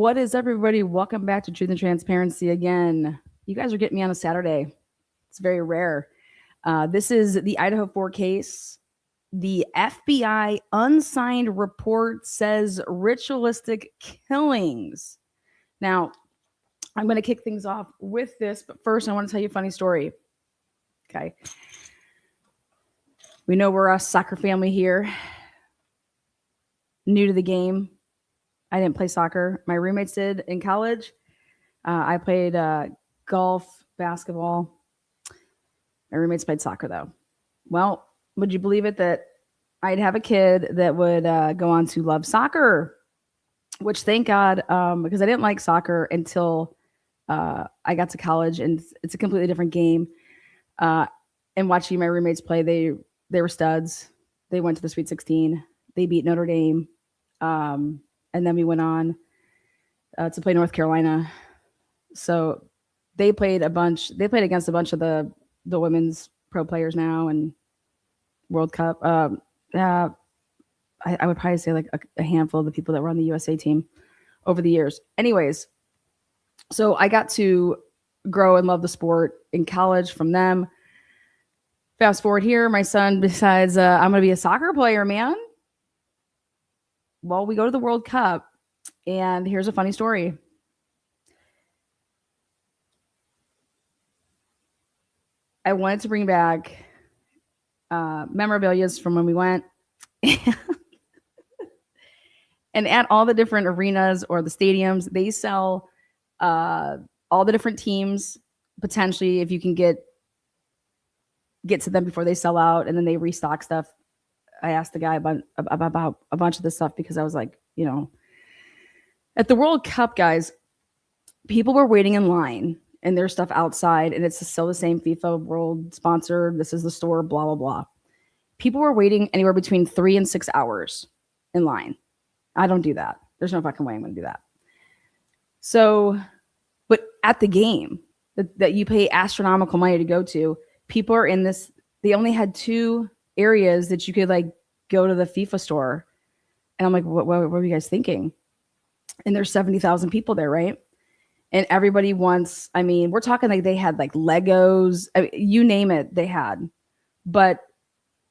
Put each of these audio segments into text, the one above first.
What is everybody? Welcome back to Truth and Transparency again. You guys are getting me on a Saturday. It's very rare. This is the Idaho4 case. The FBI unsigned report says ritualistic killings. Now, I'm going to kick things off with this, but first I want to tell you a funny story. Okay. We know we're a soccer family here. New to the game. I didn't play soccer. My roommates did in college. I played golf, basketball. My roommates played soccer, though. Well, would you believe it that I'd have a kid that would go on to love soccer, which thank God, because I didn't like soccer until I got to college, and it's a completely different game. And watching my roommates play, they were studs. They went to the Sweet 16. They beat Notre Dame. And then we went on to play North Carolina. So they played against a bunch of the women's pro players now and World Cup. I would probably say like a handful of the people that were on the USA team over the years. Anyways, so I got to grow and love the sport in college from them. Fast forward here, my son decides I'm going to be a soccer player, man. Well, we go to the World Cup, and here's a funny story. I wanted to bring back memorabilia from when we went. And at all the different arenas or the stadiums, they sell all the different teams, potentially, if you can get to them before they sell out, and then they restock stuff. I asked the guy about a bunch of this stuff because I was like, at the World Cup, guys, people were waiting in line and there's stuff outside, and it's still the same FIFA World sponsor. This is the store, blah, blah, blah. People were waiting anywhere between 3 and 6 hours in line. I don't do that. There's no fucking way I'm going to do that. So, but at the game that you pay astronomical money to go to, people are in this. They only had 2 areas that you could like go to the FIFA store. And I'm like, what were you guys thinking? And there's 70,000 people there, right? And everybody wants, we're talking like they had like Legos, you name it, they had. But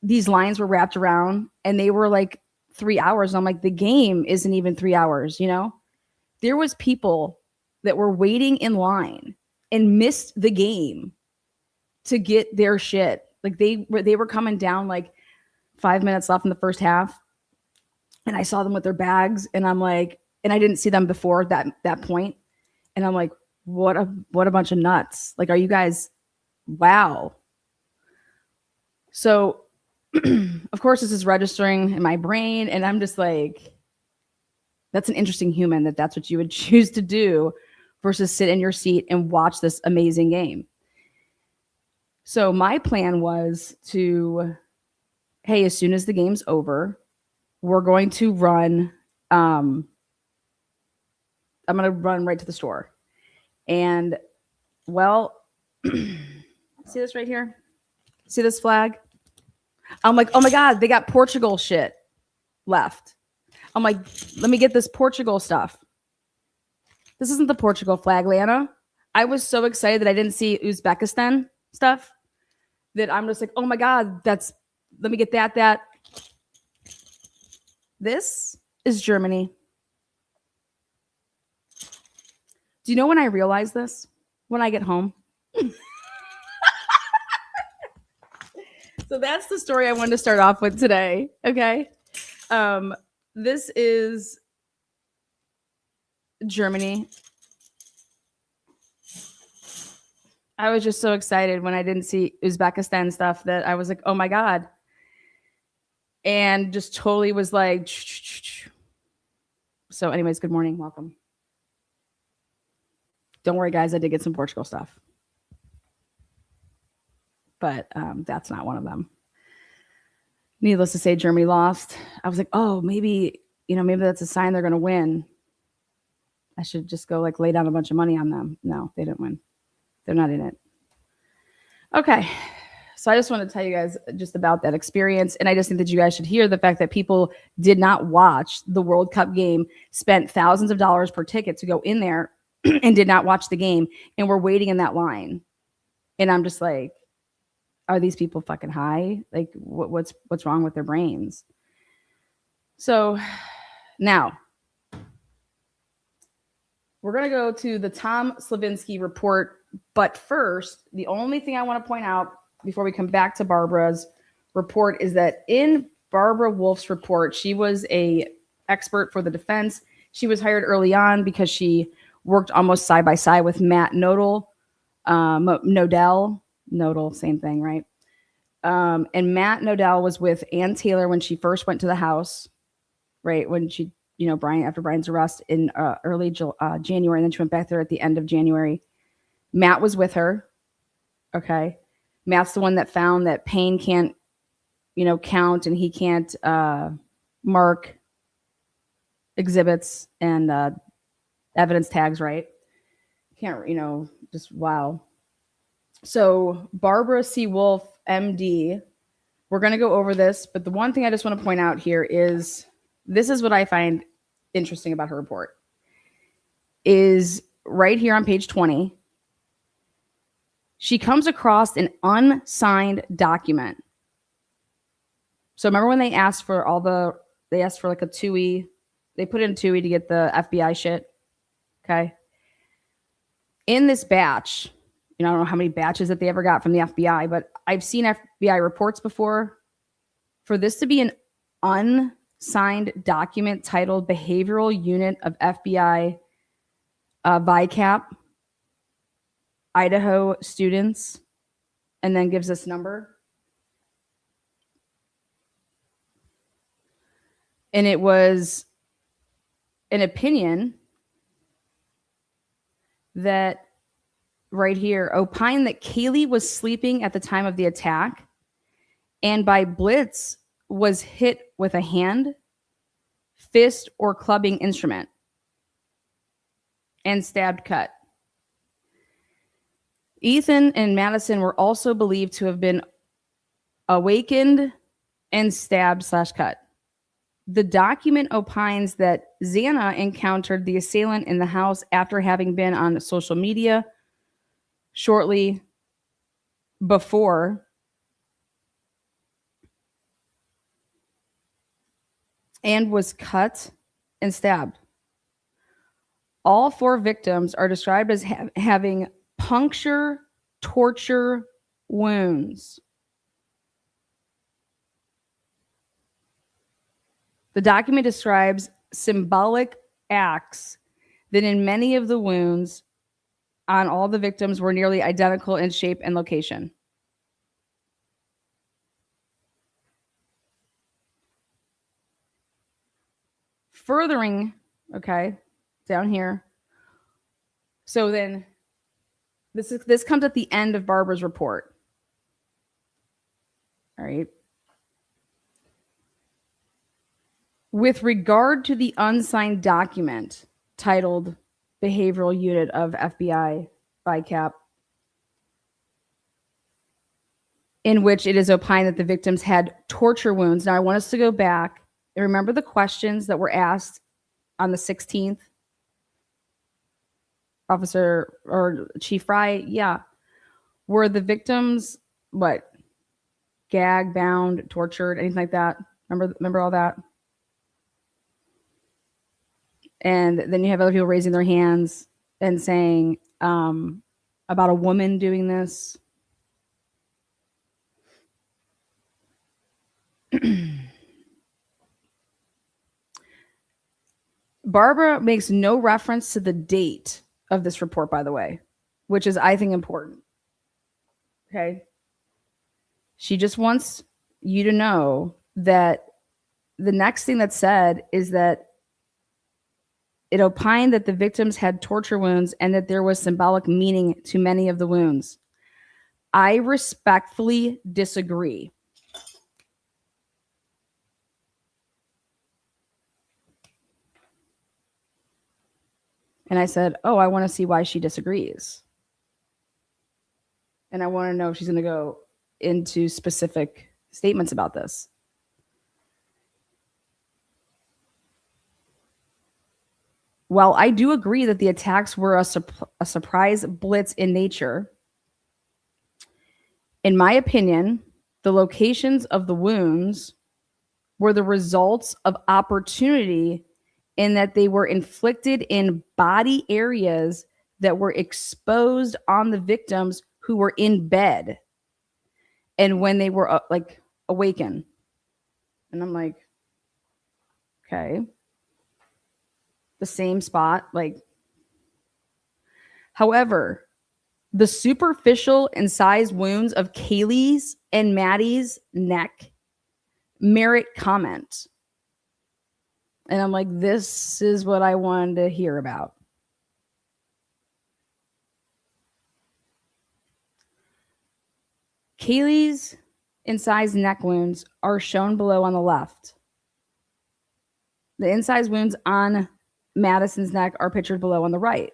these lines were wrapped around and they were like 3 hours. And I'm like, the game isn't even 3 hours, There was people that were waiting in line and missed the game to get their shit. Like they were coming down like 5 minutes left in the first half. And I saw them with their bags, and I'm like, and I didn't see them before that point. And I'm like, what a bunch of nuts. Like, are you guys, wow. So of course this is registering in my brain, and I'm just like, that's an interesting human that's what you would choose to do versus sit in your seat and watch this amazing game. So my plan was to, hey, as soon as the game's over, we're going to run. I'm going to run right to the store. And, well, see this right here? See this flag? I'm like, oh my God, they got Portugal shit left. I'm like, let me get this Portugal stuff. This isn't the Portugal flag, Lana. I was so excited that I didn't see Uzbekistan stuff that I'm just like, oh my God, let me get that. This is Germany. Do you know when I realize this? When I get home. So that's the story I wanted to start off with today. Okay. This is Germany. I was just so excited when I didn't see Uzbekistan stuff that I was like, oh my God. And just totally was like, so anyways, good morning. Welcome. Don't worry, guys. I did get some Portugal stuff. But that's not one of them. Needless to say, Germany lost. I was like, oh, maybe that's a sign they're going to win. I should just go like lay down a bunch of money on them. No, they didn't win. They're not in it. Okay. So I just want to tell you guys just about that experience. And I just think that you guys should hear the fact that people did not watch the World Cup game, spent thousands of dollars per ticket to go in there and did not watch the game and were waiting in that line. And I'm just like, are these people fucking high? Like what's wrong with their brains? So now we're going to go to the Tom Slavinsky report. But first, the only thing I want to point out before we come back to Barbara's report is that in Barbara Wolf's report, she was a expert for the defense. She was hired early on because she worked almost side by side with Matt Nodell, same thing, right? And Matt Nodell was with Ann Taylor when she first went to the house, right? When she, after Brian's arrest in early January, and then she went back there at the end of January. Matt was with her. Okay. Matt's the one that found that Payne can't, count, and he can't mark exhibits and evidence tags, right? Can't, just wow. So Barbara C. Wolf, MD, we're going to go over this, but the one thing I just want to point out here is, this is what I find interesting about her report, is right here on page 20, she comes across an unsigned document. So remember when they asked for like a TUI, they put in a TUI to get the FBI shit. Okay. In this batch, I don't know how many batches that they ever got from the FBI, but I've seen FBI reports before. For this to be an unsigned document titled Behavioral Unit of FBI VICAP, Idaho students, and then gives this number. And it was an opinion that right here opined that Kaylee was sleeping at the time of the attack and by blitz was hit with a hand, fist, or clubbing instrument and stabbed cut. Ethan and Madison were also believed to have been awakened and stabbed/cut. The document opines that Xana encountered the assailant in the house after having been on social media shortly before and was cut and stabbed. All 4 victims are described as having puncture, torture wounds. The document describes symbolic acts that in many of the wounds on all the victims were nearly identical in shape and location. Furthering, okay, down here. So then this comes at the end of Barbara's report. All right. With regard to the unsigned document titled Behavioral Unit of FBI VICAP, in which it is opined that the victims had torture wounds. Now, I want us to go back and remember the questions that were asked on the 16th. Officer or Chief Fry, yeah. Were the victims, gagged, bound, tortured, anything like that? Remember all that? And then you have other people raising their hands and saying about a woman doing this. Barbara makes no reference to the date of this report, by the way, which is, I think, important. Okay. She just wants you to know that the next thing that's said is that it opined that the victims had torture wounds and that there was symbolic meaning to many of the wounds. I respectfully disagree. And I said, oh, I want to see why she disagrees. And I want to know if she's going to go into specific statements about this. While I do agree that the attacks were a surprise blitz in nature, in my opinion, the locations of the wounds were the results of opportunity in that they were inflicted in body areas that were exposed on the victims who were in bed and when they were like awakened. And I'm like, okay, the same spot. Like, however, the superficial incised wounds of Kaylee's and Maddie's neck merit comment. And I'm like, this is what I wanted to hear about. Kaylee's incised neck wounds are shown below on the left. The incised wounds on Madison's neck are pictured below on the right.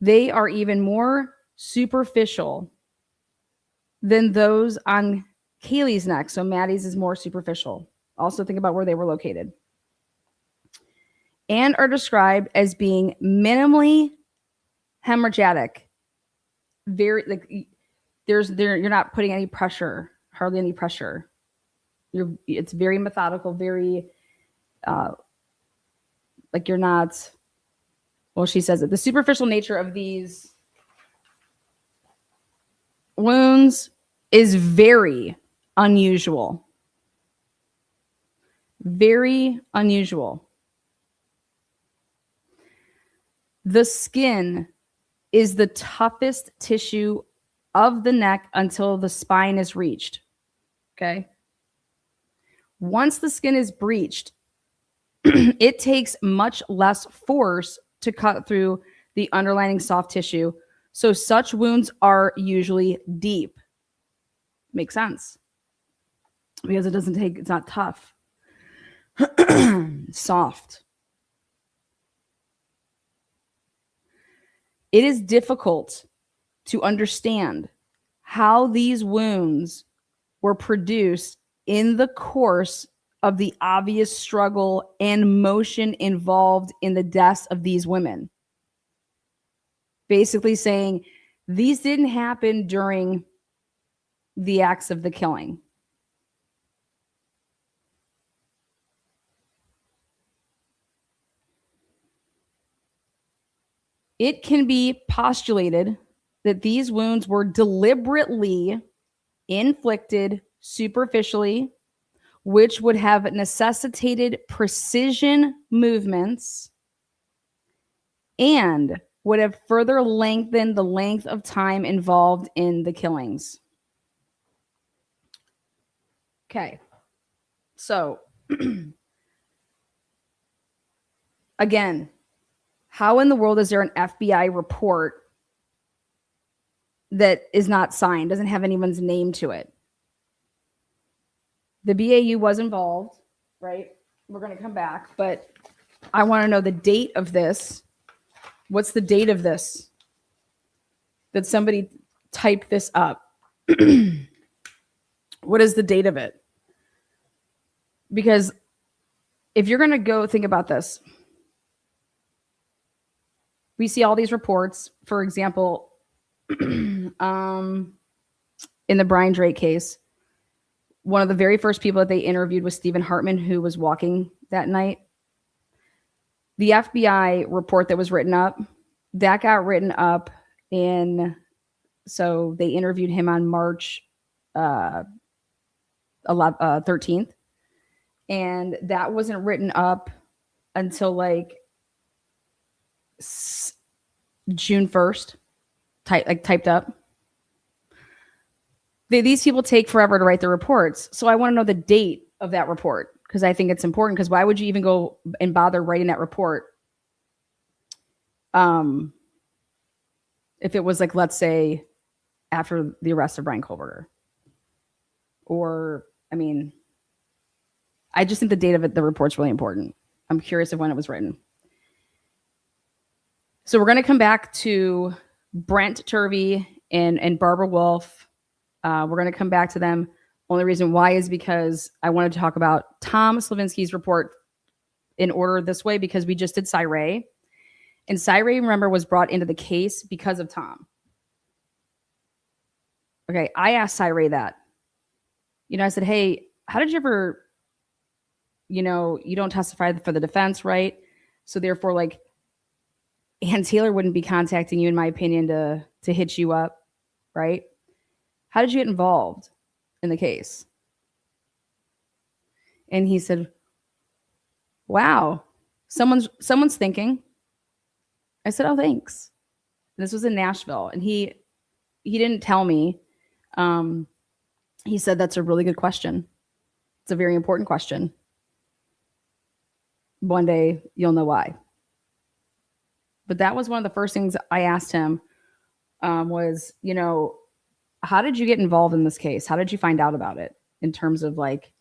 They are even more superficial than those on Kaylee's neck. So Maddie's is more superficial. Also think about where they were located. And are described as being minimally hemorrhagic. Very like you're not putting any pressure, hardly any pressure. It's very methodical, very like you're not. Well, she says that the superficial nature of these wounds is very unusual. Very unusual. The skin is the toughest tissue of the neck until the spine is reached. Okay. Once the skin is breached, it takes much less force to cut through the underlying soft tissue. So such wounds are usually deep. Makes sense. Because it's not tough. Soft. It is difficult to understand how these wounds were produced in the course of the obvious struggle and motion involved in the deaths of these women. Basically saying these didn't happen during the acts of the killing. It can be postulated that these wounds were deliberately inflicted superficially, which would have necessitated precision movements and would have further lengthened the length of time involved in the killings. Okay. So, again, how in the world is there an FBI report that is not signed, doesn't have anyone's name to it? The BAU was involved, right? We're going to come back, but I want to know the date of this. What's the date of this? That somebody typed this up. What is the date of it? Because if you're going to go think about this, we see all these reports, for example, in the Brian Drake case, one of the very first people that they interviewed was Stephen Hartman, who was walking that night. The FBI report that was written up, that got written up so they interviewed him on March 13th. And that wasn't written up until like June 1st, typed up. These people take forever to write the reports. So I want to know the date of that report because I think it's important, because why would you even go and bother writing that report? If it was like, let's say, after the arrest of Brian Kohlberger. Or, I mean, I just think the date of the report's really important. I'm curious of when it was written. So we're going to come back to Brent Turvey and Barbara Wolf We're going to come back to them. Only reason why is because I wanted to talk about Tom Slavinsky's report in order this way, because we just did Cy-Ray. And Cy-Ray, remember, was brought into the case because of Tom. Okay, I asked Cy-Ray that. I said, hey, how did you ever, you don't testify for the defense, right? So therefore, like, Ann Taylor wouldn't be contacting you, in my opinion, to hit you up, right? How did you get involved in the case? And he said, wow, someone's thinking. I said, oh, thanks. This was in Nashville, and he didn't tell me. He said, that's a really good question. It's a very important question. One day you'll know why. But that was one of the first things I asked him, was, how did you get involved in this case? How did you find out about it? In terms of, like,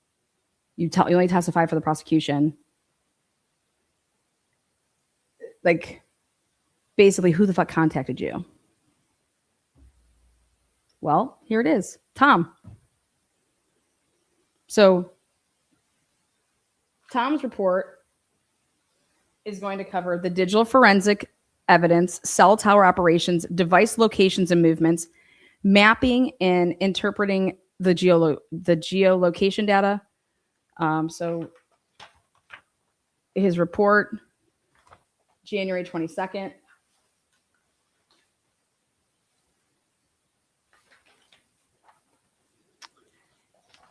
you only testify for the prosecution. Like, basically, who the fuck contacted you? Well, here it is. Tom. So Tom's report is going to cover the digital forensic evidence, cell tower operations, device locations and movements, mapping and interpreting the geolocation data. So his report, January 22nd.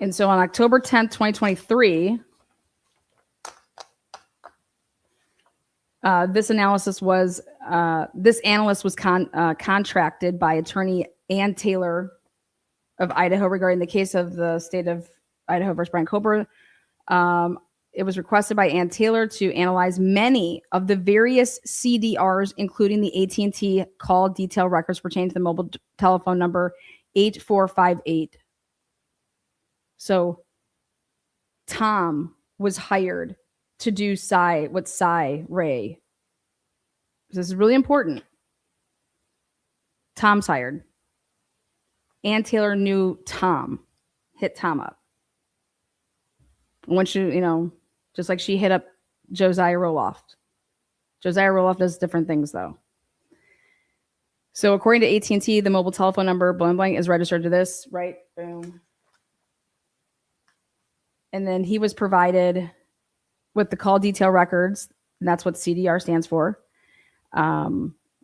And so on October 10th, 2023, this analyst was contracted by attorney Ann Taylor of Idaho regarding the case of the state of Idaho versus Brian Kober. It was requested by Ann Taylor to analyze many of the various CDRs, including the AT&T call detail records pertaining to the mobile telephone number 8458. So Tom was hired to do Cy-Ray. This is really important. Tom's hired. Ann Taylor knew Tom, hit Tom up. And once just like she hit up Josiah Roloff. Josiah Roloff does different things, though. So according to AT&T, the mobile telephone number, blank blank, is registered to this, right? Boom. And then he was provided with the call detail records, and that's what CDR stands for,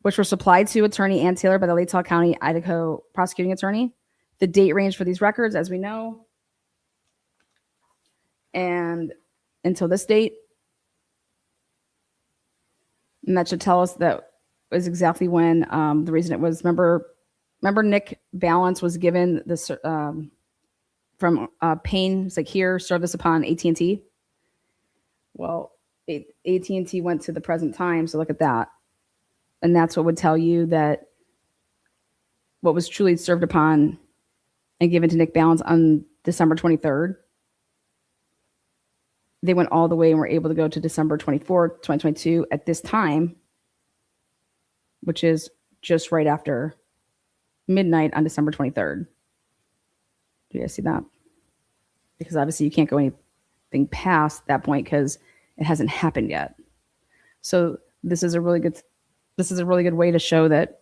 which were supplied to attorney Ann Taylor by the Latah County, Idaho prosecuting attorney. The date range for these records, as we know, and until this date. And that should tell us that was exactly when the reason it was. Remember Nick Balance was given this from Payne. It's like, here, service upon AT&T. Well, AT&T went to the present time, so look at that. And that's what would tell you that what was truly served upon and given to Nick Balance on December 23rd. They went all the way and were able to go to December 24th, 2022 at this time, which is just right after midnight on December 23rd. Do you guys see that? Because obviously you can't go anything past that point because it hasn't happened yet. So this is a really good way to show that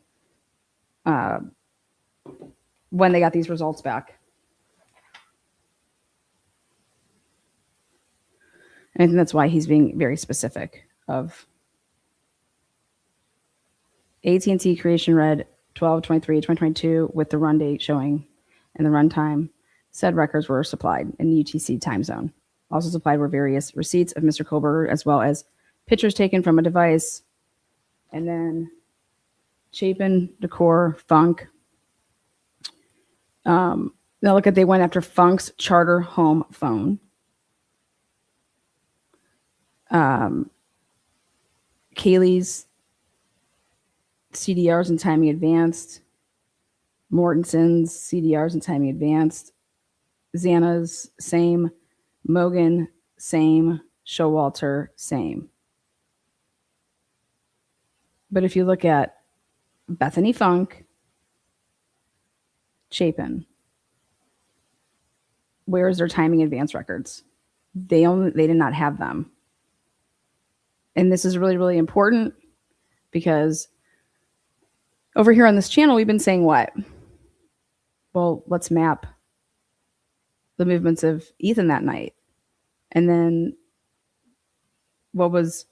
when they got these results back. And I think that's why he's being very specific of AT&T creation read 12/23/2022 with the run date showing and the run time. Said records were supplied in the UTC time zone. Also supplied were various receipts of Mr. Kober, as well as pictures taken from a device. And then Chapin, Decor, Funk. Now look at, they went after Funk's Charter home phone. Kaylee's CDRs and timing advanced. Mortensen's CDRs and timing advanced. Xana's same. Mogan same. Showalter same. But if you look at Bethany Funk, Chapin, where's their timing advance records? They did not have them. And this is really, really important because over here on this channel, we've been saying what? Well, let's map the movements of Ethan that night. And then what was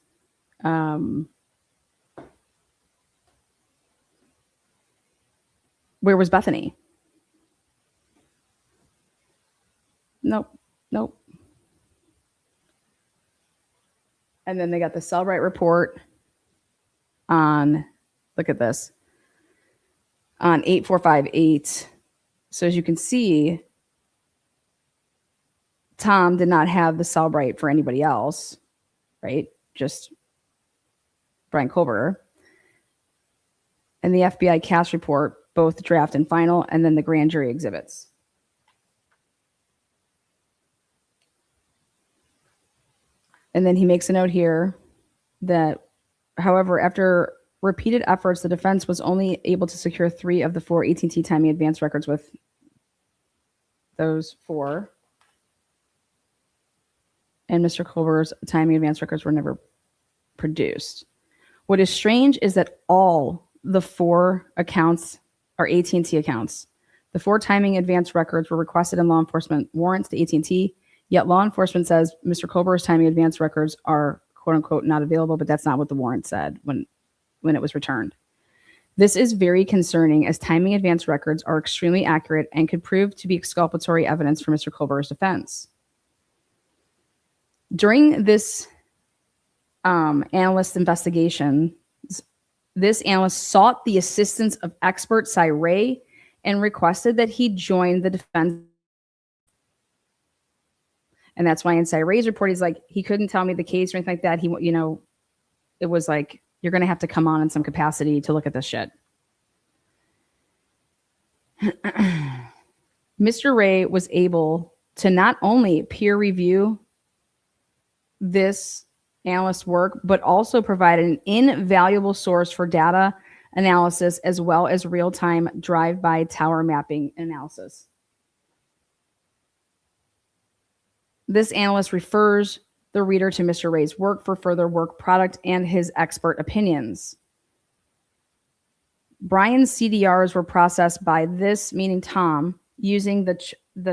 where was Bethany? Nope. And then they got the Cellbrite report on, look at this, on 8458. So as you can see, Tom did not have the Cellbrite for anybody else, right? Just Brian Culver. And the FBI cast report, both draft and final, and then the grand jury exhibits. And then he makes a note here that, however, after repeated efforts, the defense was only able to secure 3 of the 4 AT&T timing advance records with those 4. And Mr. Culver's timing advance records were never produced. What is strange is that all the 4 accounts are AT&T accounts. The 4 timing advance records were requested in law enforcement warrants to AT&T, yet law enforcement says Mr. Culver's timing advance records are quote unquote not available, but that's not what the warrant said when it was returned. This is very concerning as timing advance records are extremely accurate and could prove to be exculpatory evidence for Mr. Culver's defense. During this analyst investigation, this analyst sought the assistance of expert Cy Ray and requested that he join the defense. And that's why in Cy Ray's report, he's like, he couldn't tell me the case or anything like that. He, it was like, you're going to have to come on in some capacity to look at this shit. Mr. Ray was able to not only peer review this analyst's work, but also provide an invaluable source for data analysis as well as real-time drive-by tower mapping analysis. This analyst refers the reader to Mr. Ray's work for further work product and his expert opinions. Brian's CDRs were processed by this, meaning Tom, using the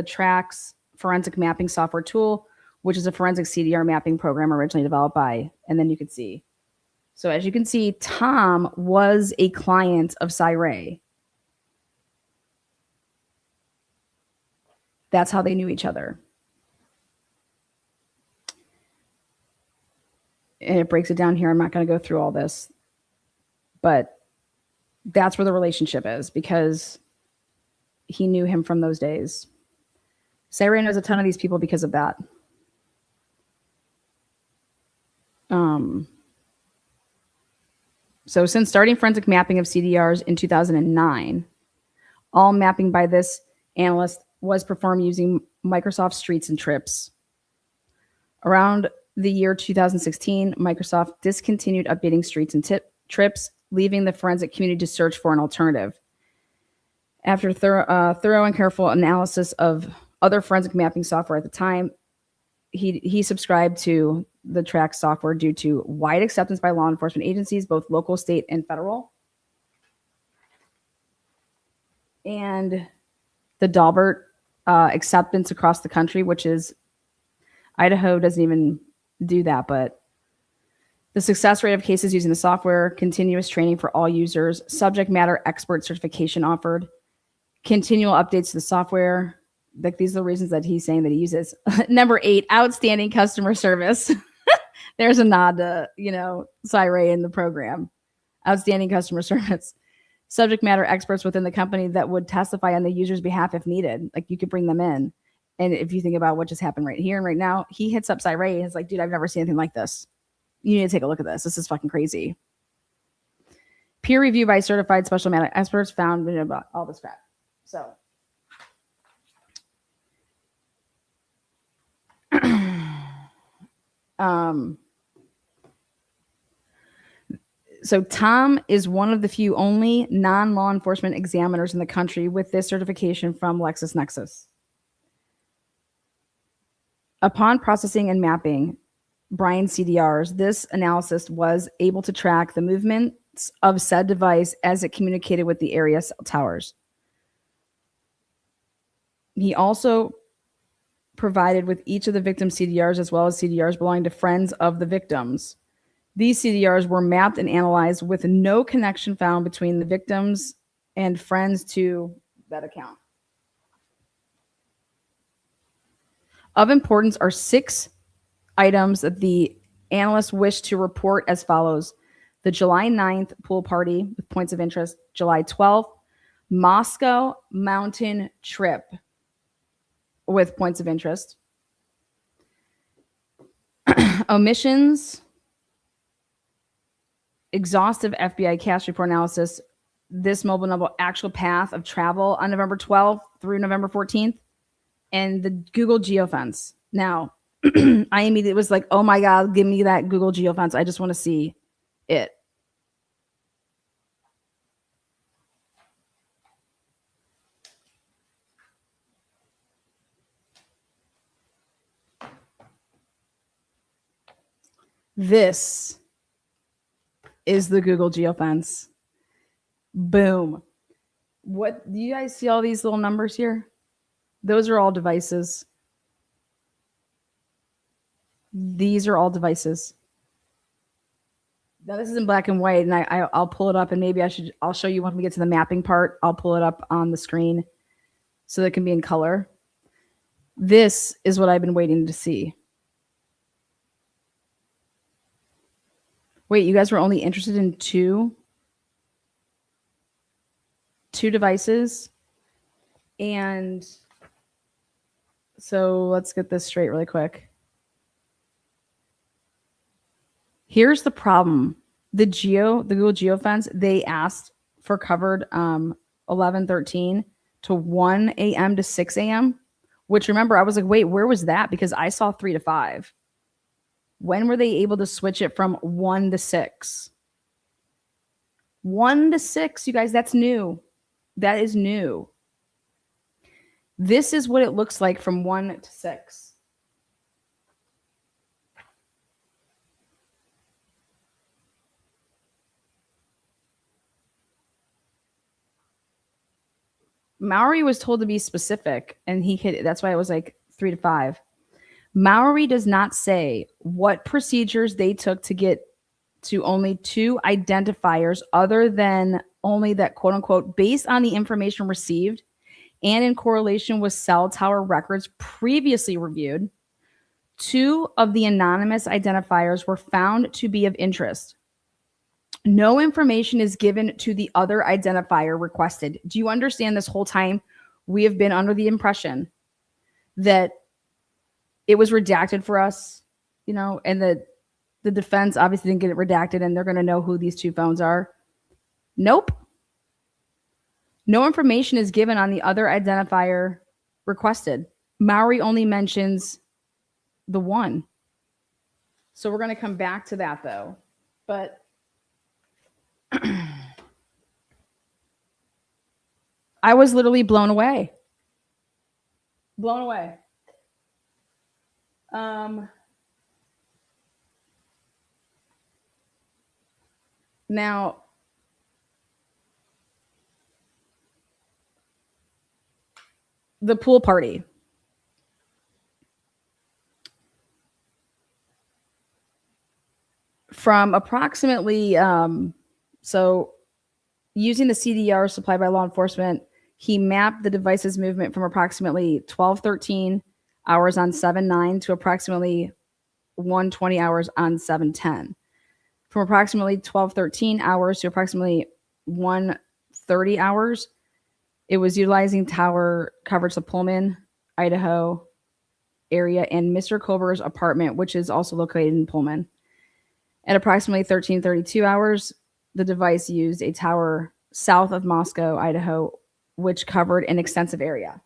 Trax forensic mapping software tool, which is a forensic CDR mapping program originally developed by, and then you could see. So as you can see, Tom was a client of Cy Ray. That's how they knew each other. And it breaks it down here. I'm not going to go through all this, but that's where the relationship is because he knew him from those days. Cy Ray knows a ton of these people because of that. So since starting forensic mapping of CDRs in 2009, all mapping by this analyst was performed using Microsoft Streets and Trips. Around the year 2016, Microsoft discontinued updating Streets and Trips, leaving the forensic community to search for an alternative. After thorough and careful analysis of other forensic mapping software at the time, he subscribed to the Trax software due to wide acceptance by law enforcement agencies, both local, state, and federal. And the Daubert acceptance across the country, which is Idaho doesn't even do that, but the success rate of cases using the software, continuous training for all users, subject matter expert certification offered, continual updates to the software. Like these are the reasons that he's saying that he uses. Number 8, outstanding customer service. There's a nod to, Cy Ray in the program. Outstanding customer service. Subject matter experts within the company that would testify on the user's behalf if needed. Like you could bring them in. And if you think about what just happened right here and right now, he hits up Cy Ray and is like, dude, I've never seen anything like this. You need to take a look at this. This is fucking crazy. Peer review by certified special matter experts found about all this crap. So Tom is one of the few only non-law enforcement examiners in the country with this certification from LexisNexis. Upon processing and mapping Brian's CDRs, this analysis was able to track the movements of said device as it communicated with the area cell towers. He also provided with each of the victim CDRs as well as CDRs belonging to friends of the victims. These CDRs were mapped and analyzed with no connection found between the victims and friends to that account. Of importance are 6 items that the analysts wish to report as follows. The July 9th pool party with points of interest, July 12th, Moscow mountain trip with points of interest. Omissions, exhaustive FBI cash report analysis, this mobile number actual path of travel on November 12th through November 14th, and the Google geofence. Now, I immediately was like, oh my God, give me that Google geofence. I just want to see it. This is the Google geofence. Boom. What do you guys see all these little numbers here? Those are all devices. These are all devices. Now this is in black and white, and I'll pull it up, and maybe I'll show you when we get to the mapping part. I'll pull it up on the screen so that it can be in color. This is what I've been waiting to see. Wait, you guys were only interested in two devices? And so let's get this straight really quick. Here's the problem. The Google geofence, they asked for covered 11/13 to 1 a.m. to 6 a.m., which remember, I was like, wait, where was that? Because I saw 3 to 5. When were they able to switch it from 1 to 6? 1 to 6, you guys, that's new. That is new. This is what it looks like from 1 to 6. Mowery was told to be specific, and he hit it. That's why it was like 3 to 5. Mowery does not say what procedures they took to get to only 2 identifiers other than only that, quote unquote, based on the information received and in correlation with cell tower records previously reviewed, 2 of the anonymous identifiers were found to be of interest. No information is given to the other identifier requested. Do you understand this whole time we have been under the impression that it was redacted for us, you know, and that the defense obviously didn't get it redacted and they're going to know who these 2 phones are? Nope. No information is given on the other identifier requested. Mowery only mentions the 1. So we're going to come back to that though. But I was literally blown away. Blown away. Now, the pool party. From approximately, so using the CDR supplied by law enforcement, he mapped the device's movement from approximately 12:13 hours on 7/9 to approximately 1:20 hours on 7/10. From approximately 12:13 hours to approximately 1:30 hours, it was utilizing tower coverage of Pullman, Idaho area, and Mr. Kober's apartment, which is also located in Pullman. At approximately 13:32 hours, the device used a tower south of Moscow, Idaho, which covered an extensive area.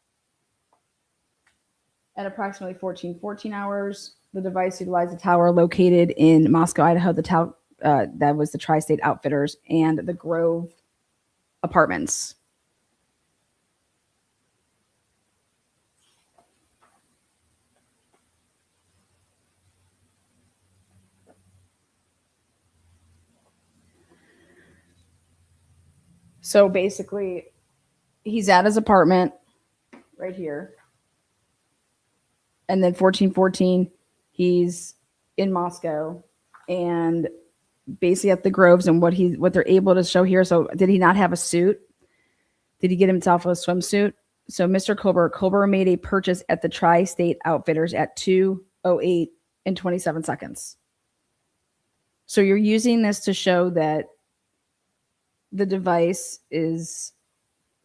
At approximately 14:14 hours, the device utilized a tower located in Moscow, Idaho. The tower that was the Tri-State Outfitters and the Grove Apartments. So basically, he's at his apartment right here. And then 1414, he's in Moscow and basically at the Groves, and what they're able to show here. So did he not have a suit? Did he get himself a swimsuit? So Mr. Kohlberger made a purchase at the Tri-State Outfitters at 2:08 and 27 seconds. So you're using this to show that the device is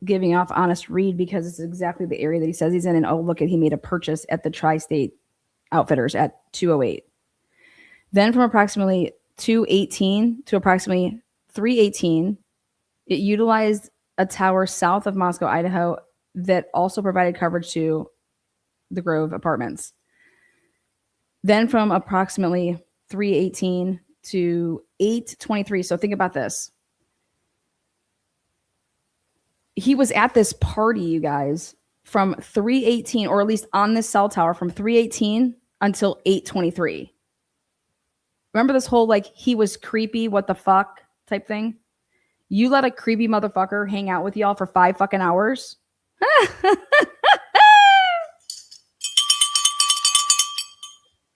giving off honest read because it's exactly the area that he says he's in. And oh, look at, he made a purchase at the Tri-State Outfitters at 2:08. Then from approximately 2:18 to approximately 3:18, it utilized a tower south of Moscow, Idaho, that also provided coverage to the Grove apartments. Then from approximately 3:18 to 8:23. So think about this. He was at this party, you guys, from 3:18, or at least on this cell tower from 3:18 until 8:23. Remember this whole like he was creepy, what the fuck type thing? You let a creepy motherfucker hang out with y'all for 5 fucking hours?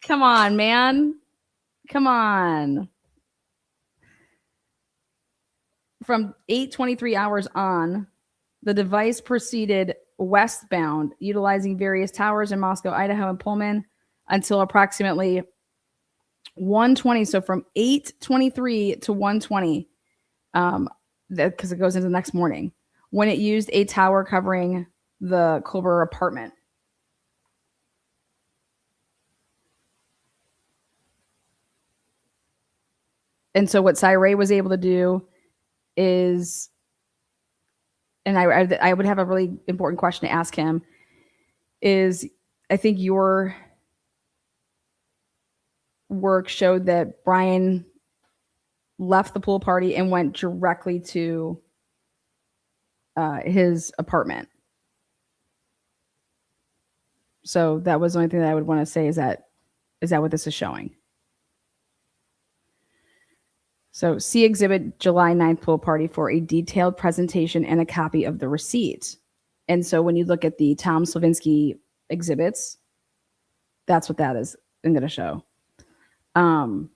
Come on, man. Come on. From 8:23 hours on, the device proceeded westbound, utilizing various towers in Moscow, Idaho, and Pullman until approximately 1:20. So from 8:23 to 1:20, because it goes into the next morning, when it used a tower covering the Kohlberger apartment. And so what Ray was able to do is, and I would have a really important question to ask him, is I think your work showed that Brian left the pool party and went directly to his apartment. So that was the only thing that I would want to say is that what this is showing? So see exhibit July 9th pool party for a detailed presentation and a copy of the receipt. And so when you look at the Tom Slavinsky exhibits, that's what that is I'm going to show. Now,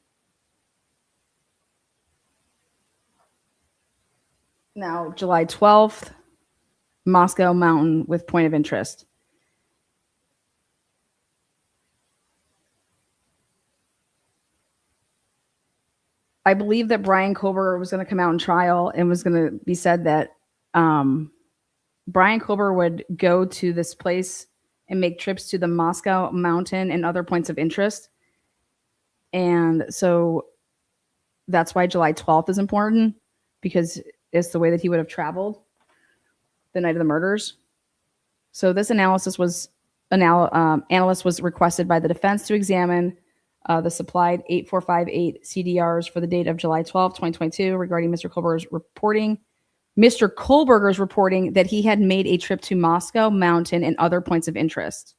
July 12th, Moscow Mountain with point of interest. I believe that Brian Kohlberger was going to come out in trial and was going to be said that Brian Kohlberger would go to this place and make trips to the Moscow Mountain and other points of interest. And so that's why July 12th is important, because it's the way that he would have traveled the night of the murders. So this analyst was requested by the defense to examine the supplied 8458 CDRs for the date of July 12, 2022, regarding Mr. Kohlberger's reporting that he had made a trip to Moscow Mountain and other points of interest.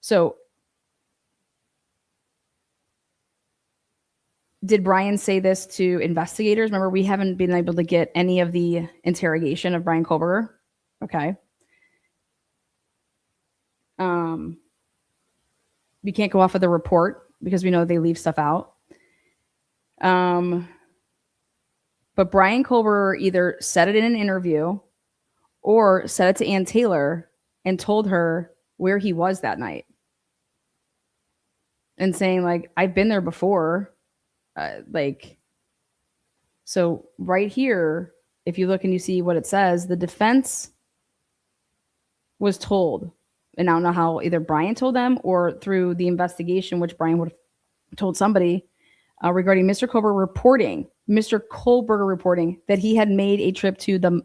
So did Brian say this to investigators? Remember, we haven't been able to get any of the interrogation of Brian Kohlberger. Okay. We can't go off of the report because we know they leave stuff out. But Brian Kohlberger either said it in an interview or said it to Ann Taylor and told her where he was that night. And saying, like, I've been there before. So right here, if you look and you see what it says, the defense was told, and I don't know how either Brian told them or through the investigation, which Brian would have told somebody regarding Mr. Kohlberger reporting that he had made a trip to the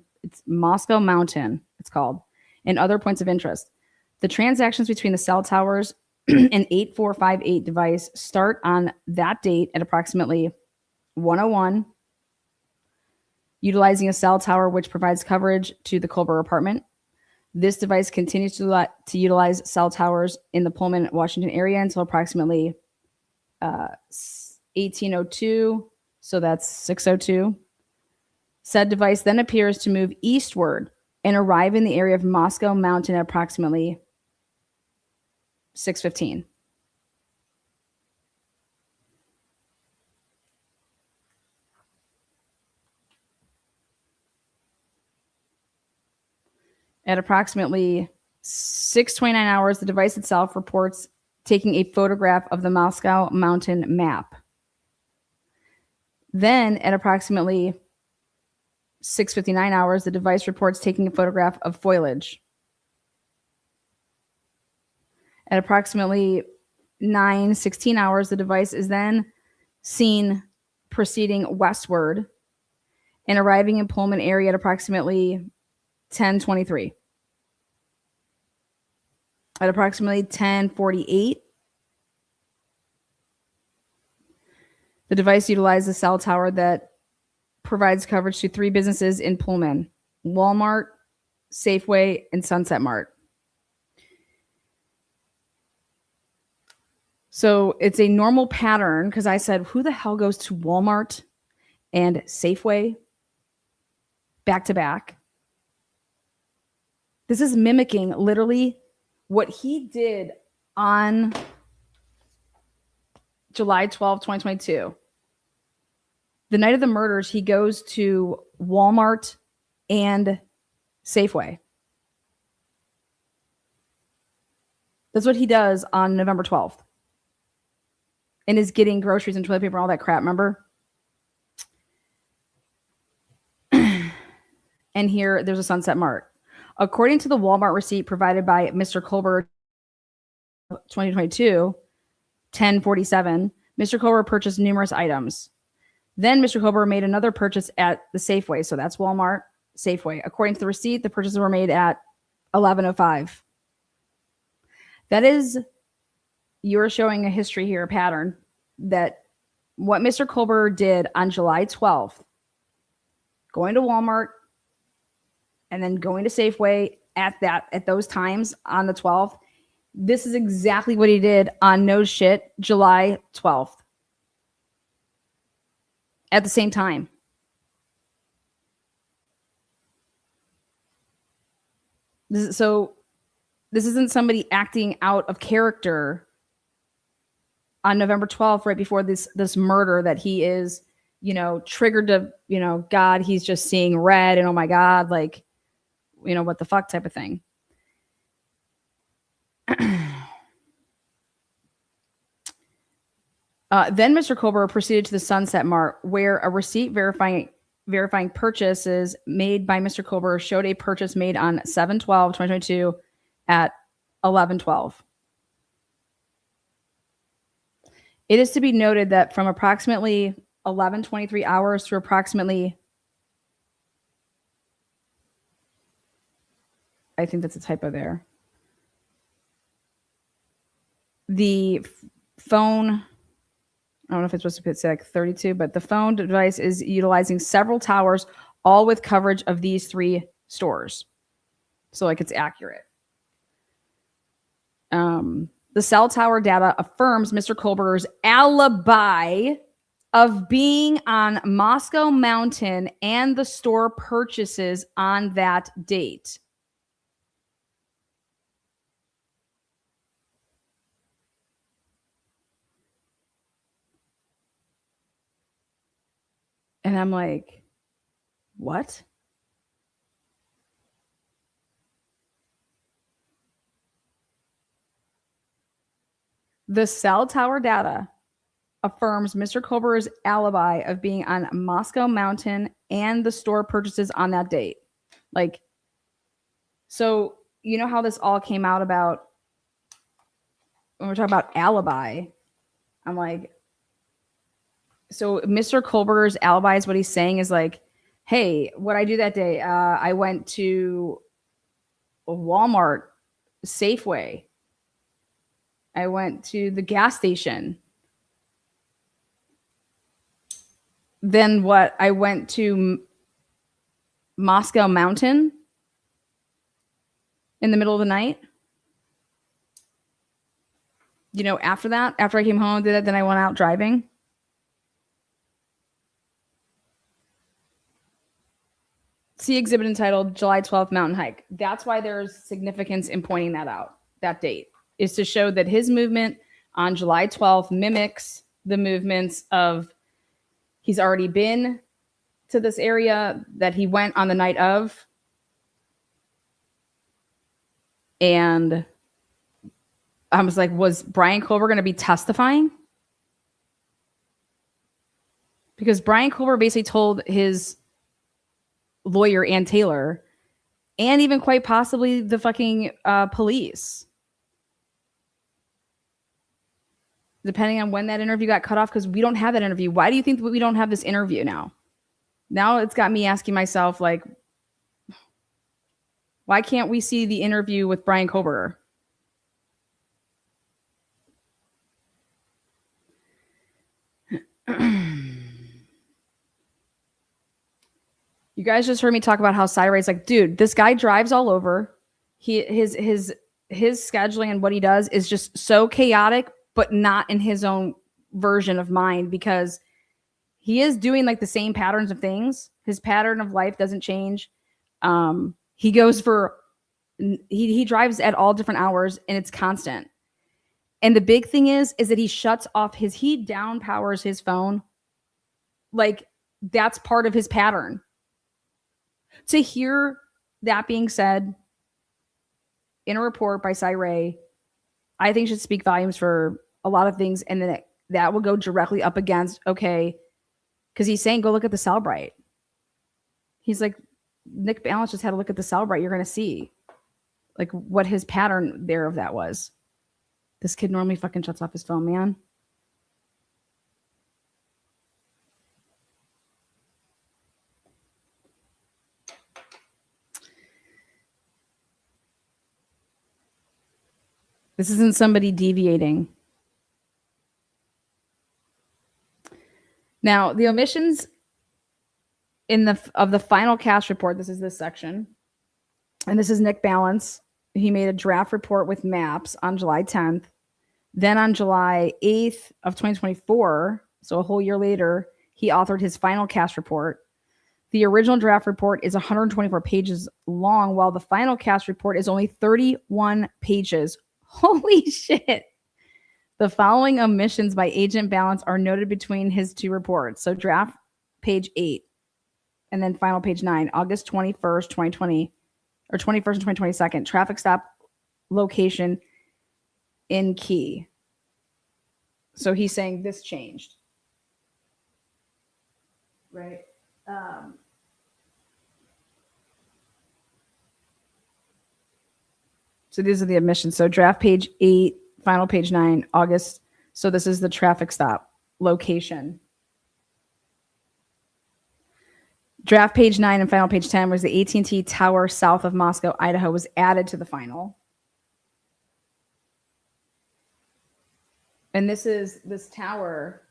Moscow Mountain, it's called, and other points of interest. The transactions between the cell towers and 8458 device start on that date at approximately 1:01, utilizing a cell tower which provides coverage to the Kohlberger apartment. This device continues to utilize cell towers in the Pullman, Washington area until approximately 1802. So that's 6:02. Said device then appears to move eastward and arrive in the area of Moscow Mountain at approximately 6:15. At approximately 6:29 hours, the device itself reports taking a photograph of the Moscow Mountain map. Then at approximately 6:59 hours, the device reports taking a photograph of foliage. At approximately 9:16 hours, the device is then seen proceeding westward and arriving in Pullman area at approximately 10:23. At approximately 10:48, the device utilized a cell tower that provides coverage to 3 businesses in Pullman: Walmart, Safeway, and Sunset Mart. So it's a normal pattern, because I said, who the hell goes to Walmart and Safeway back to back? This is mimicking literally what he did on July 12, 2022. The night of the murders, he goes to Walmart and Safeway. That's what he does on November 12th. And is getting groceries and toilet paper and all that crap, remember? And here, there's a Sunset Mart. According to the Walmart receipt provided by Mr. Colbert, 2022, 10:47, Mr. Colbert purchased numerous items. Then Mr. Colbert made another purchase at the Safeway. So that's Walmart, Safeway. According to the receipt, the purchases were made at 11:05. That is, you're showing a history here, a pattern, that what Mr. Colbert did on July 12th, going to Walmart and then going to Safeway at those times on the 12th, this is exactly what he did on no shit July 12th at the same time. This isn't somebody acting out of character on November 12th, right before this murder, that he is, triggered to, God, he's just seeing red and oh my God, like, what the fuck type of thing. Then Mr. Colbert proceeded to the Sunset Mart, where a receipt verifying purchases made by Mr. Colbert showed a purchase made on 7/12/2022 at 11:12. It is to be noted that from approximately 11:23 hours to approximately, I think that's a typo there, the phone, I don't know if it's supposed to say like 32, but the phone device is utilizing several towers, all with coverage of these 3 stores. So like it's accurate. The cell tower data affirms Mr. Colbert's alibi of being on Moscow Mountain and the store purchases on that date. And I'm like, what? The cell tower data affirms Mr. Colbert's alibi of being on Moscow Mountain and the store purchases on that date. Like, so you know how this all came out about when we're talking about alibi? I'm like, so Mr. Colbert's alibi is what he's saying is like, hey, what I do that day, I went to Walmart, Safeway. I went to the gas station. Then what? I went to Moscow Mountain in the middle of the night. After that, after I came home and did that, then I went out driving. See exhibit entitled July 12th Mountain Hike. That's why there's significance in pointing that out. That date is to show that his movement on July 12th mimics the movements of he's already been to this area that he went on the night of. And I was like, was Brian Culver going to be testifying? Because Brian Culver basically told his lawyer and Taylor, and even quite possibly the fucking police, depending on when that interview got cut off, because we don't have that interview. Why do you think that we don't have this interview now? Now it's got me asking myself, like, why can't we see the interview with Brian Culver? You guys just heard me talk about how Cyray's like, dude, this guy drives all over. His scheduling and what he does is just so chaotic, but not in his own version of mind, because he is doing like the same patterns of things. His pattern of life doesn't change. He goes for he drives at all different hours, and it's constant. And the big thing is that he shuts off he down powers his phone. Like, that's part of his pattern. To hear that being said in a report by Cyray, I think should speak volumes for a lot of things. And then that will go directly up against, okay, because he's saying, go look at the Cellbrite. He's like, Nick Balance just had to look at the Cellbrite. You're going to see like what his pattern there of that was. This kid normally fucking shuts off his phone, man. This isn't somebody deviating. Now, the omissions of the final cast report, this is this section, and this is Nick Balance. He made a draft report with maps on July 10th. Then on July 8th of 2024, so a whole year later, he authored his final cast report. The original draft report is 124 pages long, while the final cast report is only 31 pages. Holy shit. The following omissions by Agent Balance are noted between his two reports. So draft page 8 and then final page 9, August 21st, 2020, or 21st and 2022. Traffic stop location in Key. So he's saying this changed. Right? So these are the omissions. So draft page 8, final page 9, August. So this is the traffic stop location. Draft page 9 and final page 10 was the AT&T Tower south of Moscow, Idaho, was added to the final. And this tower,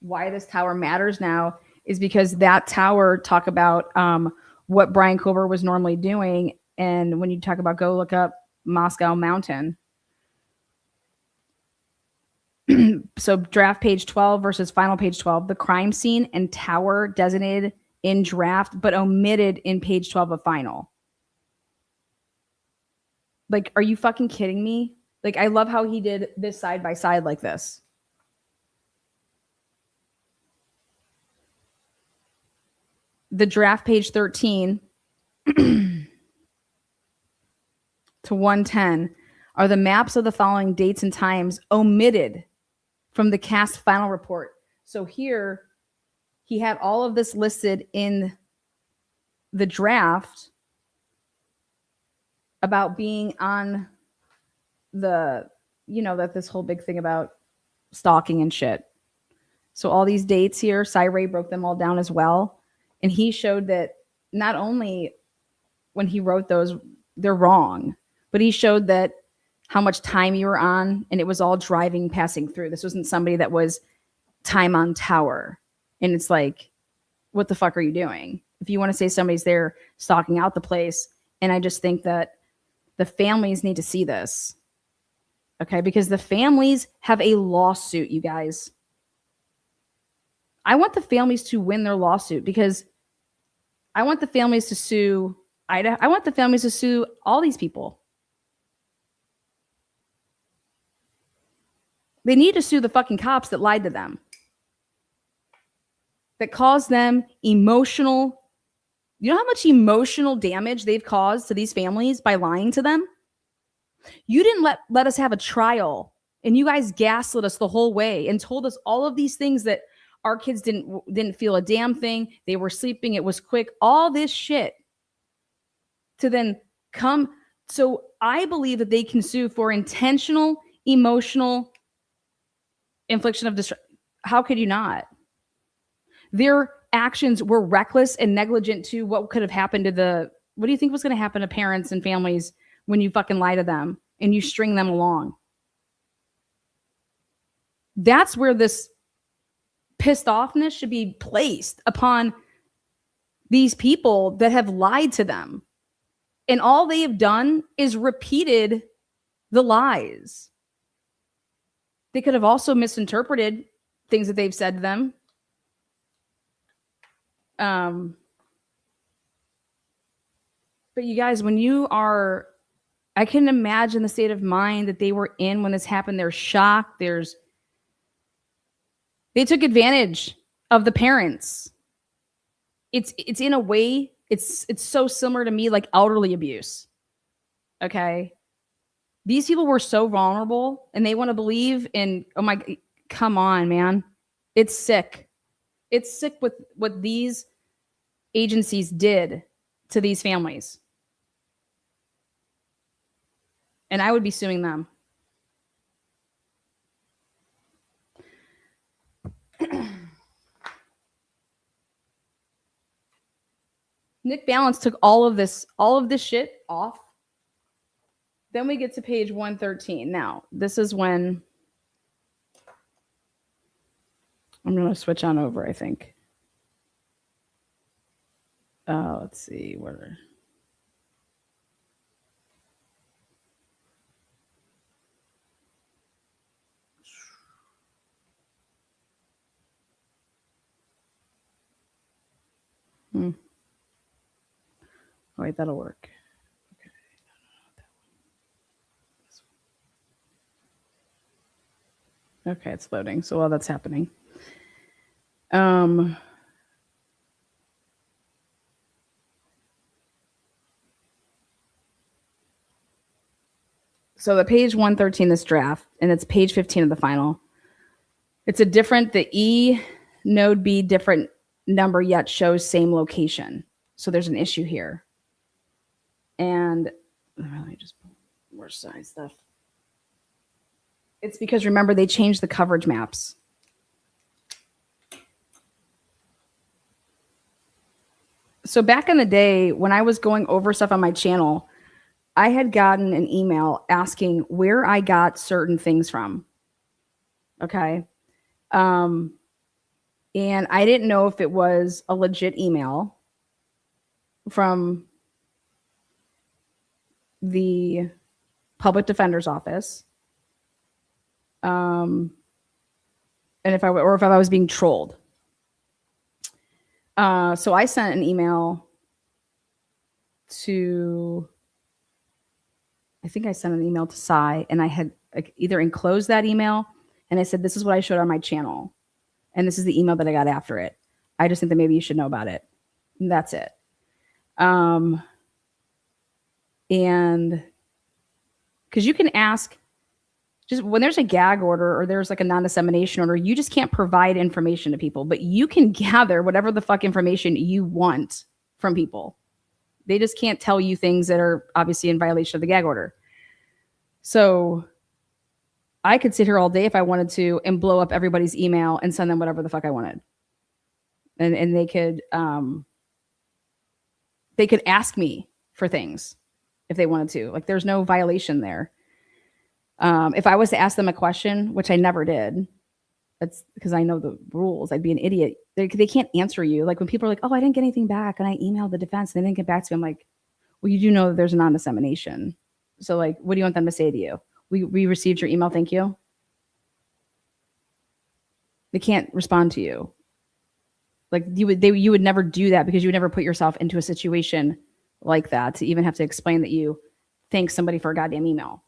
why this tower matters now is because that tower talk about what Brian Culver was normally doing. And when you talk about go look up Moscow Mountain. So draft page 12 versus final page 12, the crime scene and tower designated in draft, but omitted in page 12 of final. Like, are you fucking kidding me? Like, I love how he did this side by side like this. The draft page 13 to 110 are the maps of the following dates and times omitted from the cast final report. So here, he had all of this listed in the draft about being on the, that this whole big thing about stalking and shit. So all these dates here, Cyray broke them all down as well. And he showed that not only when he wrote those, they're wrong, but he showed that how much time you were on, and it was all driving, passing through. This wasn't somebody that was time on tower. And it's like, what the fuck are you doing? If you want to say somebody's there stalking out the place. And I just think that the families need to see this. Okay. Because the families have a lawsuit, you guys. I want the families to win their lawsuit because I want the families to sue Idaho. I want the families to sue all these people. They need to sue the fucking cops that lied to them, that caused them emotional. You know how much emotional damage they've caused to these families by lying to them? You didn't let us have a trial, and you guys gaslit us the whole way and told us all of these things that our kids didn't feel a damn thing. They were sleeping. It was quick. All this shit to then come. So I believe that they can sue for intentional emotional infliction of distress. How could you not? Their actions were reckless and negligent to what could have happened to the, what do you think was going to happen to parents and families when you fucking lie to them and you string them along? That's where this pissed offness should be placed upon these people that have lied to them. And all they have done is repeated the lies. They could have also misinterpreted things that they've said to them. But you guys, when you are, I can imagine the state of mind that they were in when this happened. They're shocked. They took advantage of the parents. It's in a way, it's so similar to me, like elderly abuse. Okay. These people were so vulnerable and they want to believe in, oh my, come on, man. It's sick. It's sick with what these agencies did to these families. And I would be suing them. Nick Balance took all of this shit off. Then we get to page 113. Now, this is when I'm going to switch on over, I think. Let's see. Where? Oh, wait, that'll work. Okay, it's loading. So while that's happening, so the page 113, this draft, and it's page 15 of the final. It's a different, the E node B different number yet shows same location. So there's an issue here. And let me just more size stuff. It's because, remember, they changed the coverage maps. So back in the day, when I was going over stuff on my channel, I had gotten an email asking where I got certain things from. Okay. And I didn't know if it was a legit email from the public defender's office. And if I was being trolled. So I sent an email to, I think I sent an email to Cy, and I had either enclosed that email and I said, this is what I showed on my channel. And this is the email that I got after it. I just think that maybe you should know about it. And that's it. And because you can ask, just when there's a gag order or there's like a non-dissemination order, you just can't provide information to people, but you can gather whatever the fuck information you want from people. They just can't tell you things that are obviously in violation of the gag order. So I could sit here all day if I wanted to and blow up everybody's email and send them whatever the fuck I wanted. And they could ask me for things if they wanted to. Like, there's no violation there. If I was to ask them a question, which I never did, that's because I know the rules. I'd be an idiot. They can't answer you. Like when people are like, oh, I didn't get anything back, and I emailed the defense and they didn't get back to me. I'm like, well, you do know that there's a non-dissemination. So like, what do you want them to say to you? We received your email. Thank you. They can't respond to you. Like you would never do that because you would never put yourself into a situation like that to even have to explain that you thank somebody for a goddamn email.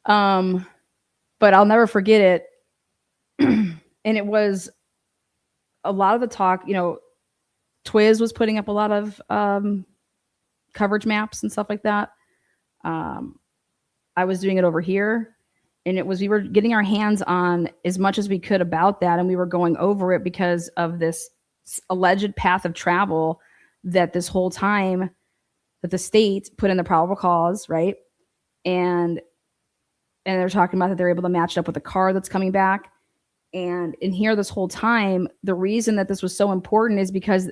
But I'll never forget it. And it was a lot of the talk, you know, Twiz was putting up a lot of coverage maps and stuff like that. I was doing it over here, and we were getting our hands on as much as we could about that, and we were going over it because of this alleged path of travel that this whole time that the state put in the probable cause, right? And they're talking about that they're able to match it up with a car that's coming back. And in here this whole time, the reason that this was so important is because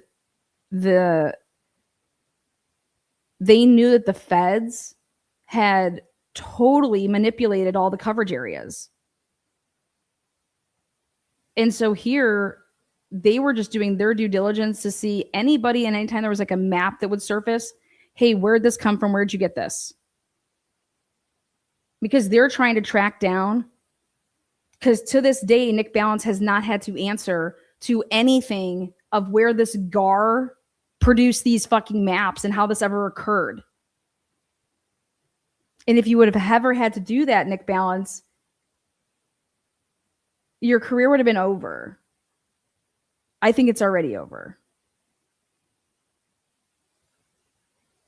they knew that the feds had totally manipulated all the coverage areas. And so here they were just doing their due diligence to see anybody, and anytime there was like a map that would surface, hey, where'd this come from? Where'd you get this? Because they're trying to track down, because to this day, Nick Balance has not had to answer to anything of where this GAR produced these fucking maps and how this ever occurred. And if you would have ever had to do that, Nick Balance, your career would have been over. I think it's already over.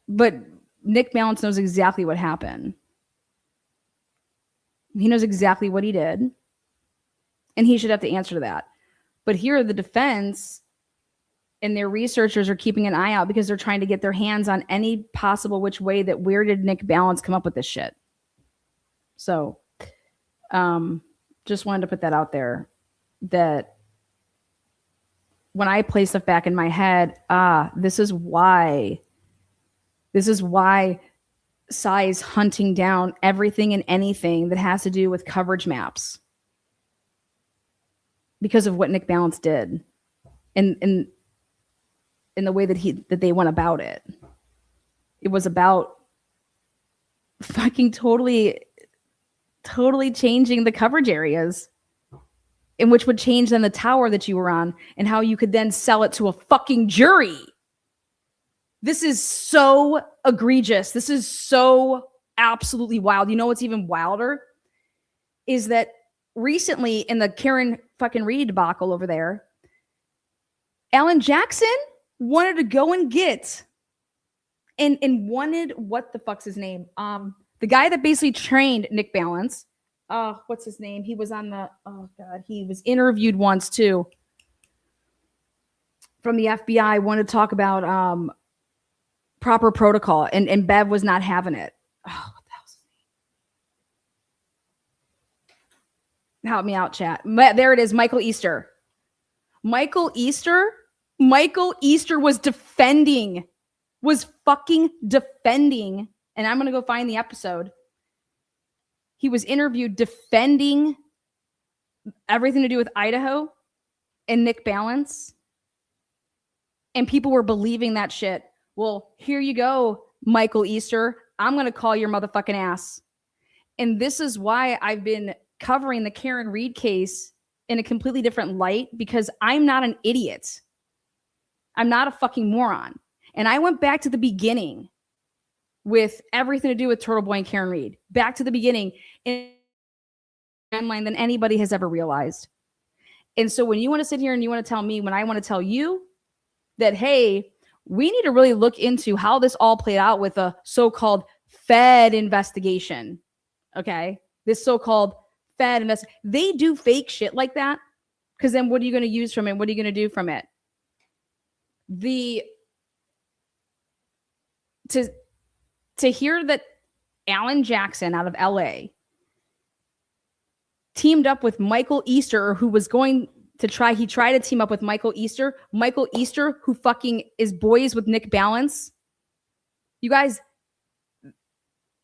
But Nick Balance knows exactly what happened. He knows exactly what he did. And he should have to answer to that. But here the defense and their researchers are keeping an eye out because they're trying to get their hands on any possible which way that where did Nick Balance come up with this shit. So just wanted to put that out there, that when I play stuff back in my head, this is why Cy's hunting down everything and anything that has to do with coverage maps, because of what Nick Balance did and in the way that they went about it. It was about fucking totally changing the coverage areas, in which would change then the tower that you were on and how you could then sell it to a fucking jury. This is so egregious. This is so absolutely wild. You know what's even wilder is that recently in the Karen fucking Reed debacle over there, Alan Jackson wanted to go and get and wanted, what the fuck's his name? The guy that basically trained Nick Balance. What's his name? He was on the, oh God, he was interviewed once too from the FBI, wanted to talk about proper protocol, and Bev was not having it. Oh, what the hell's his name? Help me out, chat. There it is, Michael Easter. Michael Easter was fucking defending, and I'm going to go find the episode. He was interviewed defending everything to do with Idaho and Nick Balance. And people were believing that shit. Well, here you go, Michael Easter. I'm going to call your motherfucking ass. And this is why I've been covering the Karen Reed case in a completely different light, because I'm not an idiot. I'm not a fucking moron. And I went back to the beginning with everything to do with Turtle Boy and Karen Reed. Back to the beginning in timeline than anybody has ever realized. And so when you want to sit here and you want to tell me, when I want to tell you that, hey, we need to really look into how this all played out with a so-called Fed investigation. Okay? This so-called Fed investigation. They do fake shit like that, because then what are you going to use from it? What are you going to do from it? To hear that Alan Jackson out of LA teamed up with Michael Easter, who was going to he tried to team up with Michael Easter, who fucking is boys with Nick Balance. You guys,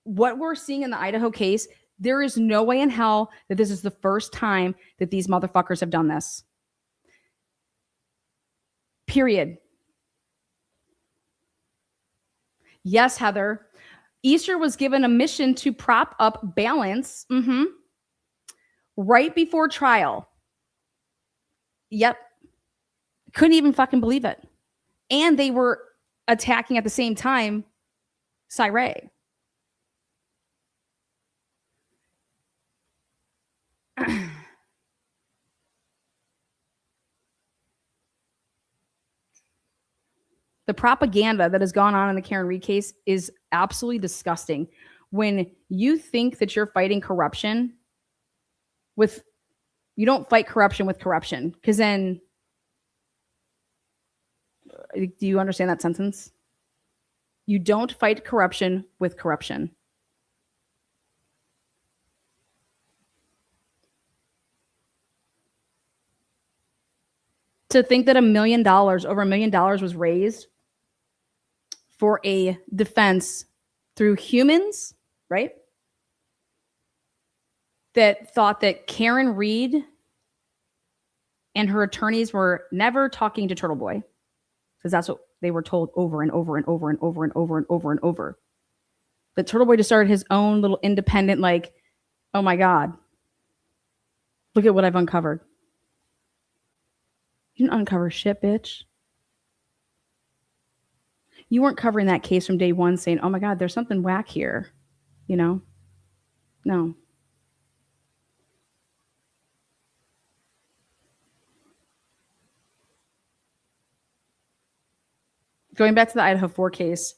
what we're seeing in the Idaho case, there is no way in hell that this is the first time that these motherfuckers have done this. Period. Yes, Heather. Easter was given a mission to prop up Balance right before trial. Yep. Couldn't even fucking believe it. And they were attacking at the same time Cyree. The propaganda that has gone on in the Karen Read case is absolutely disgusting. When you think that you're fighting corruption with, you don't fight corruption with corruption, because then, do you understand that sentence? You don't fight corruption with corruption. To think that over $1 million was raised for a defense through humans, right? That thought that Karen Read and her attorneys were never talking to Turtle Boy, because that's what they were told over and over and over and over and over and over and over. That Turtle Boy just started his own little independent, like, oh my God, look at what I've uncovered. You didn't uncover shit, bitch. You weren't covering that case from day one saying, oh my God, there's something whack here. You know? No. Going back to the Idaho4 case,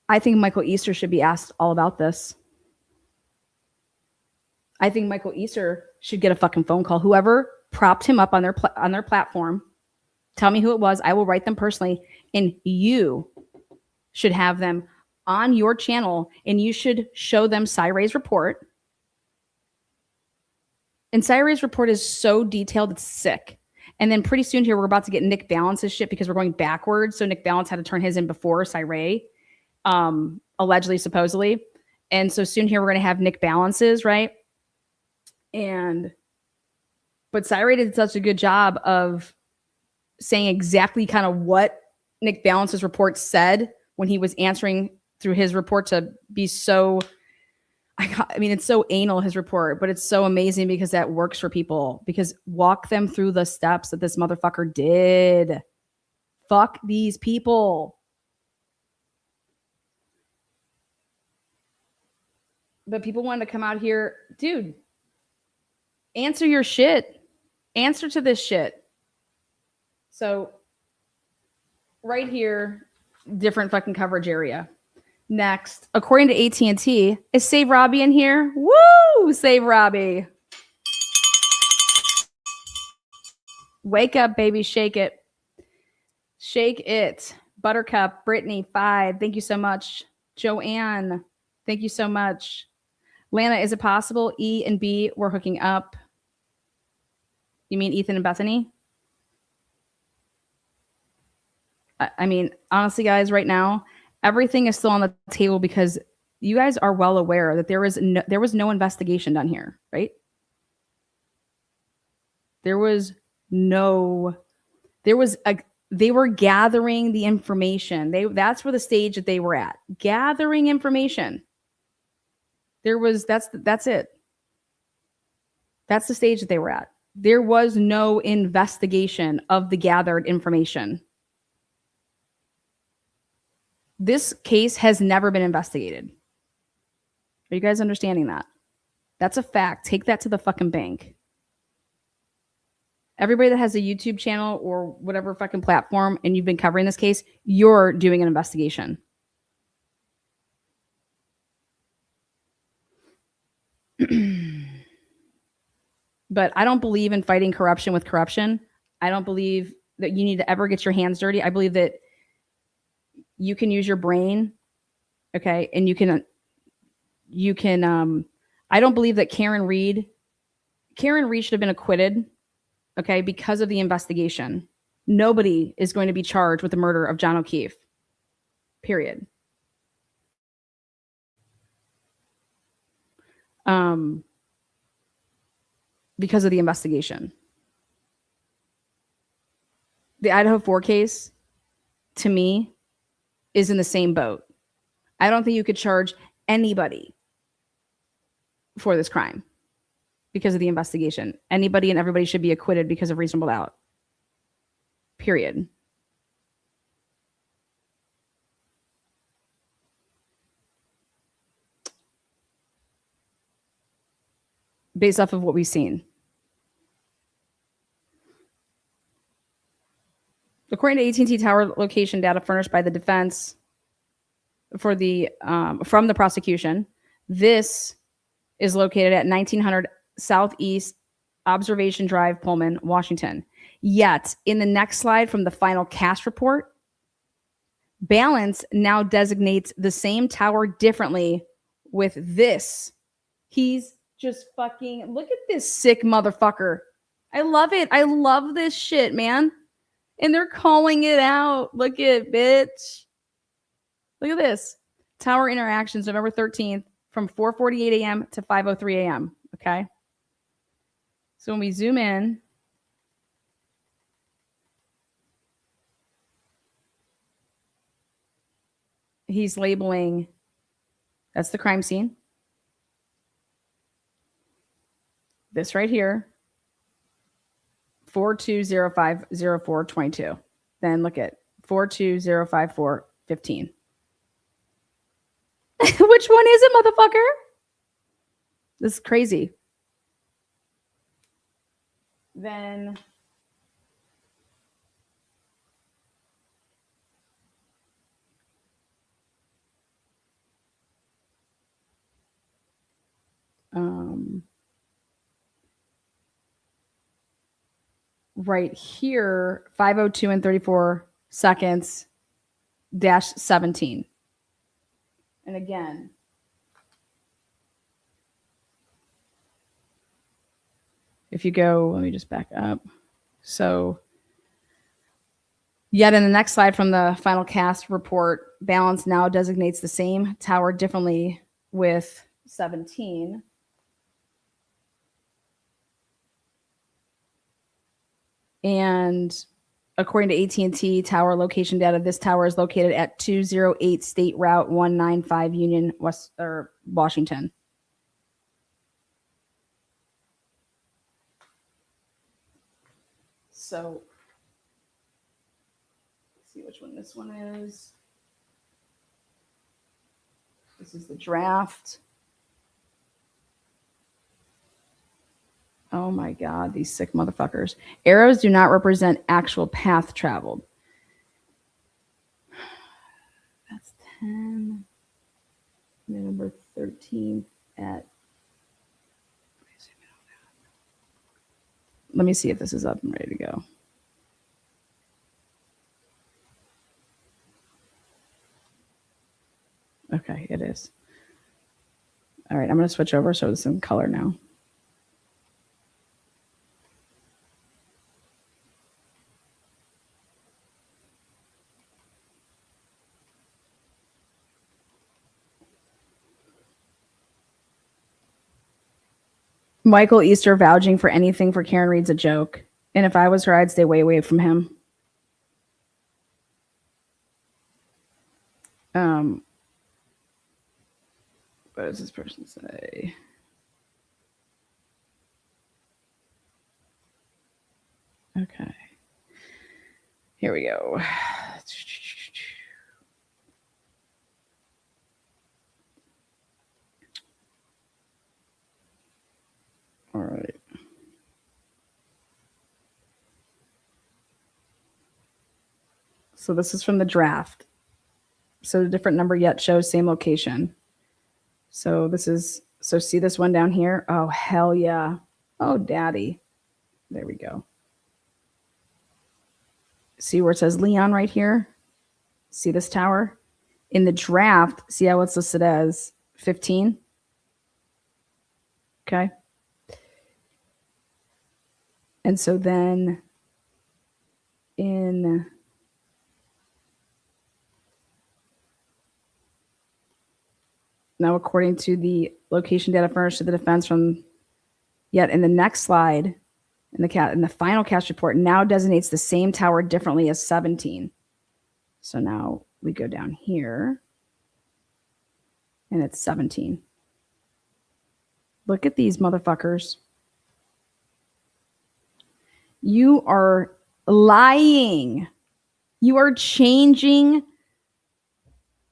I think Michael Easter should be asked all about this. I think Michael Easter should get a fucking phone call. Whoever propped him up on their platform, tell me who it was. I will write them personally, and you should have them on your channel, and you should show them Cyree's report. And Cyree's report is so detailed, it's sick. And then pretty soon here, we're about to get Nick Balance's shit because we're going backwards. So Nick Balance had to turn his in before Cyree, allegedly, supposedly. And so soon here, we're going to have Nick Balance's, right? But Cyree did such a good job of saying exactly kind of what Nick Balance's report said when he was answering through his report to be so, I mean, it's so anal, his report, but it's so amazing because that works for people. Because walk them through the steps that this motherfucker did. Fuck these people. But people wanted to come out here, dude, answer your shit. Answer to this shit. So right here, different fucking coverage area. Next, according to AT&T, is Save Robbie in here? Woo! Save Robbie. Wake up, baby. Shake it. Shake it. Buttercup, Brittany, 5. Thank you so much. Joanne, thank you so much. Lana, is it possible E and B were hooking up? You mean Ethan and Bethany? I mean, honestly, guys, right now, everything is still on the table because you guys are well aware that there was no investigation done here, right? They were gathering the information. That's where the stage that they were at. Gathering information. That's it. That's the stage that they were at. There was no investigation of the gathered information. This case has never been investigated. Are you guys understanding that? That's a fact. Take that to the fucking bank. Everybody that has a YouTube channel or whatever fucking platform and you've been covering this case, you're doing an investigation. But I don't believe in fighting corruption with corruption. I don't believe that you need to ever get your hands dirty. I believe that you can use your brain, okay? And you can, I don't believe that Karen Read should have been acquitted, okay, because of the investigation. Nobody is going to be charged with the murder of John O'Keefe, period. Because of the investigation. The Idaho4 case, to me, is in the same boat. I don't think you could charge anybody for this crime because of the investigation. Anybody and everybody should be acquitted because of reasonable doubt. Period. Based off of what we've seen. According to AT&T tower location data furnished by the defense for the from the prosecution, this is located at 1900 Southeast Observation Drive, Pullman, Washington. Yet, in the next slide from the final cast report, Balance now designates the same tower differently with this. He's just fucking, look at this sick motherfucker. I love it. I love this shit, man. And they're calling it out. Look at bitch. Look at this. Tower interactions, November 13th from 4:48 a.m. to 5:03 a.m. Okay. So when we zoom in, he's labeling, that's the crime scene. This right here, 42050422. Then look at 4205415. Which one is it, motherfucker? This is crazy. Then right here, 5:02 and 34 seconds -17. And again, if you go, let me just back up. So yet in the next slide from the final cast report, Balance now designates the same tower differently with 17. And according to AT&T tower location data, this tower is located at 208 State Route 195 Union, Washington. So, let's see which one this one is. This is the draft. Oh my God, these sick motherfuckers. Arrows do not represent actual path traveled. That's 10. November 13th at. Let me see if this is up and ready to go. Okay, it is. All right, I'm going to switch over so it's in color now. Michael Easter vouching for anything for Karen Reed's a joke. And if I was her, I'd stay way away from him. What does this person say? Okay. Here we go. All right. So this is from the draft. So the different number yet shows same location. So this is, so see this one down here? Oh, hell yeah. Oh, daddy. There we go. See where it says Leon right here? See this tower? In the draft, see how it's listed as 15? Okay. And so then in now, according to the location data furnished to the defense from yet in the next slide, in the final cast report now designates the same tower differently as 17. So now we go down here and it's 17. Look at these motherfuckers. You are lying. You are changing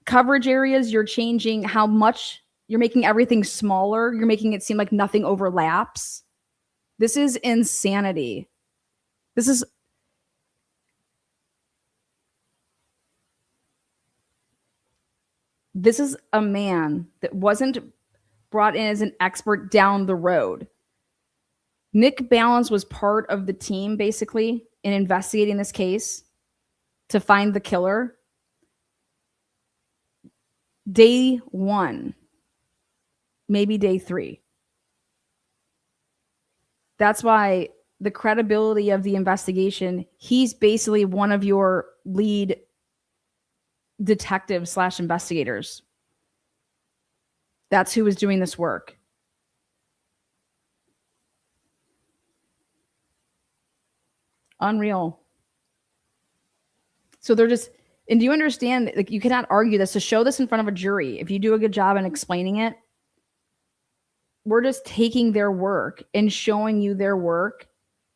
coverage areas. You're changing how much you're making everything smaller. You're making it seem like nothing overlaps. This is insanity. This is a man that wasn't brought in as an expert down the road. Nick Balance was part of the team, basically, in investigating this case to find the killer. Day 1, maybe day 3. That's why the credibility of the investigation, he's basically one of your lead detectives / investigators. That's who was doing this work. Unreal. So they're just, and do you understand, like, you cannot argue this, to show this in front of a jury. If you do a good job in explaining it, we're just taking their work and showing you their work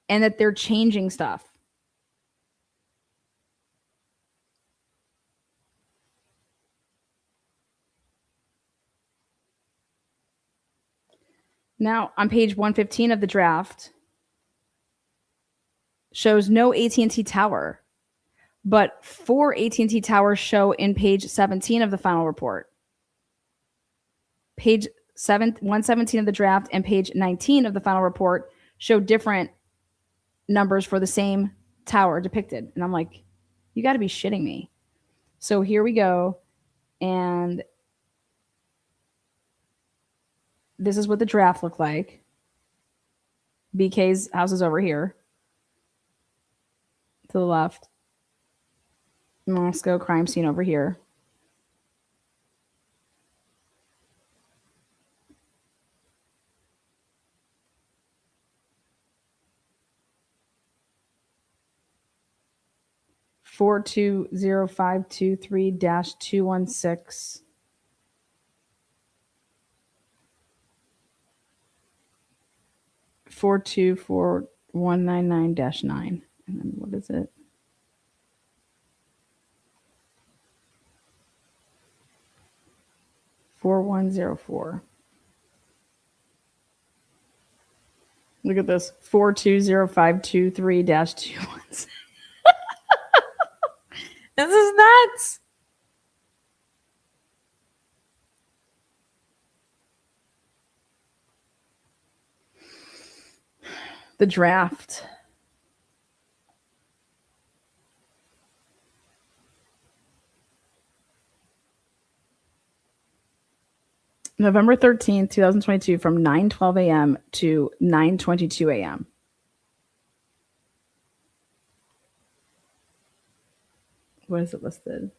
and that they're changing stuff. Now, on page 115 of the draft, shows no AT&T tower, but 4 AT&T towers show in page 17 of the final report. Page 117 of the draft and page 19 of the final report show different numbers for the same tower depicted. And I'm like, you got to be shitting me. So here we go. And this is what the draft looked like. BK's house is over here to the left. Moscow crime scene over here. (4205223-216). (424-199-9). And then what is it? (4104). Look at this. 420523-216. This is nuts. The draft. November 13th, 2022, from 9:12 a.m. to 9:22 a.m. What is it listed?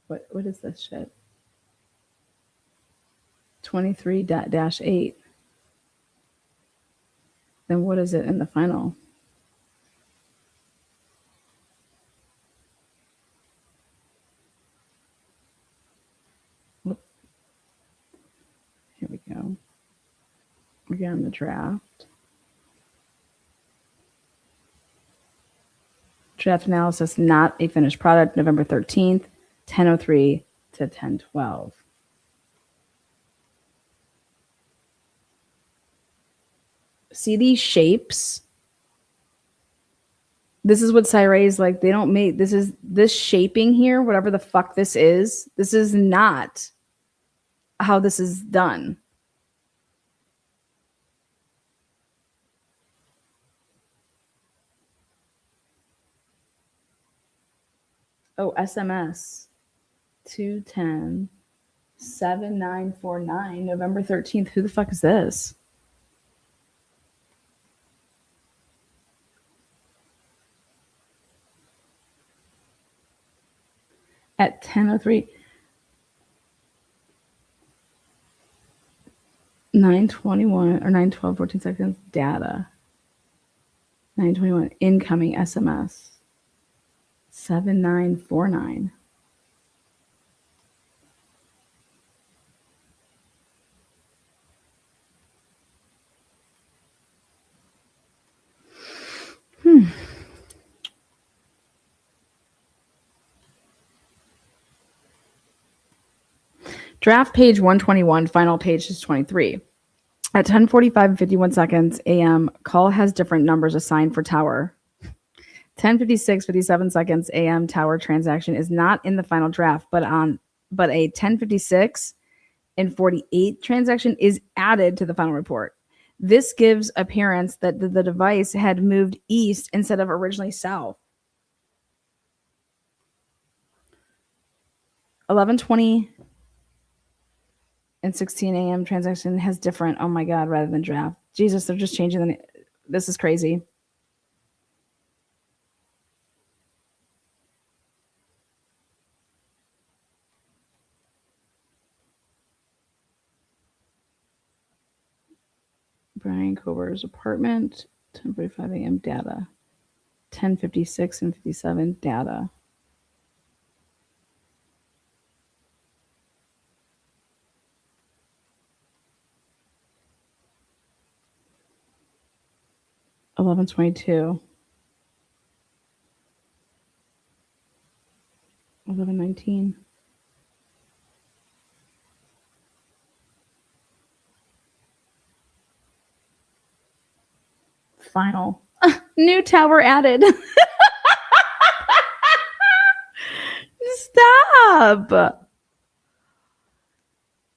What is this shit? 23-8. Then what is it in the final? Here we go. Again, the draft. Draft analysis, not a finished product, November 13th, 10:03 to 10:12. See these shapes? This is what Cyre's like. They don't make this shaping here, whatever the fuck this is not how this is done. Oh, SMS 210-7949, November 13th. Who the fuck is this? At 10:03, 9:21 or 9:12, 14 seconds, data. 9:21, incoming SMS. 7949. Draft page 121, final page is 23. At 10:45 and 51 seconds a.m., call has different numbers assigned for tower. 10:56, 57 seconds a.m. tower transaction is not in the final draft, but a 10:56 and 48 transaction is added to the final report. This gives appearance that the device had moved east instead of originally south. 11:20 and 16 a.m. transaction has different. Oh my God, rather than draft. Jesus, they're just changing the. This is crazy. Brian Cover's apartment, 10:45 a.m. data. 10:56 and 57 data. $11:22. 11:19. Final. New tower added. Stop.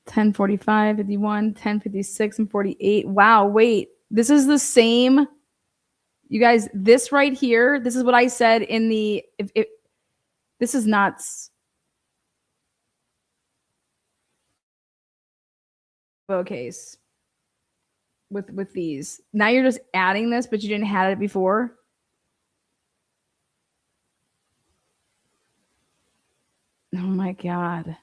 10:45, 51, 10:56, and 48. Wow, wait. This is the same. You guys, this right here, this is what I said in the this is nuts. Case with these. Now you're just adding this, but you didn't have it before. Oh my God.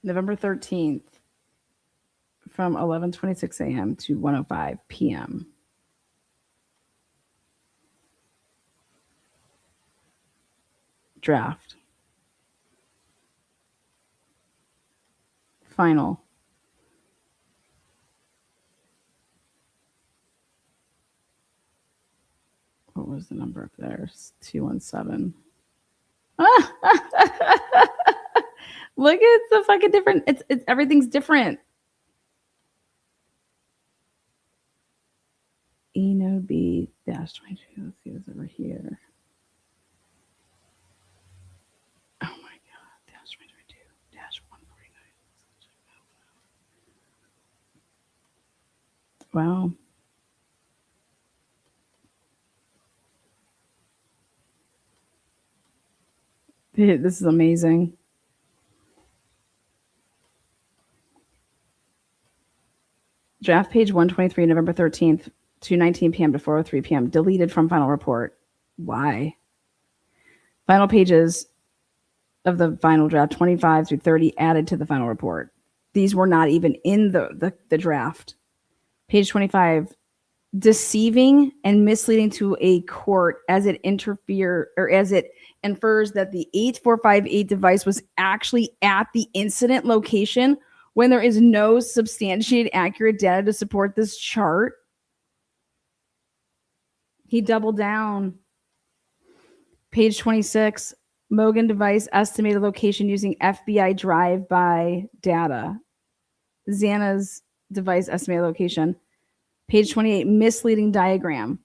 November 13th from 11:26 a.m. to 1:05 p.m. Draft. Final. What was the number up there? 217. Look at the fucking different. It's everything's different. Eno B dash 22. Let's see what's over here. Oh my God. Dash 22 dash 149. Wow. This is amazing. Draft page 123, November 13th, 2:19 p.m. to 4:03 p.m. Deleted from final report. Why? Final pages of the final draft, 25 through 30, added to the final report. These were not even in the draft. Page 25, deceiving and misleading to a court as it infers that the 8458 device was actually at the incident location when there is no substantiated accurate data to support this chart. He doubled down. Page 26, Mogan device estimated location using FBI drive-by data. Xana's device estimated location. Page 28, misleading diagram.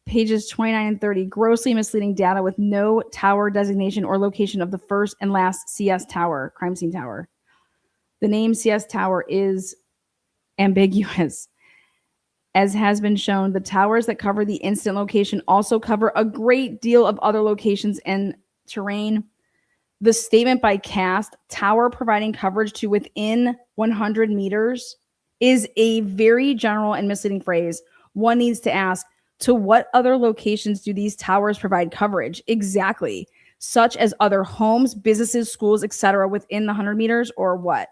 Pages 29 and 30, grossly misleading data with no tower designation or location of the first and last CS tower, crime scene tower. The name CS tower is ambiguous. As has been shown, the towers that cover the incident location also cover a great deal of other locations and terrain. The statement by CAST, tower providing coverage to within 100 meters, is a very general and misleading phrase. One needs to ask, To what other locations do these towers provide coverage? Exactly. Such as other homes, businesses, schools, etc., within the 100 meters, or what?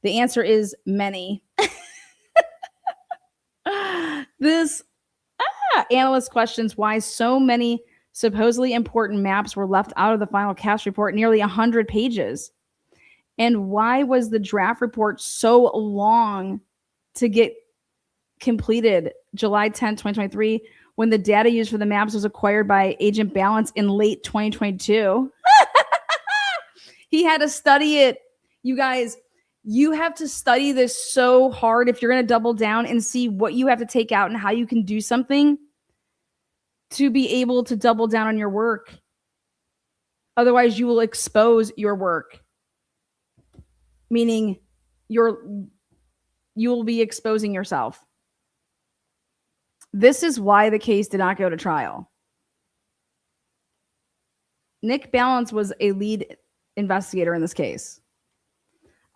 The answer is many. This analyst questions why so many supposedly important maps were left out of the final CAST report, nearly 100 pages. And why was the draft report so long to get completed July 10, 2023, when the data used for the maps was acquired by Agent Balance in late 2022? He had to study it. You guys, you have to study this so hard if you're going to double down and see what you have to take out and how you can do something to be able to double down on your work. Otherwise, you will expose your work, meaning you will be exposing yourself. This is why the case did not go to trial. Nick Balance was a lead investigator in this case.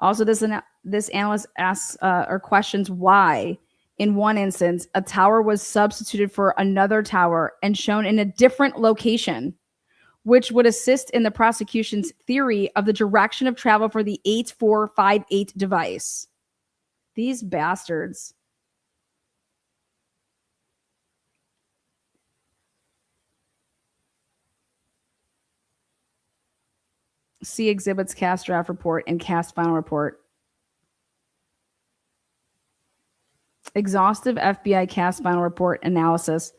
Also, this analyst asks or questions why, in one instance, a tower was substituted for another tower and shown in a different location, which would assist in the prosecution's theory of the direction of travel for the 8458 device. These bastards. See exhibits, CAST draft report, and CAST final report. Exhaustive FBI CAST final report analysis.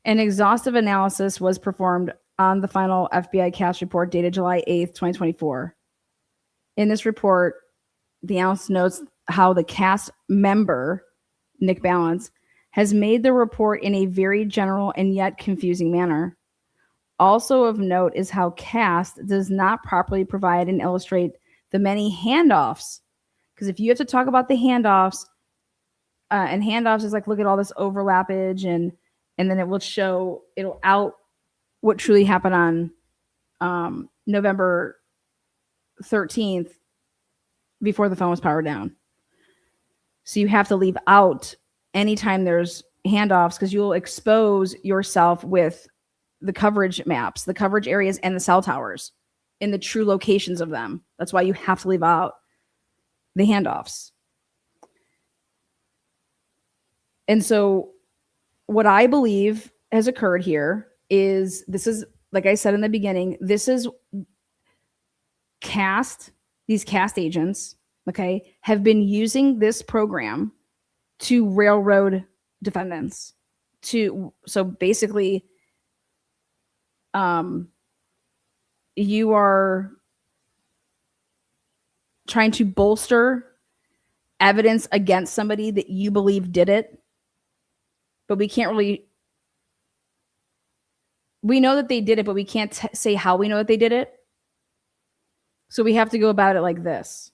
An exhaustive analysis was performed on the final FBI CAST report dated July 8th, 2024. In this report, the analyst notes how the CAST member, Nick Balance, has made the report in a very general and yet confusing manner. Also of note is how CAST does not properly provide and illustrate the many handoffs. Because if you have to talk about the handoffs, and handoffs is like, look at all this overlappage, and then it will show, it'll out what truly happened on November 13th before the phone was powered down. So you have to leave out anytime there's handoffs, because you'll expose yourself with the coverage maps, the coverage areas, and the cell towers in the true locations of them. That's why you have to leave out the handoffs. And so what I believe has occurred here is, this is, like I said in the beginning, this is CAST, these CAST agents, okay, have been using this program to railroad defendants. So basically, you are trying to bolster evidence against somebody that you believe did it, but we can't really, we know that they did it, but we can't say how we know that they did it. So we have to go about it like this.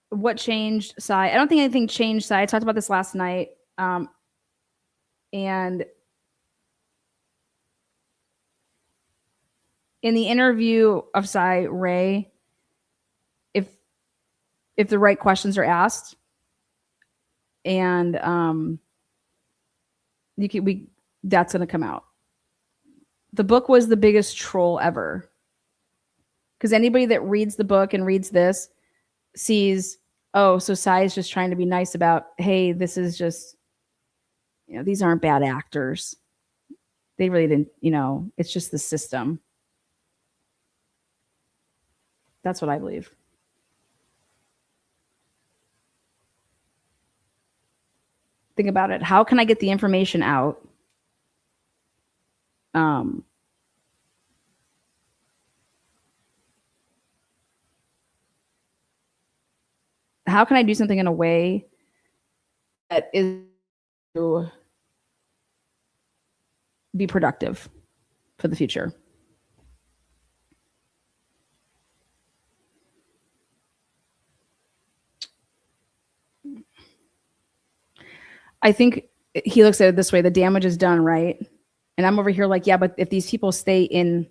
What changed, Sai? I don't think anything changed, Sai. I talked about this last night. And in the interview of Sai Ray, if the right questions are asked, and that's going to come out. The book was the biggest troll ever, because anybody that reads the book and reads this sees, oh, so Sai is just trying to be nice about, hey, this is just, these aren't bad actors. They really didn't, it's just the system. That's what I believe. Think about it. How can I get the information out? How can I do something in a way that is to be productive for the future? I think he looks at it this way: the damage is done, right? And I'm over here like, yeah, but if these people stay in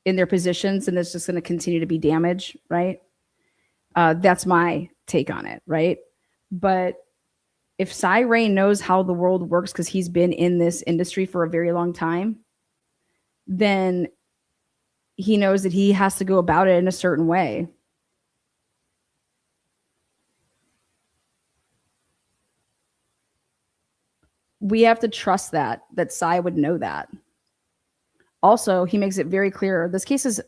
in their positions, and it's just going to continue to be damage, right? That's my take on it, right? But if Cy Ray knows how the world works because he's been in this industry for a very long time, then he knows that he has to go about it in a certain way. We have to trust that Cy would know that. Also, he makes it very clear this case is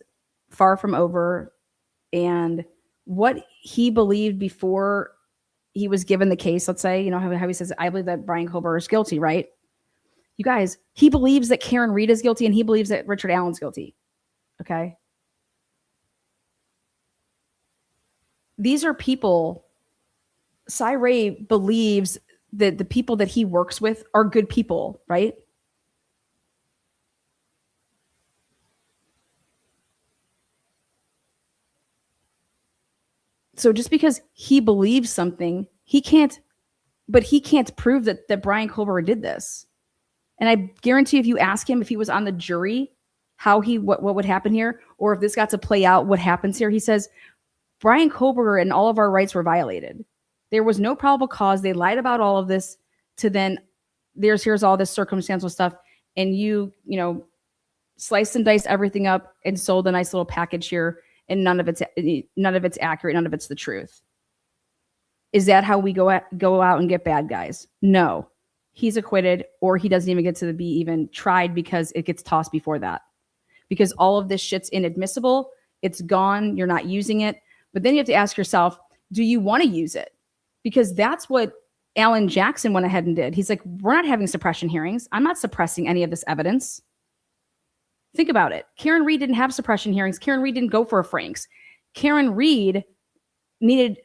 far from over, and what he believed before he was given the case, let's say, how he says, I believe that Brian Kober is guilty, right? You guys, he believes that Karen Reed is guilty, and he believes that Richard Allen's guilty. Okay. These are people. Cy Ray believes that the people that he works with are good people, right? So just because he believes something, he can't prove that Brian Kober did this. And I guarantee if you ask him if he was on the jury, what would happen here, or if this got to play out, what happens here, he says, Brian Kober and all of our rights were violated. There was no probable cause. They lied about all of this to then here's all this circumstantial stuff. And you sliced and diced everything up and sold a nice little package here. And none of it's accurate. None of it's the truth. Is that how we go out and get bad guys? No, he's acquitted, or he doesn't even get to be even tried because it gets tossed before that. Because all of this shit's inadmissible. It's gone. You're not using it. But then you have to ask yourself, do you want to use it? Because that's what Alan Jackson went ahead and did. He's like, we're not having suppression hearings. I'm not suppressing any of this evidence. Think about it. Karen Reed didn't have suppression hearings. Karen Reed didn't go for a Franks. Karen Reed needed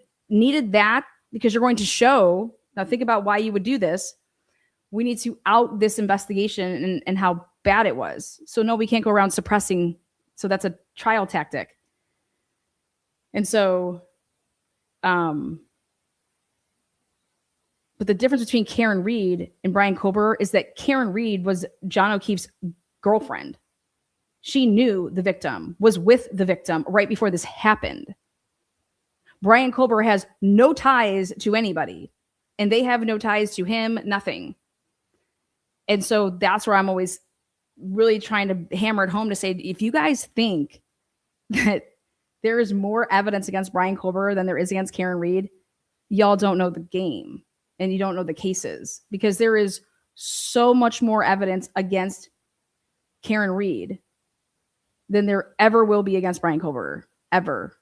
that because you're going to show. Now think about why you would do this. We need to out this investigation and how bad it was. So no, we can't go around suppressing. So that's a trial tactic. And so, but the difference between Karen Reed and Brian Kober is that Karen Reed was John O'Keefe's girlfriend. She knew the victim, was with the victim right before this happened. Brian Kober has no ties to anybody, and they have no ties to him, nothing. And so that's where I'm always really trying to hammer it home to say, if you guys think that there is more evidence against Brian Kober than there is against Karen Reed, y'all don't know the game and you don't know the cases, because there is so much more evidence against Karen Reed than there ever will be against Brian Kober. Ever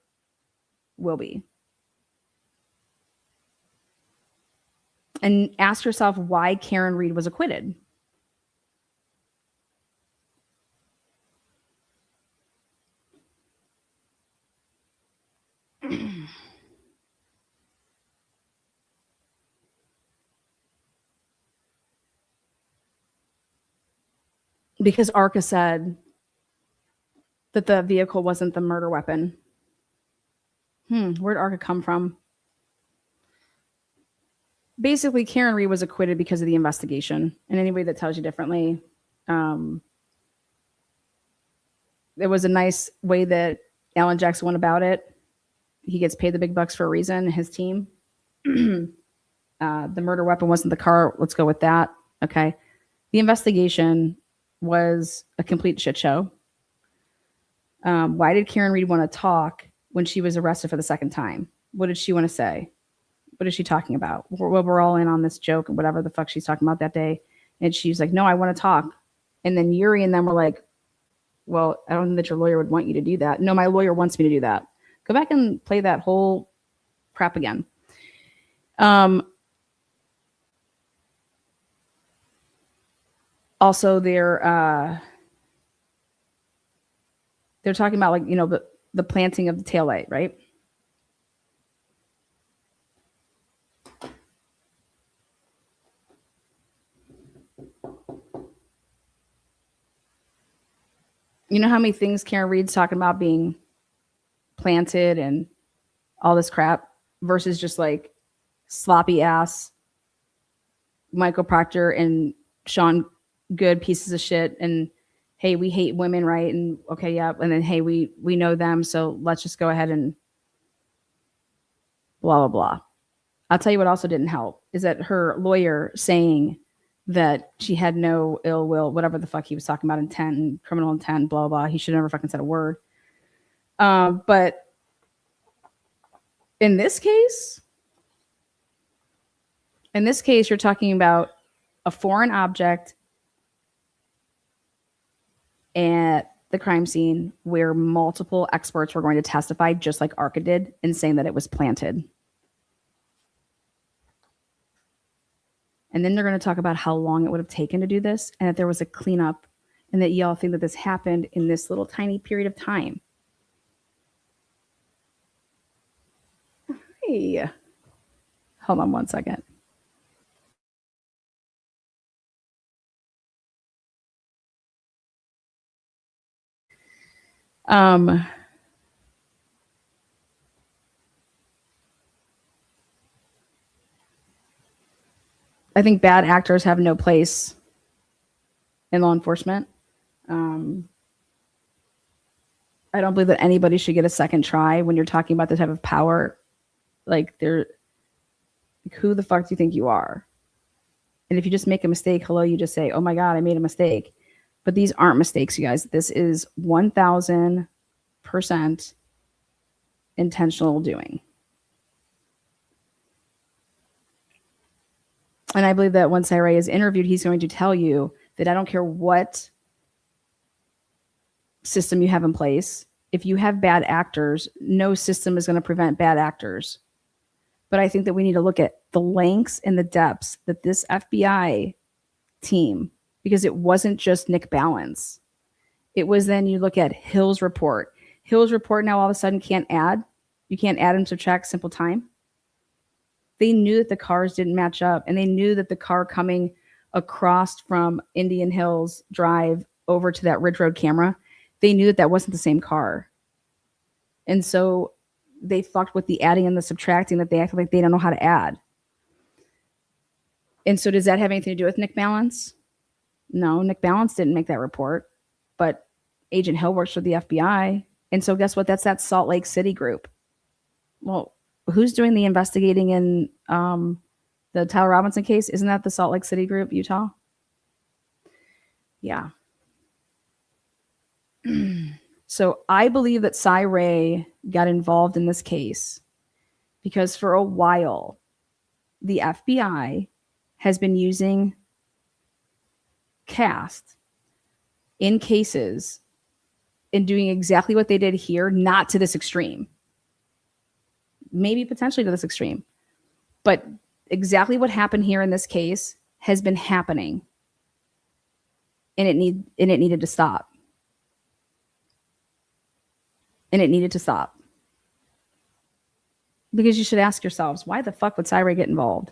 will be. And ask yourself why Karen Reed was acquitted. Because Arca said that the vehicle wasn't the murder weapon. Where'd Arca come from? Basically, Karen Reed was acquitted because of the investigation. And anybody that tells you differently, it was a nice way that Alan Jackson went about it. He gets paid the big bucks for a reason, his team. The murder weapon wasn't the car. Let's go with that. Okay. The investigation was a complete shit show. Why did Karen Reed want to talk when she was arrested for the second time? What did she want to say? What is she talking about? We're all in on this joke and whatever the fuck she's talking about that day. And she's like, no, I want to talk. And then Yuri and them were like, well, I don't think that your lawyer would want you to do that. No, my lawyer wants me to do that. Go back and play that whole crap again. Also, they're talking about, like, the planting of the taillight, right? You know how many things Karen Reed's talking about being planted and all this crap versus just like sloppy ass Michael Proctor and Sean Good pieces of shit and hey, we hate women, right? And okay, yeah. And then, hey, we know them, so let's just go ahead and blah, blah, blah. I'll tell you what also didn't help is that her lawyer saying that she had no ill will, whatever the fuck he was talking about, intent and criminal intent, blah, blah. He should never fucking said a word. But in this case, you're talking about a foreign object at the crime scene where multiple experts were going to testify, just like Arca did, and saying that it was planted. And then they're going to talk about how long it would have taken to do this and that there was a cleanup and that y'all think that this happened in this little tiny period of time. Hey, hold on one second. I think bad actors have no place in law enforcement. I don't believe that anybody should get a second try when you're talking about the type of power. Like, who the fuck do you think you are? And if you just make a mistake, hello, you just say, oh my God, I made a mistake. But these aren't mistakes, you guys. This is 1000% intentional doing. And I believe that when Cyree is interviewed, he's going to tell you that I don't care what system you have in place. If you have bad actors, no system is going to prevent bad actors. But I think that we need to look at the lengths and the depths that this FBI team, because it wasn't just Nick Balance. It was then you look at Hill's report. Hill's report now all of a sudden can't add. You can't add and subtract simple time. They knew that the cars didn't match up, and they knew that the car coming across from Indian Hills Drive over to that Ridge Road camera, they knew that that wasn't the same car. And so they fucked with the adding and the subtracting, that they acted like they don't know how to add. And so does that have anything to do with Nick Balance? No, Nick Balance didn't make that report, but Agent Hill works for the FBI. And so guess what? That's that Salt Lake City group. Well, who's doing the investigating in the Tyler Robinson case? Isn't that the Salt Lake City group, Utah? Yeah. So I believe that Cyree got involved in this case because for a while, the FBI has been using cast in cases and doing exactly what they did here, not to this extreme. Maybe potentially to this extreme. But exactly what happened here in this case has been happening. And it needed to stop. And it needed to stop. Because you should ask yourselves, why the fuck would Cyree get involved?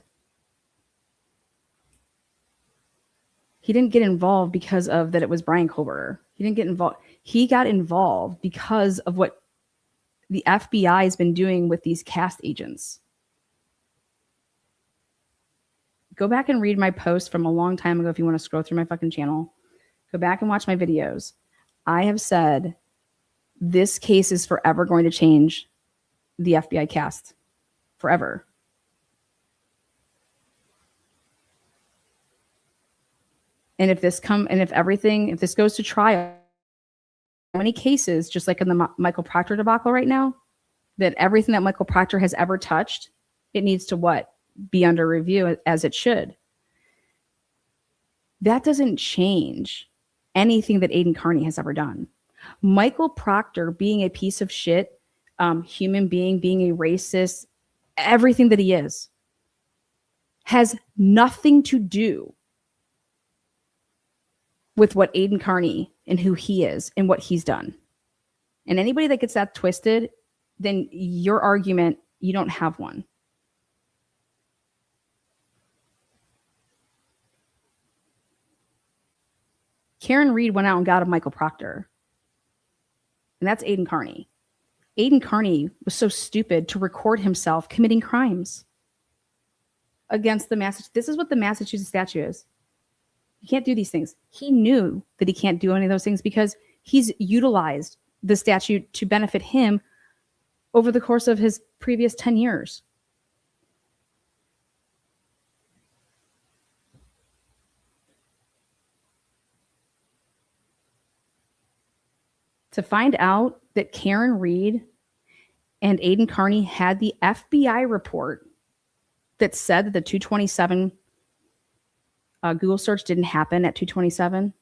He didn't get involved because of that it was Brian Koberger. He didn't get involved. He got involved because of what the FBI has been doing with these cast agents. Go back and read my post from a long time ago if you want to scroll through my fucking channel. Go back and watch my videos. I have said this case is forever going to change the FBI cast. Forever. And if this goes to trial, many cases, just like in the Michael Proctor debacle right now, that everything that Michael Proctor has ever touched, it needs to what? Be under review as it should. That doesn't change anything that Aiden Carney has ever done. Michael Proctor being a piece of shit, human being a racist, everything that he is, has nothing to do with what Aiden Carney and who he is and what he's done. And anybody that gets that twisted, then your argument, you don't have one. Karen Reed went out and got a Michael Proctor. And that's Aiden Carney. Aiden Carney was so stupid to record himself committing crimes against the Massachusetts. This is what the Massachusetts statute is. You can't do these things. He knew that he can't do any of those things because he's utilized the statute to benefit him over the course of his previous 10 years. To find out that Karen Reed and Aiden Carney had the FBI report that said that the 227 Google search didn't happen at 227,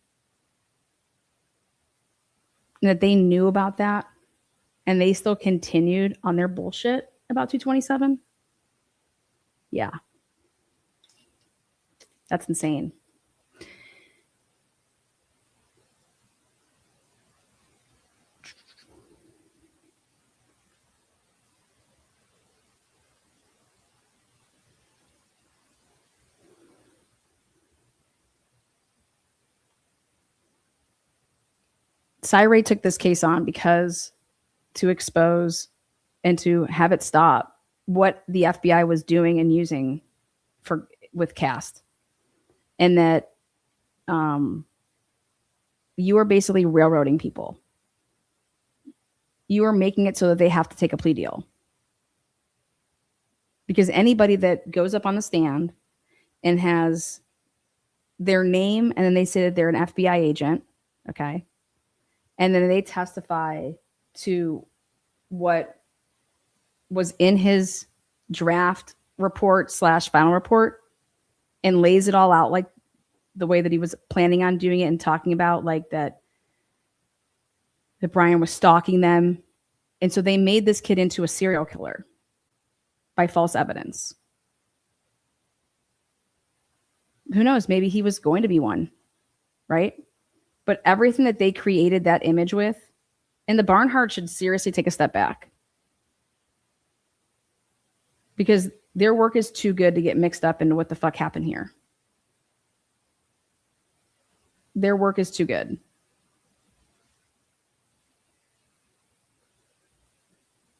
and that they knew about that, and they still continued on their bullshit about 227. Yeah. That's insane. Cy took this case on because to expose and to have it stop what the FBI was doing and using with CAST, and that you are basically railroading people. You are making it so that they have to take a plea deal. Because anybody that goes up on the stand and has their name and then they say that they're an FBI agent, okay, and then they testify to what was in his draft report / final report and lays it all out like the way that he was planning on doing it and talking about like that Brian was stalking them. And so they made this kid into a serial killer by false evidence. Who knows? Maybe he was going to be one, right? But everything that they created that image with, and the Barnhart should seriously take a step back. Because their work is too good to get mixed up into what the fuck happened here. Their work is too good.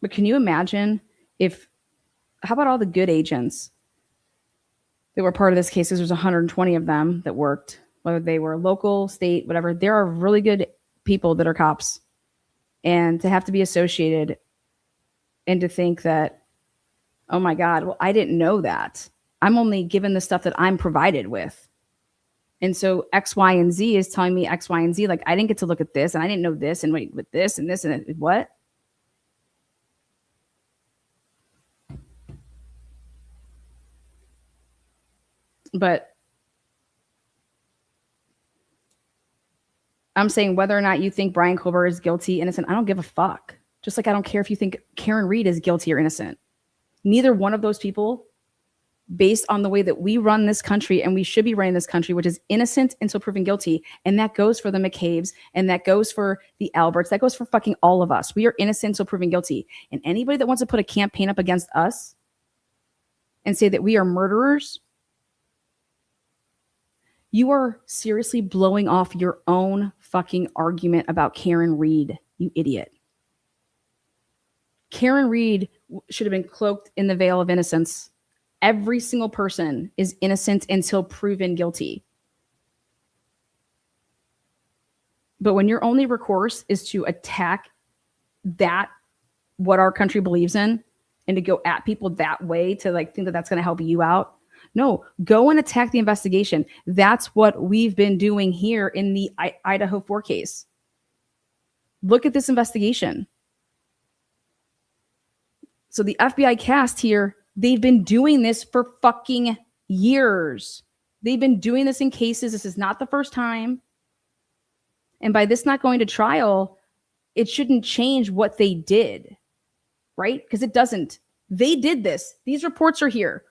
But can you imagine how about all the good agents that were part of this case? Because there's 120 of them that worked, whether they were local, state, whatever. There are really good people that are cops. And to have to be associated and to think that, oh my God, well, I didn't know that. I'm only given the stuff that I'm provided with. And so X, Y, and Z is telling me X, Y, and Z. Like, I didn't get to look at this, and I didn't know this, and wait, with this, and this, and what? But I'm saying whether or not you think Brian Kober is guilty, innocent, I don't give a fuck. Just like I don't care if you think Karen Reed is guilty or innocent. Neither one of those people, based on the way that we run this country and we should be running this country, which is innocent until proven guilty. And that goes for the McCabe's, and that goes for the Alberts. That goes for fucking all of us. We are innocent until proven guilty. And anybody that wants to put a campaign up against us and say that we are murderers, you are seriously blowing off your own fucking argument about Karen Reed, you idiot. Karen Reed should have been cloaked in the veil of innocence. Every single person is innocent until proven guilty. But when your only recourse is to attack what our country believes in, and to go at people that way to like think that that's going to help you out, no, go and attack the investigation. That's what we've been doing here in the Idaho4 case. Look at this investigation. So the FBI cast here, they've been doing this for fucking years. They've been doing this in cases. This is not the first time. And by this not going to trial, it shouldn't change what they did, right? Because it doesn't. They did this. These reports are here.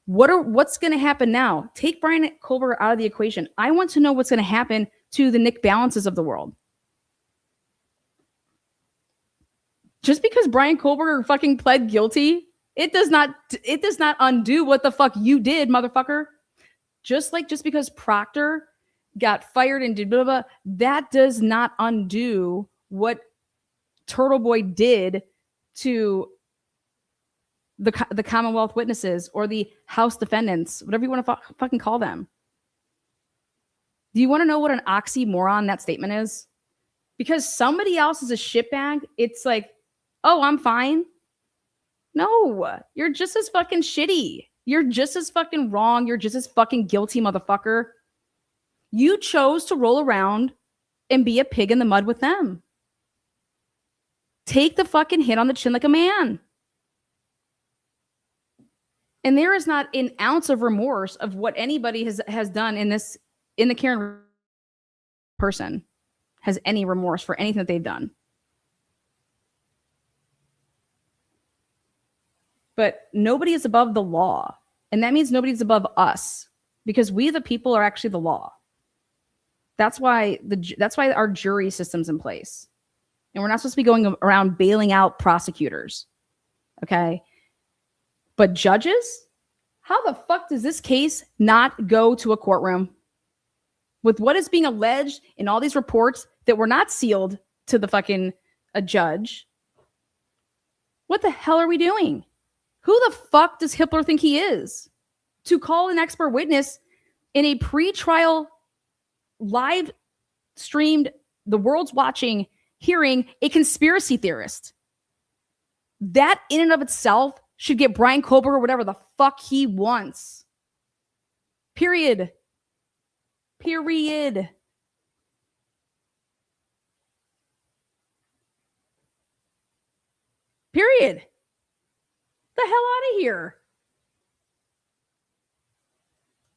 What's going to happen now? Take Brian Kober out of the equation. I want to know what's going to happen to the Nick Balances of the world. Just because Brian Kober fucking pled guilty, it does not undo what the fuck you did, motherfucker. Just because Proctor got fired and did blah, blah, blah, that does not undo what Turtle Boy did to the Commonwealth witnesses or the House defendants, whatever you want to fucking call them. Do you want to know what an oxymoron that statement is? Because somebody else is a shitbag, it's like, oh, I'm fine. No, you're just as fucking shitty. You're just as fucking wrong. You're just as fucking guilty, motherfucker. You chose to roll around and be a pig in the mud with them. Take the fucking hit on the chin like a man. And there is not an ounce of remorse of what anybody has done in the Karen person has any remorse for anything that they've done. But nobody is above the law. And that means nobody's above us, because we, the people, are actually the law. That's why our jury system's in place. And we're not supposed to be going around bailing out prosecutors. Okay? But judges? How the fuck does this case not go to a courtroom? With what is being alleged in all these reports that were not sealed to the fucking a judge. What the hell are we doing? Who the fuck does Hitler think he is to call an expert witness in a pre-trial live streamed, the world's watching hearing, a conspiracy theorist? That in and of itself should get Brian Kohlberger whatever the fuck he wants. Period. Period. Period. The hell out of here.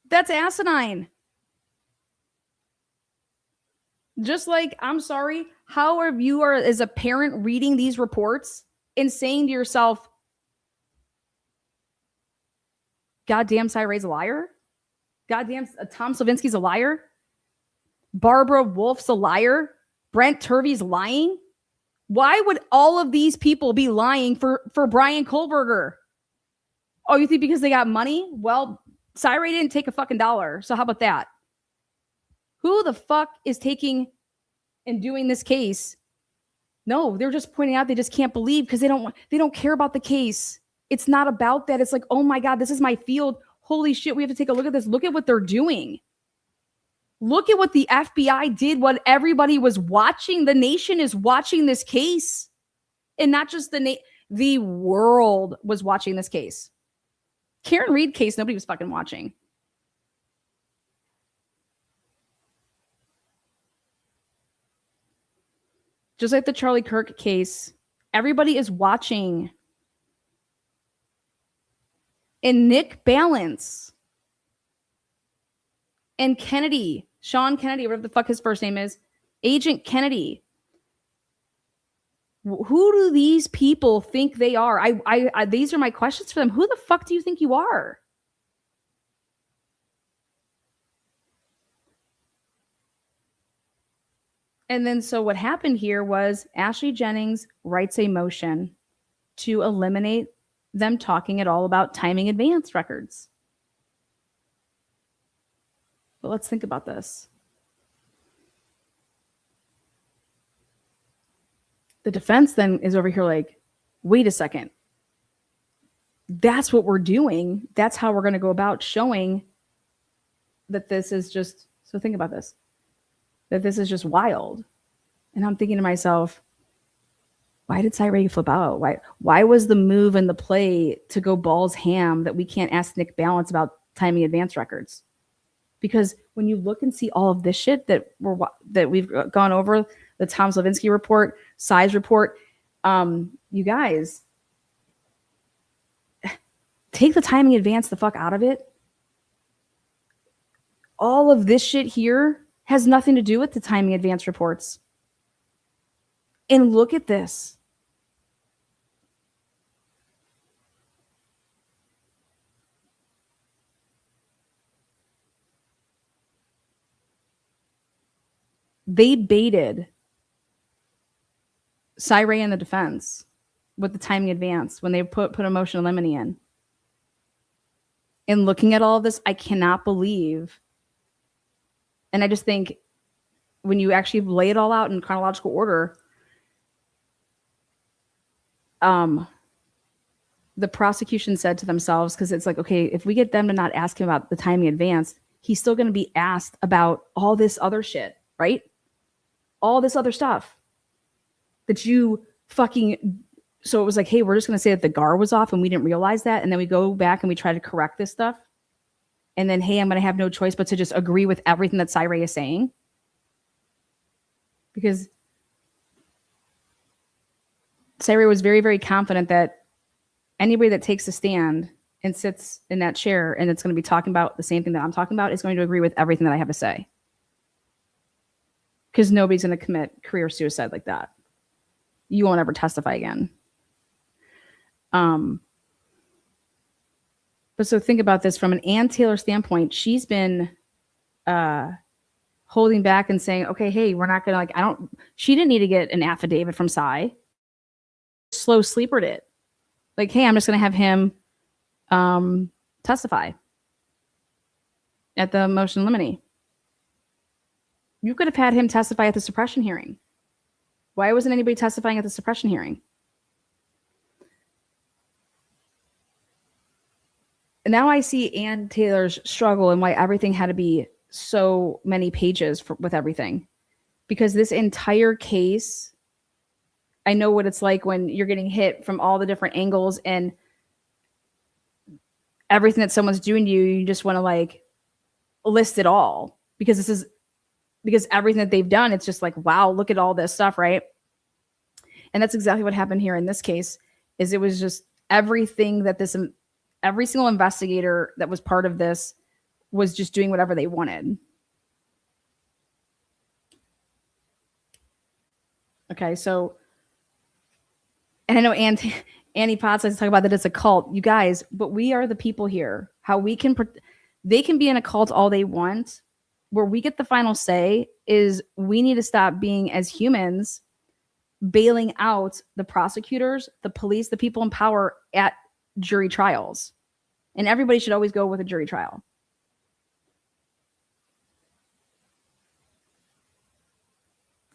That's asinine. Just like, I'm sorry, how are you as a parent reading these reports and saying to yourself, goddamn, Cyray's a liar? Goddamn, Tom Slavinsky's a liar? Barbara Wolf's a liar? Brent Turvey's lying? Why would all of these people be lying for Brian Kohlberger? Oh, you think because they got money? Well, Cyray didn't take a fucking dollar. So how about that? Who the fuck is taking and doing this case? No, they're just pointing out they just can't believe because they don't care about the case. It's not about that. It's like, oh my God, this is my field. Holy shit, we have to take a look at this. Look at what they're doing. Look at what the FBI did, what everybody was watching. The nation is watching this case. And not just the world was watching this case. Karen Reed case, nobody was fucking watching. Just like the Charlie Kirk case, everybody is watching. And Nick Balance and Kennedy, Sean Kennedy, whatever the fuck his first name is, Agent Kennedy. Who do these people think they are? These are my questions for them. Who the fuck do you think you are? And then so what happened here was Ashley Jennings writes a motion to eliminate them talking at all about timing advance records. But let's think about this. The defense then is over here like, wait a second. That's what we're doing. That's how we're going to go about showing that this is just, so think about this, that this is just wild. And I'm thinking to myself, why did Cyray flip out? Why was the move and the play to go balls ham that we can't ask Nick Balance about timing advance records? Because when you look and see all of this shit that we've gone over, the Tom Slavinsky report, size report, you guys, take the timing advance the fuck out of it. All of this shit here has nothing to do with the timing advance reports. And look at this. They baited Cyray and the defense with the timing advance when they put a motion of limine in. And looking at all of this, I cannot believe. And I just think when you actually lay it all out in chronological order, the prosecution said to themselves, because it's like, okay, if we get them to not ask him about the timing advance, he's still going to be asked about all this other shit, right? All this other stuff that you fucking. So it was like, hey, we're just going to say that the GAR was off and we didn't realize that. And then we go back and we try to correct this stuff. And then, hey, I'm going to have no choice but to just agree with everything that Cyree is saying. Because Cyree was very, very confident that anybody that takes a stand and sits in that chair and it's going to be talking about the same thing that I'm talking about is going to agree with everything that I have to say. Because nobody's going to commit career suicide like that. You won't ever testify again. But so think about this from an Ann Taylor standpoint. She's been holding back and saying, okay, hey, we're not going to she didn't need to get an affidavit from Cy. Slow sleepered it. Like, hey, I'm just going to have him testify at the motion limine. You could have had him testify at the suppression hearing. Why wasn't anybody testifying at the suppression hearing? And now I see Ann Taylor's struggle and why everything had to be so many pages with everything. Because this entire case, I know what it's like when you're getting hit from all the different angles and everything that someone's doing to you, you just want to list it all. Because everything that they've done, it's just like, wow, look at all this stuff, right? And that's exactly what happened here in this case, is it was just everything that every single investigator that was part of this was just doing whatever they wanted. Okay, so, and I know Annie Potts likes to talk about that it's a cult, you guys, but we are the people here. How they can be in a cult all they want. Where we get the final say is we need to stop being, as humans, bailing out the prosecutors, the police, the people in power at jury trials. And everybody should always go with a jury trial.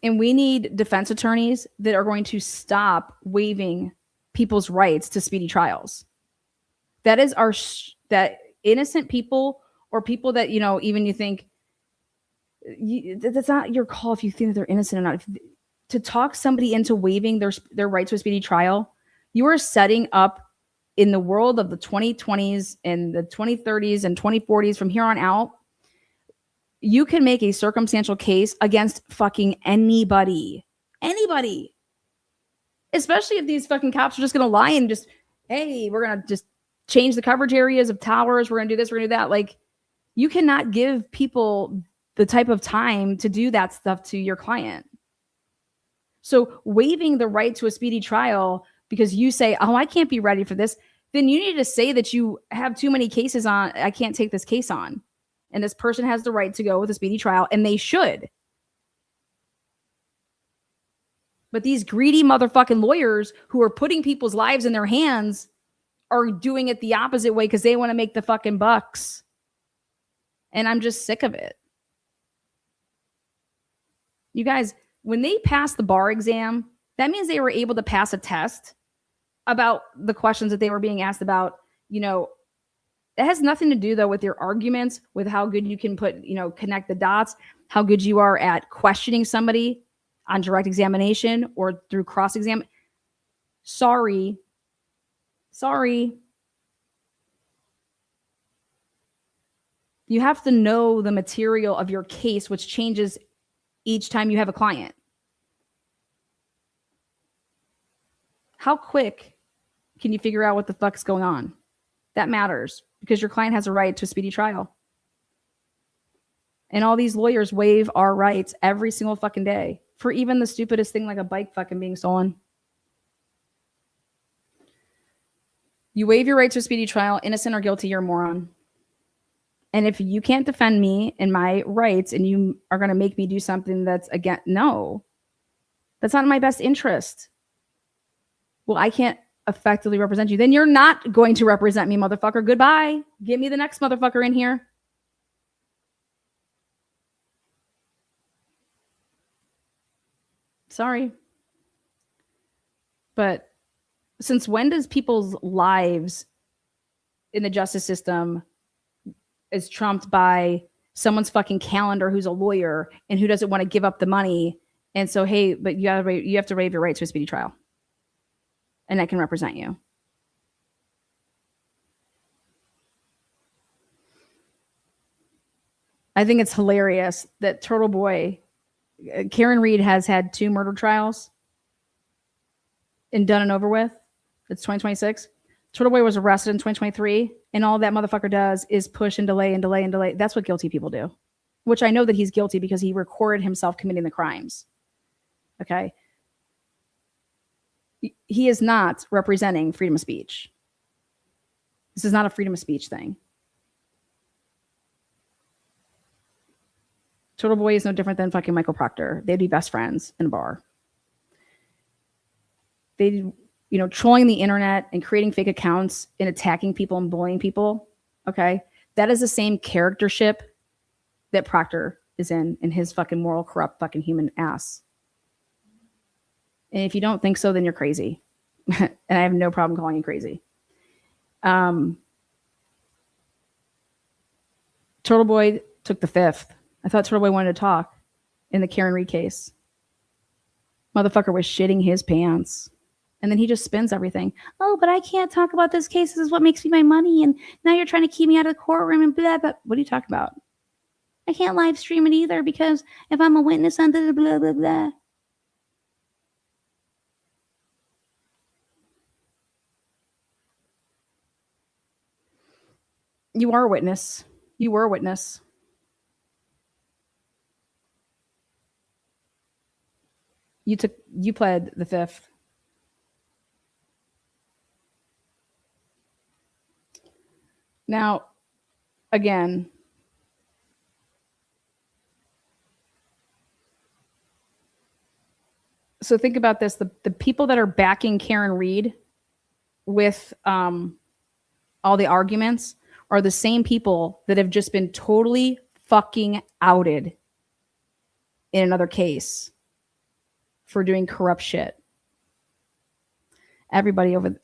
And we need defense attorneys that are going to stop waiving people's rights to speedy trials. That is that innocent people or people that, even you think, that's not your call if you think that they're innocent or not. To talk somebody into waiving their right to a speedy trial, you are setting up in the world of the 2020s and the 2030s and 2040s from here on out. You can make a circumstantial case against fucking anybody. Anybody. Especially if these fucking cops are just going to lie and just, hey, we're going to just change the coverage areas of towers. We're going to do this. We're going to do that. You cannot give people the type of time to do that stuff to your client. So waiving the right to a speedy trial because you say, oh, I can't be ready for this, then you need to say that you have too many cases on, I can't take this case on. And this person has the right to go with a speedy trial, and they should. But these greedy motherfucking lawyers who are putting people's lives in their hands are doing it the opposite way because they want to make the fucking bucks. And I'm just sick of it. You guys, when they passed the bar exam, that means they were able to pass a test about the questions that they were being asked about. It has nothing to do, though, with your arguments, with how good you can connect the dots, how good you are at questioning somebody on direct examination or through cross-exam. Sorry. You have to know the material of your case, which changes each time you have a client. How quick can you figure out what the fuck's going on? That matters because your client has a right to a speedy trial. And all these lawyers waive our rights every single fucking day for even the stupidest thing like a bike fucking being stolen. You waive your right to a speedy trial, innocent or guilty, you're a moron. And if you can't defend me and my rights and you are going to make me do something that's no, that's not in my best interest. Well, I can't effectively represent you. Then you're not going to represent me, motherfucker. Goodbye. Get me the next motherfucker in here. Sorry. But since when does people's lives in the justice system is trumped by someone's fucking calendar who's a lawyer and who doesn't want to give up the money. And so, hey, but you have to waive your right to a speedy trial. And I can represent you. I think it's hilarious that Turtle Boy, Karen Reed has had 2 murder trials and done and over with. It's 2026. Turtle Boy was arrested in 2023, and all that motherfucker does is push and delay and delay and delay. That's what guilty people do, which I know that he's guilty because he recorded himself committing the crimes. Okay. He is not representing freedom of speech. This is not a freedom of speech thing. Turtle Boy is no different than fucking Michael Proctor. They'd be best friends in a bar. They, trolling the internet and creating fake accounts and attacking people and bullying people. Okay. That is the same character ship that Proctor is in his fucking moral, corrupt fucking human ass. And if you don't think so, then you're crazy. And I have no problem calling you crazy. Turtle Boy took the 5th. I thought Turtle Boy wanted to talk in the Karen Reed case. Motherfucker was shitting his pants. And then he just spins everything. Oh, but I can't talk about this case. This is what makes me my money. And now you're trying to keep me out of the courtroom and blah, blah. What are you talking about? I can't live stream it either because if I'm a witness on blah, blah, blah, blah. You are a witness. You were a witness. You pled the 5th. Now, again, so think about this. The people that are backing Karen Reed with all the arguments are the same people that have just been totally fucking outed in another case for doing corrupt shit. Everybody over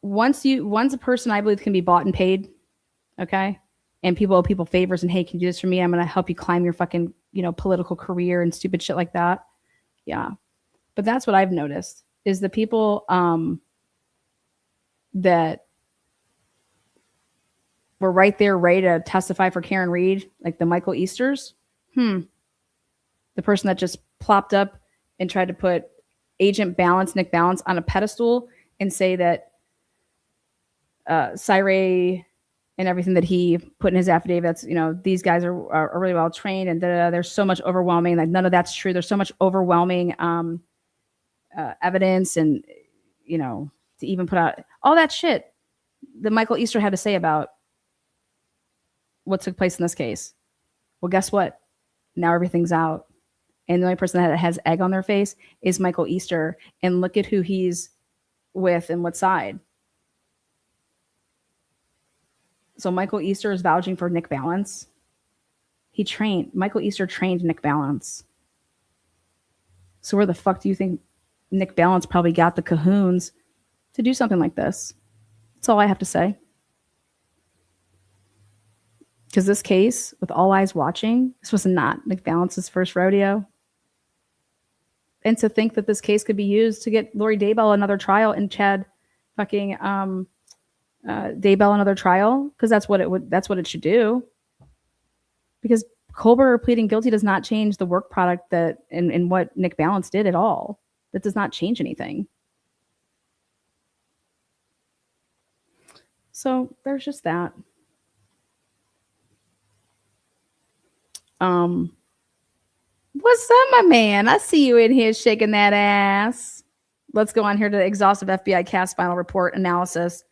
once a person I believe can be bought and paid, okay, and people owe people favors and hey, can you do this for me? I'm gonna help you climb your fucking political career and stupid shit like that. Yeah, but that's what I've noticed is the people that were right there ready to testify for Karen Reed, like the Michael Easters. The person that just plopped up and tried to put Agent Balance, Nick Balance, on a pedestal and say that Syray and everything that he put in his affidavits, these guys are really well trained and there's so much overwhelming, like none of that's true. There's so much overwhelming evidence and, to even put out all that shit that Michael Easter had to say about what took place in this case. Well, guess what? Now everything's out. And the only person that has egg on their face is Michael Easter. And look at who he's with and what side. So Michael Easter is vouching for Nick Balance. Michael Easter trained Nick Balance. So where the fuck do you think Nick Balance probably got the cahoons to do something like this? That's all I have to say. Because this case, with all eyes watching, this was not Nick Balance's first rodeo. And to think that this case could be used to get Lori Daybell another trial and Chad fucking Daybell another trial, because that's what it should do. Because Colbert pleading guilty does not change the work product that and what Nick Balance did at all. That does not change anything. So there's just that. What's up, my man? I see you in here shaking that ass. Let's go on here to the exhaustive FBI cast final report analysis.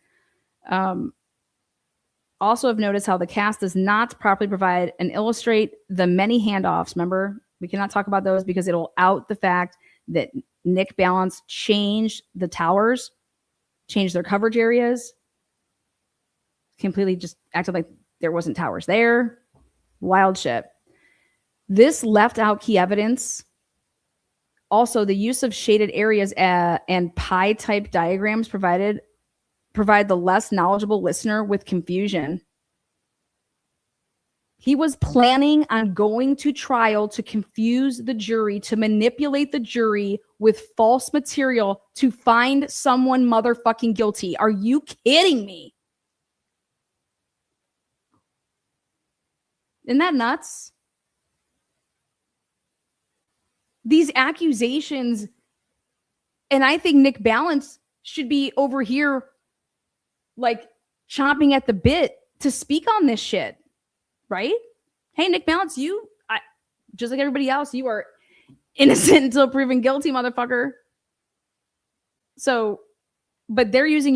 Also have noticed how the cast does not properly provide and illustrate the many handoffs. Remember, we cannot talk about those because it'll out the fact that Nick Balance changed the towers, changed their coverage areas, completely just acted like there wasn't towers there. Wild shit. This left out key evidence. Also, the use of shaded areas and pie type diagrams provide the less knowledgeable listener with confusion. He was planning on going to trial to confuse the jury, to manipulate the jury with false material to find someone motherfucking guilty. Are you kidding me? Isn't that nuts? These accusations, and I think Nick Balance should be over here like chomping at the bit to speak on this shit, right? Hey, Nick Balance, just like everybody else, you are innocent until proven guilty, motherfucker. So, but they're using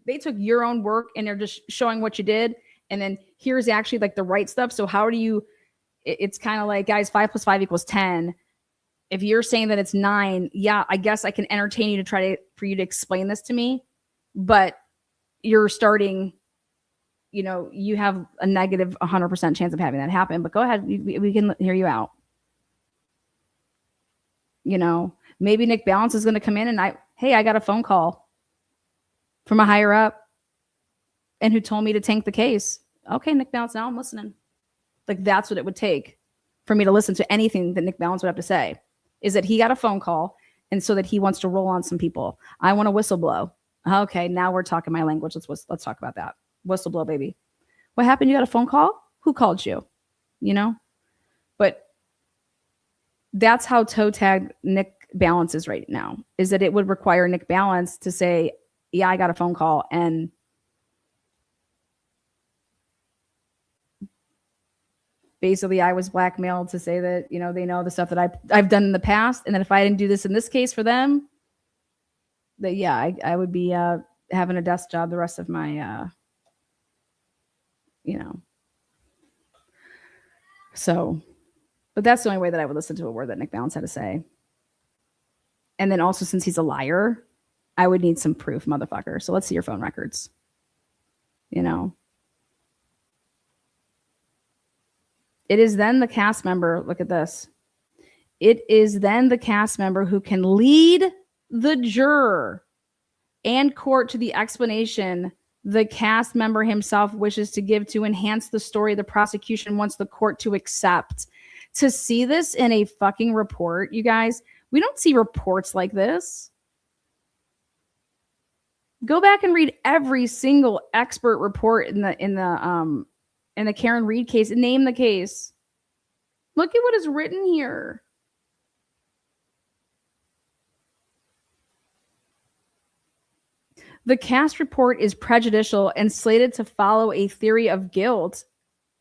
they took your own work and they're just showing what you did. And then here's actually like the right stuff. So how do you, it's kind of like, guys, 5 + 5 = 10. If you're saying that it's 9, yeah, I guess I can entertain you for you to explain this to me. But you're starting, you have a negative 100% chance of having that happen. But go ahead, we can hear you out. Maybe Nick Balance is going to come in and I got a phone call from a higher up and who told me to tank the case. Okay, Nick Balance, now I'm listening. Like, that's what it would take for me to listen to anything that Nick Balance would have to say, is that he got a phone call and so that he wants to roll on some people. I want to whistleblow. Okay, now we're talking my language. Let's talk about that. Whistleblow, baby. What happened? You got a phone call? Who called you? But that's how toe tagged Nick Balance is right now, is that it would require Nick Balance to say, yeah, I got a phone call. And basically I was blackmailed to say that, they know the stuff that I've done in the past. And that if I didn't do this in this case for them, that, yeah, I would be having a desk job the rest of my, So, but that's the only way that I would listen to a word that Nick Balance had to say. And then also, since he's a liar, I would need some proof, motherfucker. So let's see your phone records. It is then the cast member, look at this. It is then the cast member who can lead the juror and court to the explanation the cast member himself wishes to give to enhance the story the prosecution wants the court to accept. To see this in a fucking report, you guys, we don't see reports like this. Go back and read every single expert report in the Karen Reed case and name the case. Look at what is written here. The cast report is prejudicial and slated to follow a theory of guilt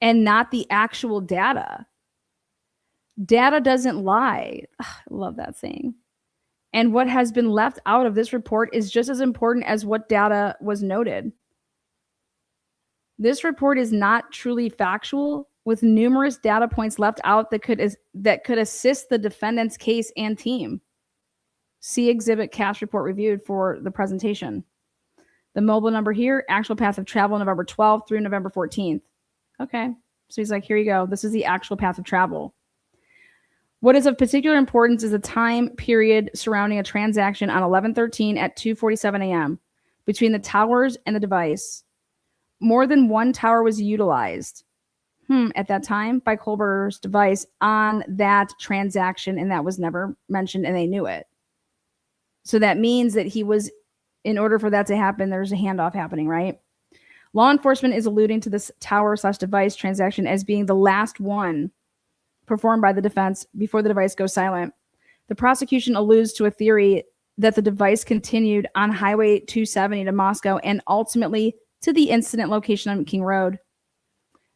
and not the actual data. Data doesn't lie. Ugh, I love that saying. And what has been left out of this report is just as important as what data was noted. This report is not truly factual, with numerous data points left out that could assist the defendant's case and team. See exhibit cast report reviewed for the presentation. The mobile number here, actual path of travel, November 12th through November 14th. Okay. So he's like, here you go. This is the actual path of travel. What is of particular importance is the time period surrounding a transaction on 11/13 at 2:47 a.m. between the towers and the device. More than one tower was utilized at that time by Kohlberger's device on that transaction, and that was never mentioned, and they knew it. So that means that in order for that to happen, there's a handoff happening, right? Law enforcement is alluding to this tower/device transaction as being the last one performed by the defense before the device goes silent. The prosecution alludes to a theory that the device continued on Highway 270 to Moscow and ultimately to the incident location on King Road.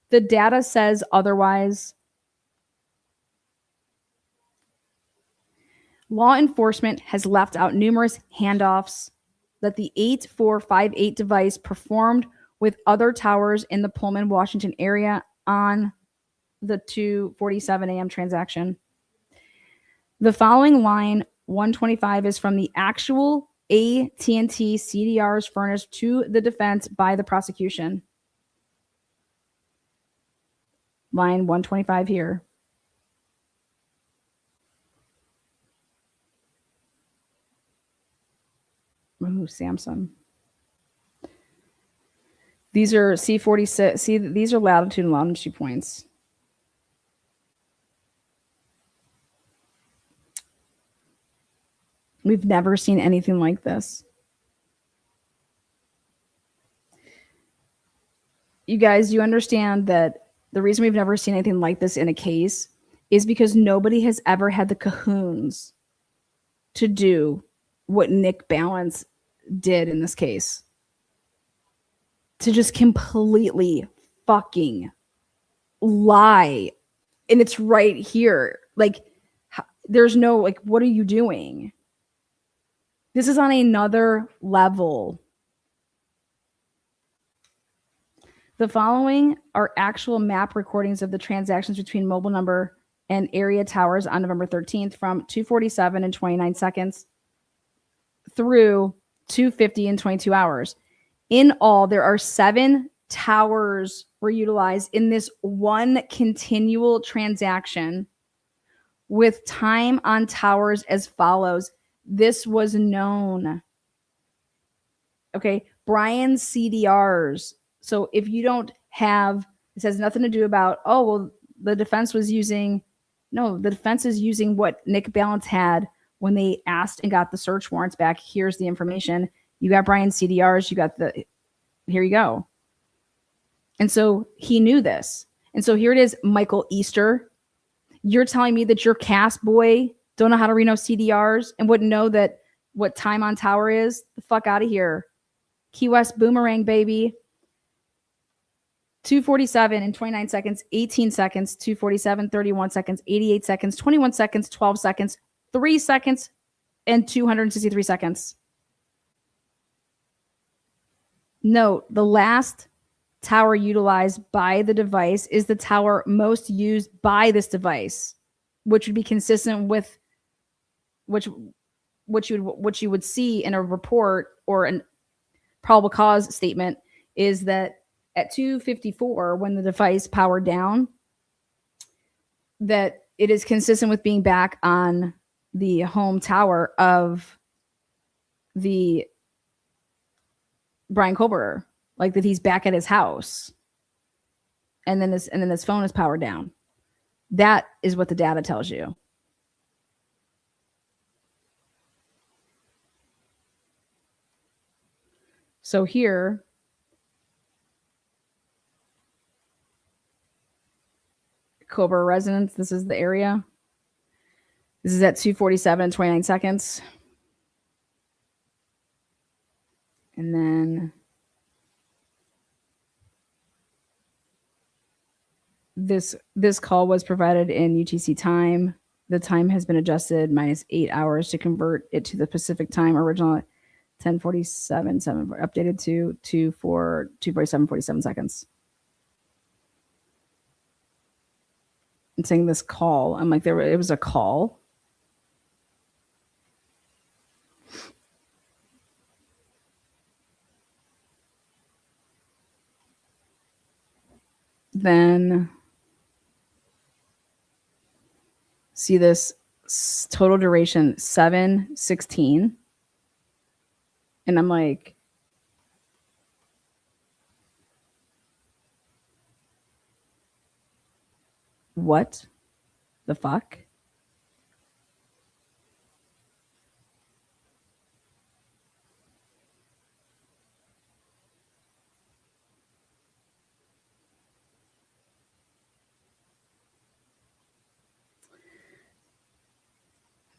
The data says otherwise. Law enforcement has left out numerous handoffs that the 8458 device performed with other towers in the Pullman, Washington area on the 2:47 a.m. transaction. The following line 125 is from the actual AT&T CDRs furnished to the defense by the prosecution. Line 125 here. Ooh, Samsung. These are C46. See, these are latitude and longitude points. We've never seen anything like this. You guys, you understand that the reason we've never seen anything like this in a case is because nobody has ever had the cahoons to do what Nick Balance did in this case. To just completely fucking lie. And it's right here. Like, there's no, like, what are you doing? This is on another level. The following are actual map recordings of the transactions between mobile number and area towers on November 13th from 2:47 and 29 seconds through 2:50 and 22 hours. In all, there are 7 towers were utilized in this one continual transaction with time on towers as follows. This was known. Okay, Brian's CDRs. So if you don't have, this has nothing to do about, oh, well, the defense was using, no, the defense is using what Nick Balance had when they asked and got the search warrants back. Here's the information. You got Brian's CDRs. You got the, here you go. And so he knew this. And so here it is, Michael Easter. You're telling me that your cast boy don't know how to read no CDRs and wouldn't know that what time on tower is? The fuck out of here. Key West Boomerang, baby. 2:47 and 29 seconds, 18 seconds, 2:47, 31 seconds, 88 seconds, 21 seconds, 12 seconds, 3 seconds, and 263 seconds. Note, the last tower utilized by the device is the tower most used by this device, which would be consistent with which you would see in a report or a probable cause statement is that at 2:54, when the device powered down, that it is consistent with being back on the home tower of the Brian Colbert, like that he's back at his house, and then this phone is powered down. That is what the data tells you. So here, Cobra residence. This is the area. This is at 2:47 and 29 seconds. And then this call was provided in UTC time. The time has been adjusted minus 8 hours to convert it to the Pacific time. Original 10:47, 7 updated to 2:47, 47 seconds. And saying this call, I'm like, it was a call. Then see this total duration 7:16, and I'm like, what the fuck?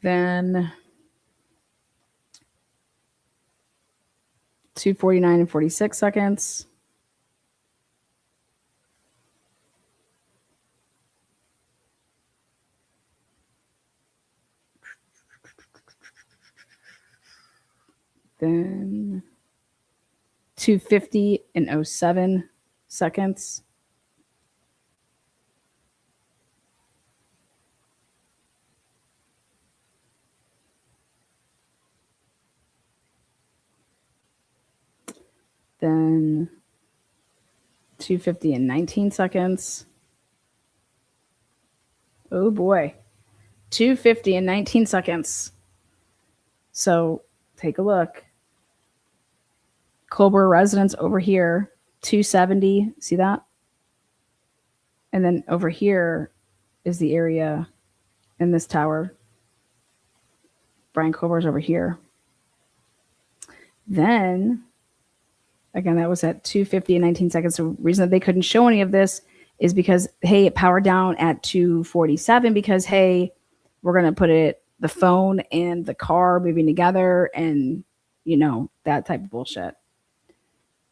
Then 2:49 and 46 seconds. Then 2:50 and 07 seconds. Then 2:50 and 19 seconds. Oh boy. 2:50 and 19 seconds. So take a look. Colbert residence over here, 270. See that? And then over here is the area in this tower. Brian Kober's over here. Then, again, that was at 2:50 and 19 seconds. The reason that they couldn't show any of this is because, hey, it powered down at 2:47 because, hey, we're going to put the phone and the car moving together and, that type of bullshit.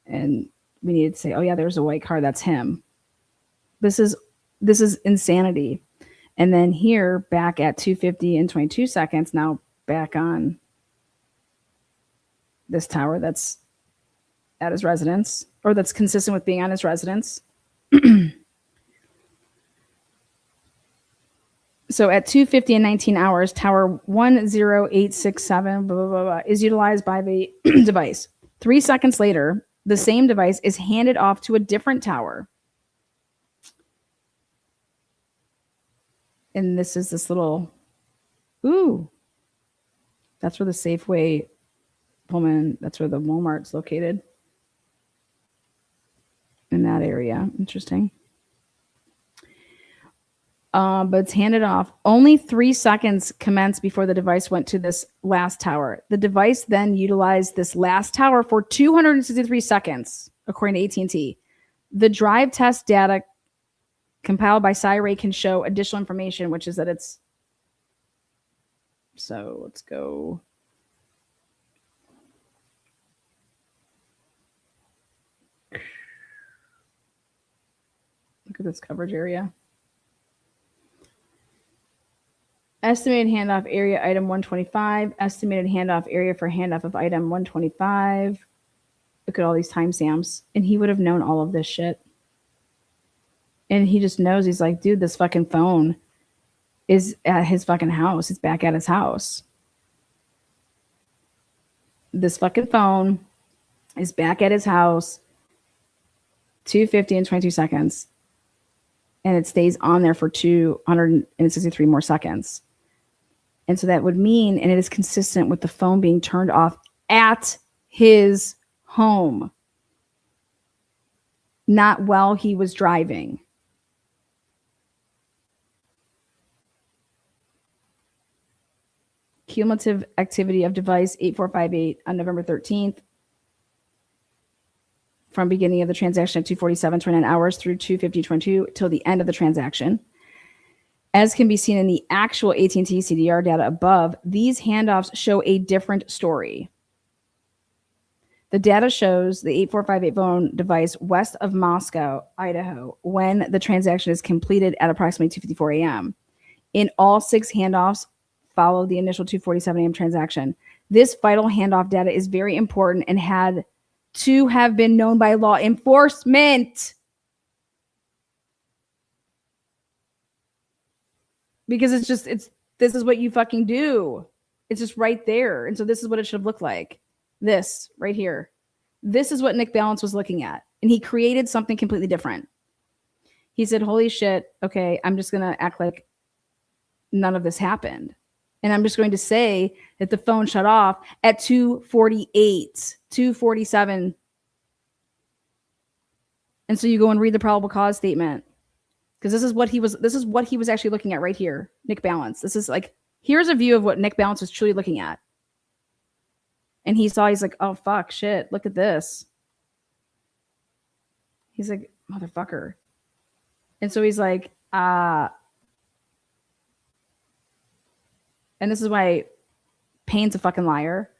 And we needed to say, oh, yeah, there's a white car. That's him. This is insanity. And then here, back at 2:50 and 22 seconds, now back on this tower that's at his residence, or that's consistent with being on his residence. So at 2:50 and 19 hours, tower 10867 blah, blah, blah, blah, is utilized by the device. 3 seconds later, the same device is handed off to a different tower. And this is this little, that's where the Safeway Pullman, that's where the Walmart's located. In that area. Interesting. But it's handed off. Only 3 seconds commenced before the device went to this last tower. The device then utilized this last tower for 263 seconds, according to AT&T. The drive test data compiled by Cyray can show additional information, which is that it's... So let's go... Look at this coverage area. Estimated handoff area item 125. Estimated handoff area for handoff of item 125. Look at all these timestamps. And he would have known all of this shit. And he just knows. He's like, dude, this fucking phone is at his fucking house. It's back at his house. This fucking phone is back at his house. 2:50 and 22 seconds. And it stays on there for 263 more seconds. And so that would mean, and it is consistent with the phone being turned off at his home, not while he was driving. Cumulative activity of device 8458 on November 13th. From beginning of the transaction at 2:47, 29 hours through 2:50:22 till the end of the transaction. As can be seen in the actual AT&T CDR data above, these handoffs show a different story. The data shows the 8458 phone device west of Moscow, Idaho, when the transaction is completed at approximately 2:54 a.m. In all 6 handoffs follow the initial 2:47 a.m. transaction. This vital handoff data is very important and had to have been known by law enforcement. Because this is what you fucking do. It's just right there. And so this is what it should have looked like. This right here. This is what Nick Balance was looking at. And he created something completely different. He said, holy shit, okay, I'm just going to act like none of this happened. And I'm just going to say that the phone shut off at 2:48, 2:47. And so you go and read the probable cause statement. Because this is what he was actually looking at right here. Nick Balance. This is like, here's a view of what Nick Balance was truly looking at. And he's like, oh fuck, shit, look at this. He's like, motherfucker. And so he's like, and this is why Payne's a fucking liar.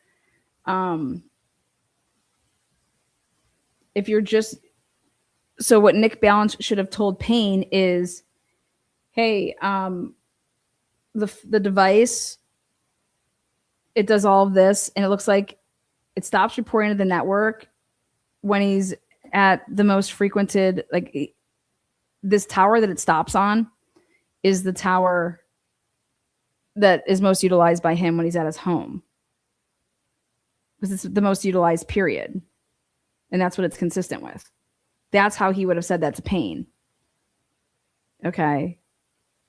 If you're just, so what Nick Balance should have told Payne is, hey, the device, it does all of this, and it looks like it stops reporting to the network when he's at the most frequented, like this tower that it stops on is the tower that is most utilized by him when he's at his home. Because it's the most utilized period. And that's what it's consistent with. That's how he would have said that to Payne. Okay.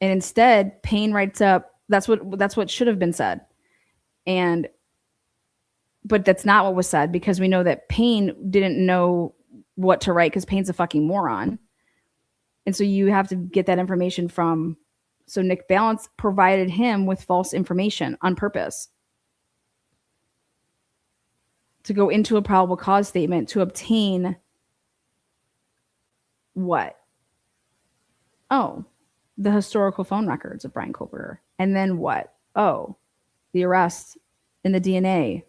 And instead, Payne writes up, that's what should have been said. But that's not what was said, because we know that Payne didn't know what to write because Payne's a fucking moron. And so you have to get that information from, so Nick Balance provided him with false information on purpose. to go into a probable cause statement to obtain what? Oh, the historical phone records of Brian Koberger. And then what? Oh, the arrest and the DNA.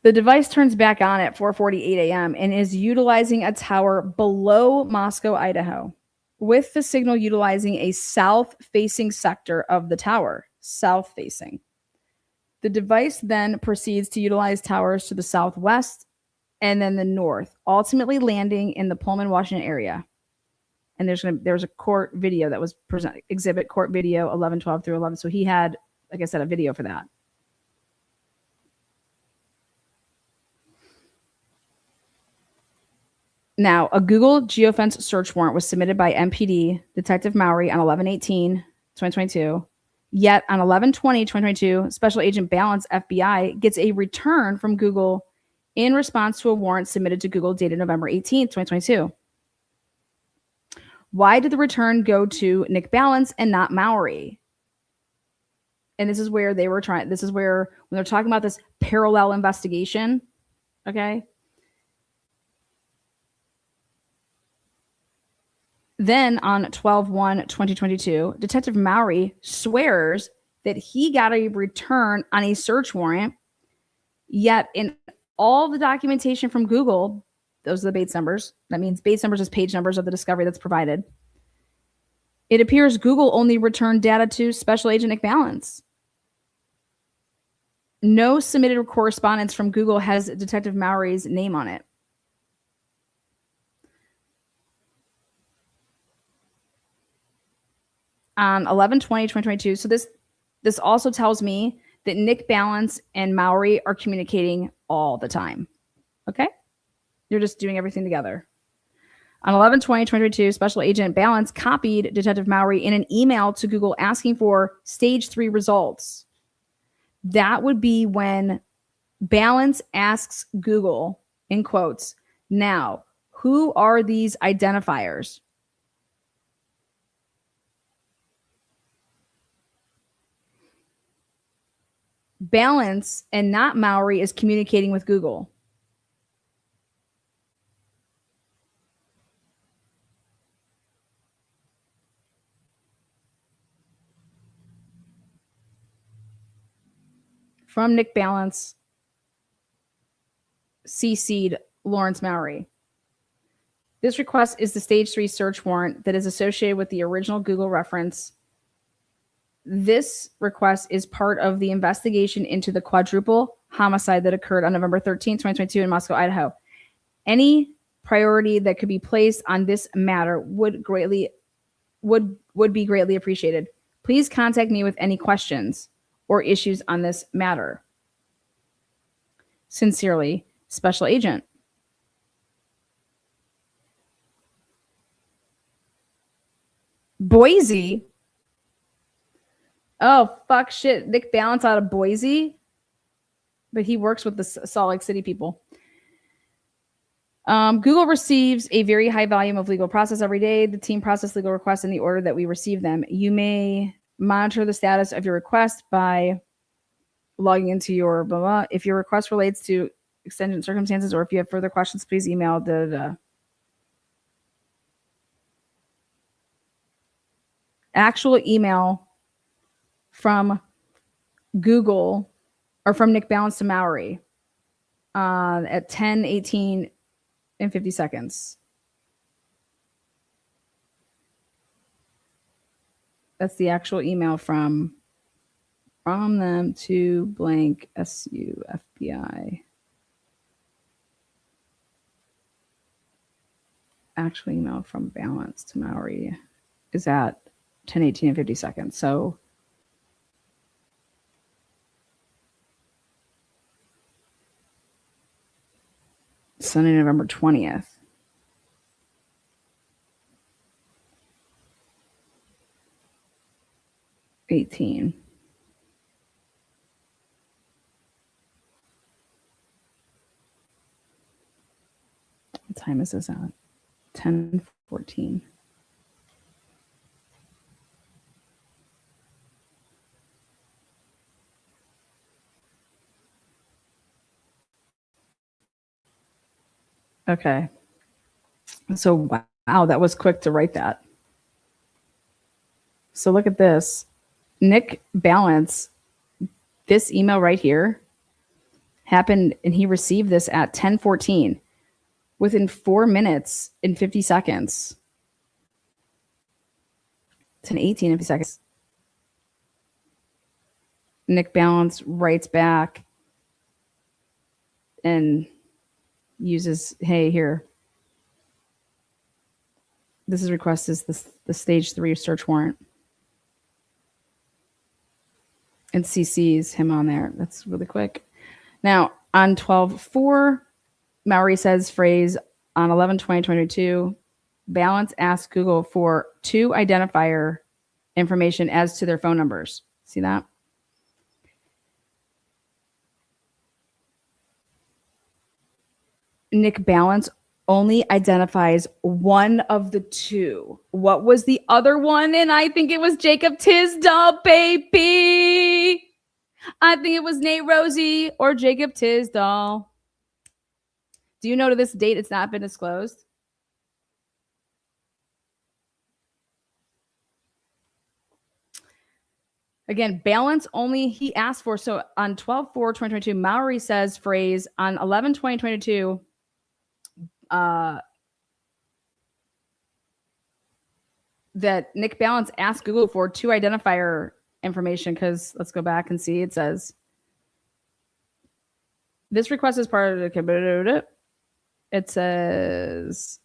The device turns back on at 4:48 a.m. and is utilizing a tower below Moscow, Idaho, with the signal utilizing a south-facing sector of the tower. South-facing. The device then proceeds to utilize towers to the southwest and then the north, ultimately landing in the Pullman, Washington area. And there's a court video that was presented, exhibit court video 11/12 through 11. So he had, like I said, a video for that. Now, a Google geofence search warrant was submitted by MPD Detective Mowery on 11/18/2022. Yet on 11/20/2022, Special Agent Balance FBI gets a return from Google in response to a warrant submitted to Google dated November 18th, 2022. Why did the return go to Nick Balance and not Mowery? And this is where they were trying, this is where, when they're talking about this parallel investigation, okay? Then on 12/1/2022, Detective Mowery swears that he got a return on a search warrant, yet in all the documentation from Google, those are the Bates numbers. That means Bates numbers is page numbers of the discovery that's provided. It appears Google only returned data to Special Agent Nick Balance. No submitted correspondence from Google has Detective Mowery's name on it. On 11/20/2022, so this also tells me that Nick Balance and Mowery are communicating all the time. Okay? You're just doing everything together. On 11/20/2022, Special Agent Balance copied Detective Mowery in an email to Google asking for stage 3 results. That would be when Balance asks Google, in quotes, now, who are these identifiers? Balance and not Mowery is communicating with Google. From Nick Balance, CC'd Lawrence Mowery. This request is the stage 3 search warrant that is associated with the original Google reference. This request is part of the investigation into the quadruple homicide that occurred on November 13th, 2022 in Moscow, Idaho. Any priority that could be placed on this matter would be greatly appreciated. Please contact me with any questions or issues on this matter. Sincerely, Special Agent. Boise. Oh, fuck shit. Nick Balance out of Boise. But he works with the Salt Lake City people. Google receives a very high volume of legal process every day. The team process legal requests in the order that we receive them. You may monitor the status of your request by logging into your blah, blah. If your request relates to extended circumstances or if you have further questions, please email the actual email from Google or from Nick Balance to Mowery at 10:18 and 50 seconds. That's the actual email from them to blank SU FBI. Actual email from Balance to Mowery is at 10:18 and 50 seconds. So Sunday, November 20th. $18. What time is this at? 10:14. Okay. So, wow, that was quick to write that. So, look at this. Nick Balance, this email right here happened, and he received this at 10:14 within 4 minutes and 50 seconds. 10:18 and 50 seconds. Nick Balance writes back and uses, hey, here. This is request is the stage 3 search warrant. And CC's him on there. That's really quick. Now, on 12/4, Mowery says phrase on 11/20/22, Balance asks Google for 2 identifier information as to their phone numbers. See that? Nick Balance only identifies one of the 2. What was the other one? And I think it was Jacob Tisdall, baby. I think it was Nate Rosie or Jacob Tisdall. Do you know to this date it's not been disclosed? Again, Balance only he asked for. So on 12/4/2022, Mowery says phrase on 11/20/22, that Nick Balance asked Google for 2 identifier information, because let's go back and see. It says this request is part of the. It says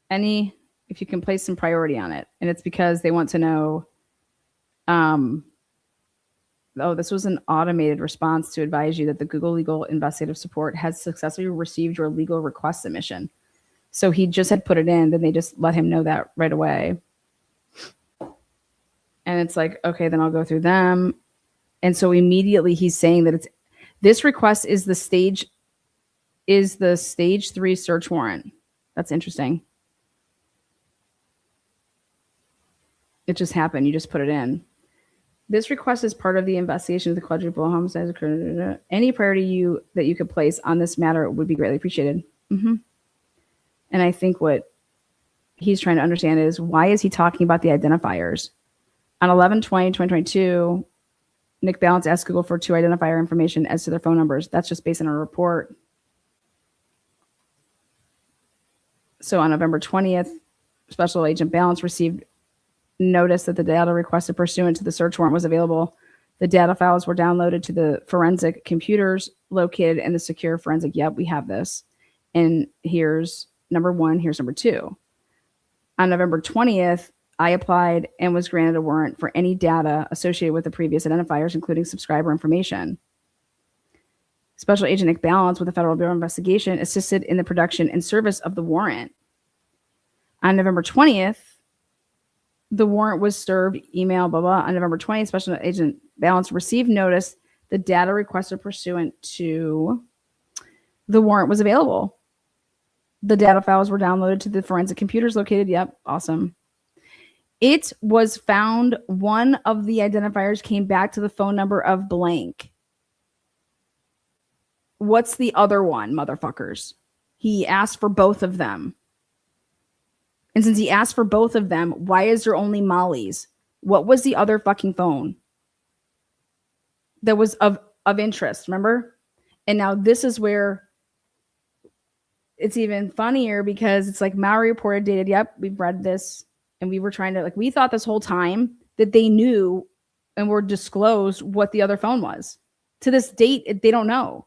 any if you can place some priority on it, and it's because they want to know. This was an automated response to advise you that the Google Legal Investigative Support has successfully received your legal request submission. So he just had put it in, then they just let him know that right away. And it's like, okay, then I'll go through them. And so immediately he's saying that this request is the stage 3 search warrant. That's interesting. It just happened. You just put it in. This request is part of the investigation of the quadruple homicides. Any priority that you could place on this matter would be greatly appreciated. Mm-hmm. And I think what he's trying to understand is, why is he talking about the identifiers? On 11/20/2022, Nick Balance asked Google for 2 identifier information as to their phone numbers. That's just based on a report. So on November 20th, Special Agent Balance received notice that the data requested pursuant to the search warrant was available. The data files were downloaded to the forensic computers located in the secure forensic. Yep, we have this. And here's number 1. Here's number 2. On November 20th, I applied and was granted a warrant for any data associated with the previous identifiers, including subscriber information. Special Agent Nick Balance with the Federal Bureau of Investigation assisted in the production and service of the warrant. On November 20th, the warrant was served, email, blah, blah. On November 20th, Special Agent Balance received notice the data requested pursuant to the warrant was available. The data files were downloaded to the forensic computers located. Yep, awesome. It was found one of the identifiers came back to the phone number of blank. What's the other one, motherfuckers? He asked for both of them. And since he asked for both of them, why is there only Molly's? What was the other fucking phone that was of interest, remember? And now this is where it's even funnier, because it's like Mowery reported dated, yep, we've read this. And we were trying to, we thought this whole time that they knew and were disclosed what the other phone was. To this date, they don't know.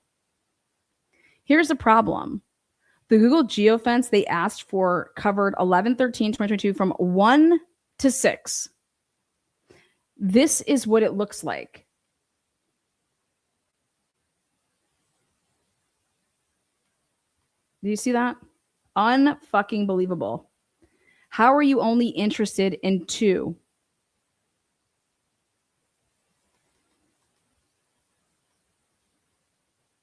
Here's the problem. The Google geofence they asked for covered 11/13/2022 from 1 to 6. This is what it looks like. Do you see that? Unfucking believable. How are you only interested in 2?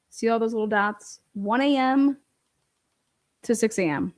See all those little dots? 1 a.m. to 6 a.m.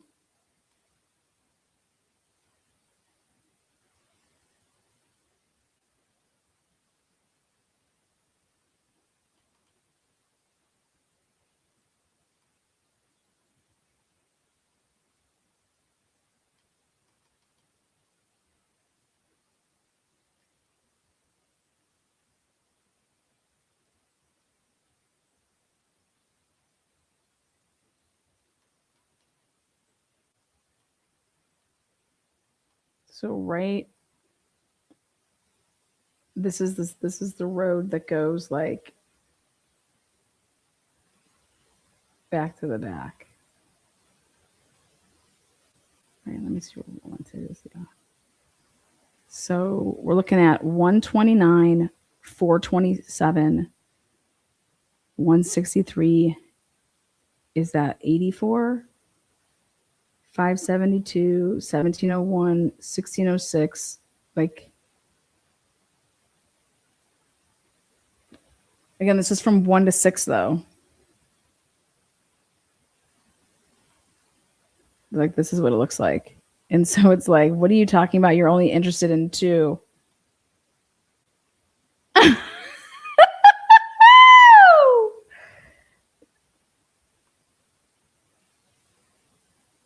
So right, this is the road that goes like back to the back. All right, let me see what we want to do. Yeah. So we're looking at 129, 427, 163. Is that 84? 572, 1701, 1606. Like, again, this is from 1 to 6, though. Like, this is what it looks like. And so it's like, what are you talking about? You're only interested in 2.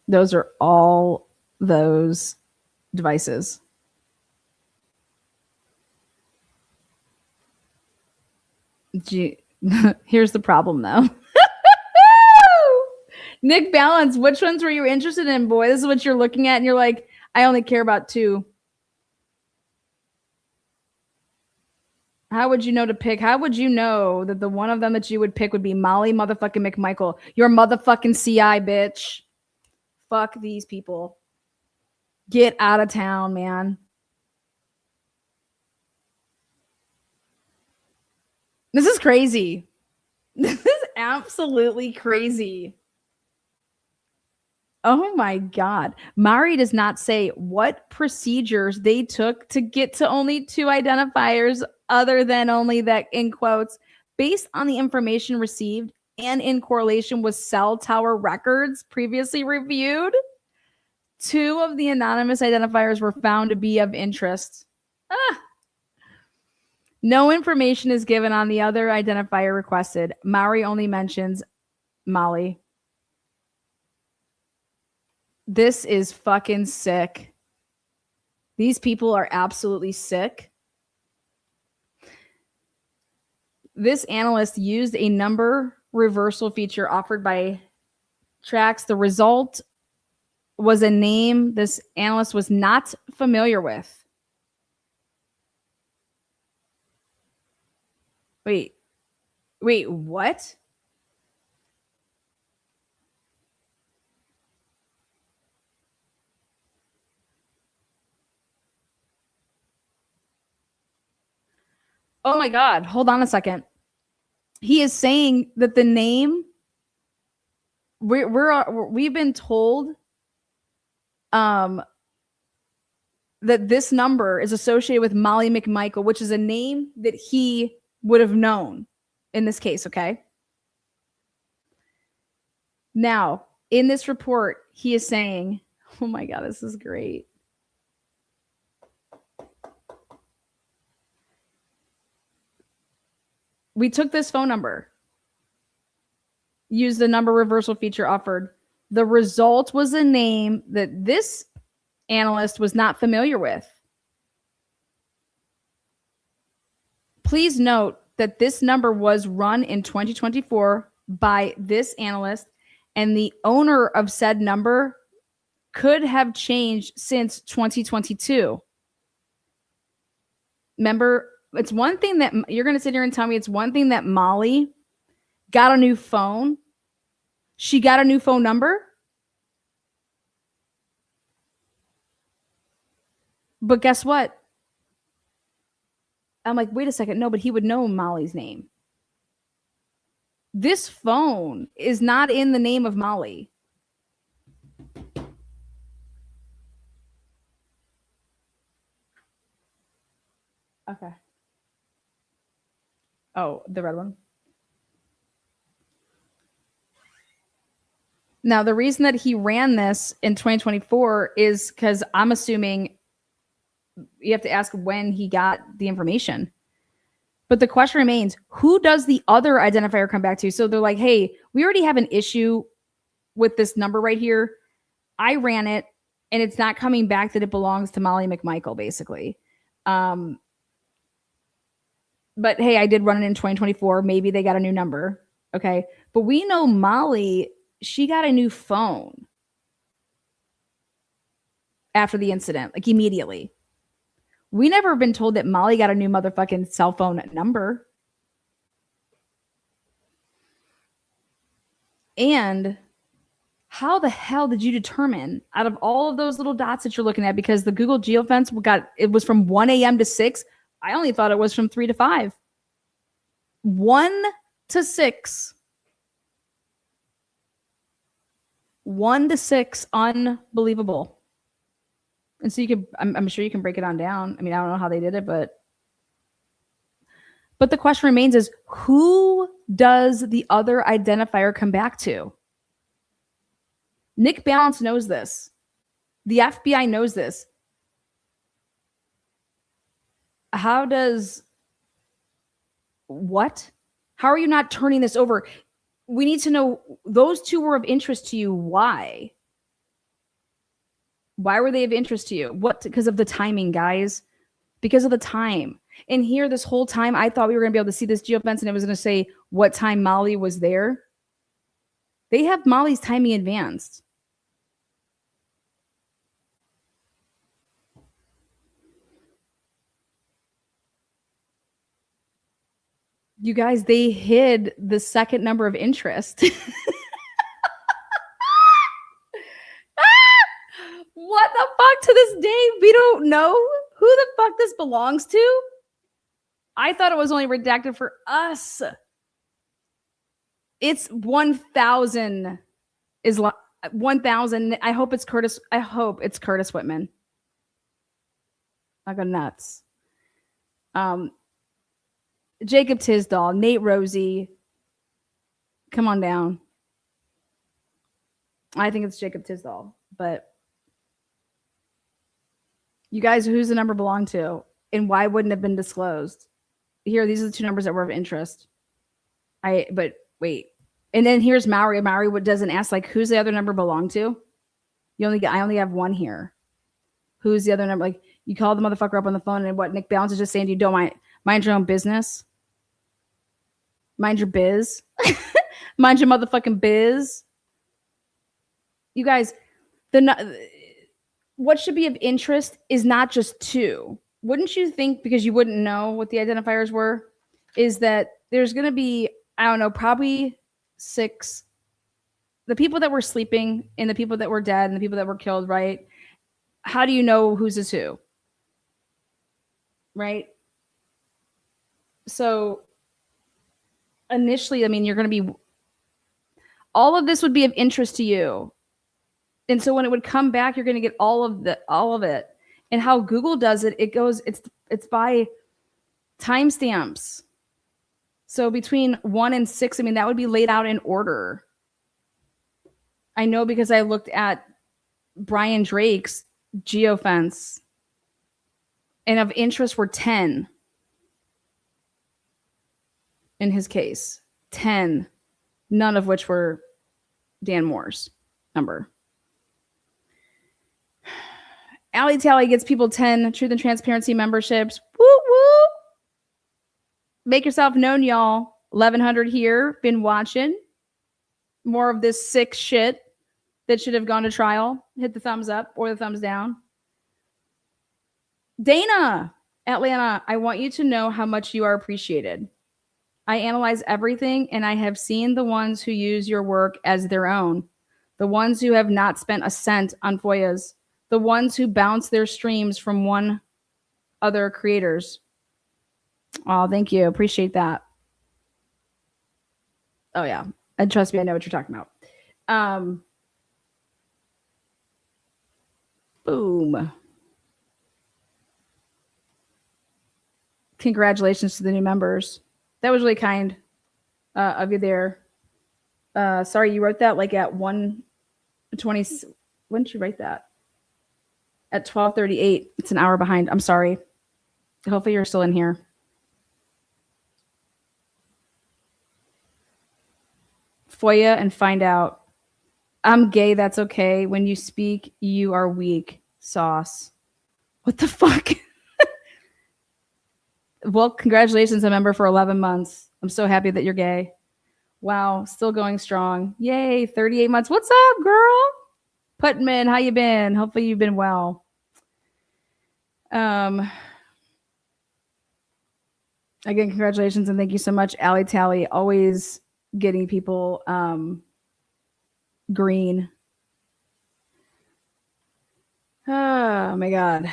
Those are all those devices. Here's the problem, though. Nick Balance, which ones were you interested in, boy? This is what you're looking at, and you're like, I only care about 2. How would you know to pick? How would you know that the one of them that you would pick would be Molly motherfucking McMichael? You're motherfucking CI, bitch. Fuck these people. Get out of town, man. This is crazy. This is absolutely crazy. Oh my God. Mowery does not say what procedures they took to get to only 2 identifiers other than only that, in quotes, based on the information received and in correlation with cell tower records previously reviewed. 2 of the anonymous identifiers were found to be of interest. No information is given on the other identifier requested. Mowery only mentions Molly. This is fucking sick. These people are absolutely sick. This analyst used a number reversal feature offered by Trax. The result was a name this analyst was not familiar with. Wait, what? Oh my God, hold on a second. He is saying that the name we've been told that this number is associated with Molly McMichael, which is a name that he would have known in this case, okay? Now, in this report, he is saying, oh my God, this is great. We took this phone number, used the number reversal feature offered. The result was a name that this analyst was not familiar with. Please note that this number was run in 2024 by this analyst, and the owner of said number could have changed since 2022. Remember, it's one thing that you're going to sit here and tell me it's one thing that Molly got a new phone. She got a new phone number. But guess what? I'm like, wait a second. No, but he would know Molly's name. This phone is not in the name of Molly. Okay. Oh, the red one. Now, the reason that he ran this in 2024 is because I'm assuming you have to ask when he got the information. But the question remains, who does the other identifier come back to? So they're like, hey, we already have an issue with this number right here. I ran it, and it's not coming back that it belongs to Molly McMichael, basically. But hey, I did run it in 2024. Maybe they got a new number. Okay. But we know Molly, she got a new phone. after the incident, like immediately. We never been told that Molly got a new motherfucking cell phone number. And how the hell did you determine out of all of those little dots that you're looking at, because the Google geofence it was from 1 a.m. to 6. I only thought it was from 3 to 5. 1 to 6. 1 to 6. Unbelievable. And so I'm sure you can break it on down. I mean, I don't know how they did it, but the question remains is, who does the other identifier come back to? Nick Balance knows this. The FBI knows this. How are you not turning this over? We need to know, those two were of interest to you. Why? Why were they of interest to you? Because of the timing, guys. Because of the time. And here, this whole time, I thought we were going to be able to see this geofence and it was going to say what time Molly was there. They have Molly's timing advanced. You guys, they hid the second number of interest. What the fuck? To this day, we don't know who the fuck this belongs to. I thought it was only redacted for us. It's 1,000 is 1,000. I hope it's Curtis. I hope it's Curtis Whitman. I go nuts. Jacob Tisdall, Nate Rosie. Come on down. I think it's Jacob Tisdall, but you guys, who's the number belong to and why wouldn't it have been disclosed? Here, these are the two numbers that were of interest. But wait. And then here's Mowery. Mowery doesn't ask, like, who's the other number belong to? I only have one here. Who's the other number? Like, you call the motherfucker up on the phone and what Nick Balance is just saying, you don't mind your own business. Mind your biz. Mind your motherfucking biz. You guys, what should be of interest is not just two. Wouldn't you think, because you wouldn't know what the identifiers were, is that there's going to be, I don't know, probably 6. The people that were sleeping and the people that were dead and the people that were killed, right? How do you know whose is who? Right? So initially, I mean, you're going to be, all of this would be of interest to you. And so when it would come back, you're going to get all of it. And how Google does it, it's by timestamps. So between 1 and 6, I mean, that would be laid out in order. I know because I looked at Brian Drake's geofence, and of interest were 10 in his case. 10, none of which were Dan Moore's number. Allie Tally gets people 10 Truth and Transparency memberships. Woo woo! Make yourself known, y'all. 1,100 here. Been watching more of this sick shit that should have gone to trial. Hit the thumbs up or the thumbs down. Dana, Atlanta, I want you to know how much you are appreciated. I analyze everything, and I have seen the ones who use your work as their own, the ones who have not spent a cent on FOIAs, the ones who bounce their streams from one other creators. Oh, thank you. Appreciate that. Oh, yeah. And trust me, I know what you're talking about. Boom. Congratulations to the new members. That was really kind of you there. Sorry, you wrote that like at 1:20. When did you write that? At 12:38. It's an hour behind. I'm sorry. Hopefully you're still in here. FOIA and find out. I'm gay. That's okay. When you speak, you are weak. Sauce. What the fuck? Well, congratulations, a member for 11 months. I'm so happy that you're gay. Wow. Still going strong. Yay. 38 months. What's up, girl? Putman, how you been? Hopefully you've been well. Again, congratulations and thank you so much, Allie Tally. Always getting people green. Oh my God.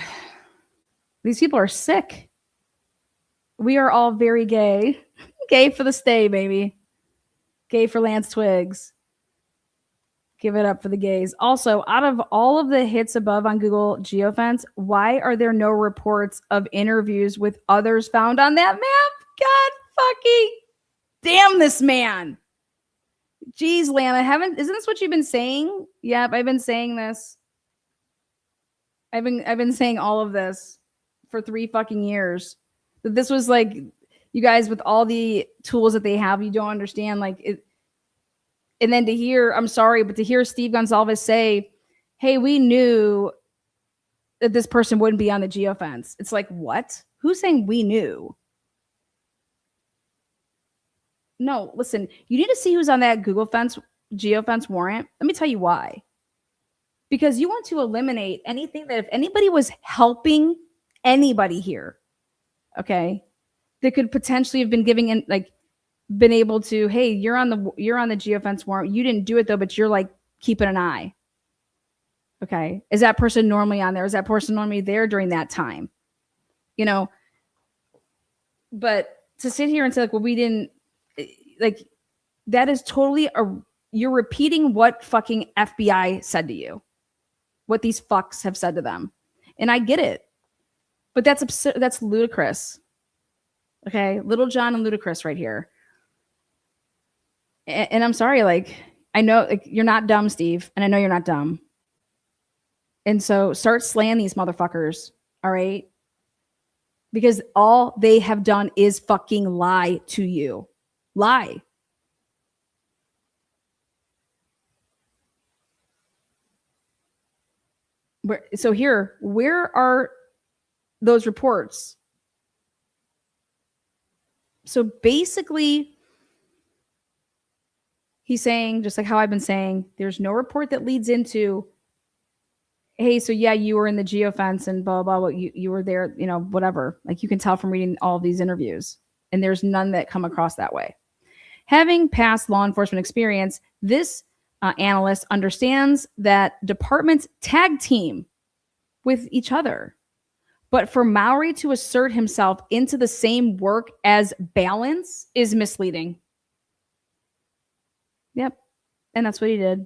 These people are sick. We are all very gay. Gay for the stay, baby. Gay for Lance Twigs. Give it up for the gays. Also, out of all of the hits above on Google Geofence, why are there no reports of interviews with others found on that map? God fucking damn this man. Jeez, Lana, isn't this what you've been saying? Yep, I've been saying this. I've been saying all of this for 3 fucking years. That this was like, you guys with all the tools that they have, you don't understand like it. And then to hear, I'm sorry, but to hear Steve Gonsalves say, hey, we knew that this person wouldn't be on the geofence. It's like, what? Who's saying we knew? No, listen, you need to see who's on that geofence warrant. Let me tell you why. Because you want to eliminate anything that if anybody was helping anybody here, okay, that could potentially have been giving in, like, been able to, hey, you're on the geofence warrant. You didn't do it though, but you're like keeping an eye. Okay. Is that person normally on there? Is that person normally there during that time? You know, but to sit here and say like, well, we didn't, like, that is totally you're repeating what fucking FBI said to you, what these fucks have said to them. And I get it, but that's absurd. That's ludicrous. Okay. Little John and ludicrous right here. And I'm sorry, like, I know like, you're not dumb, Steve, and I know you're not dumb. And so start slaying these motherfuckers, all right? Because all they have done is fucking lie to you. Lie. So here, where are those reports? So basically, he's saying, just like how I've been saying, there's no report that leads into, hey, so yeah, you were in the geofence and blah, blah, blah. You were there, you know, whatever. Like you can tell from reading all of these interviews. And there's none that come across that way. Having past law enforcement experience, this analyst understands that departments tag team with each other. But for Mowery to assert himself into the same work as balance is misleading. Yep. And that's what he did.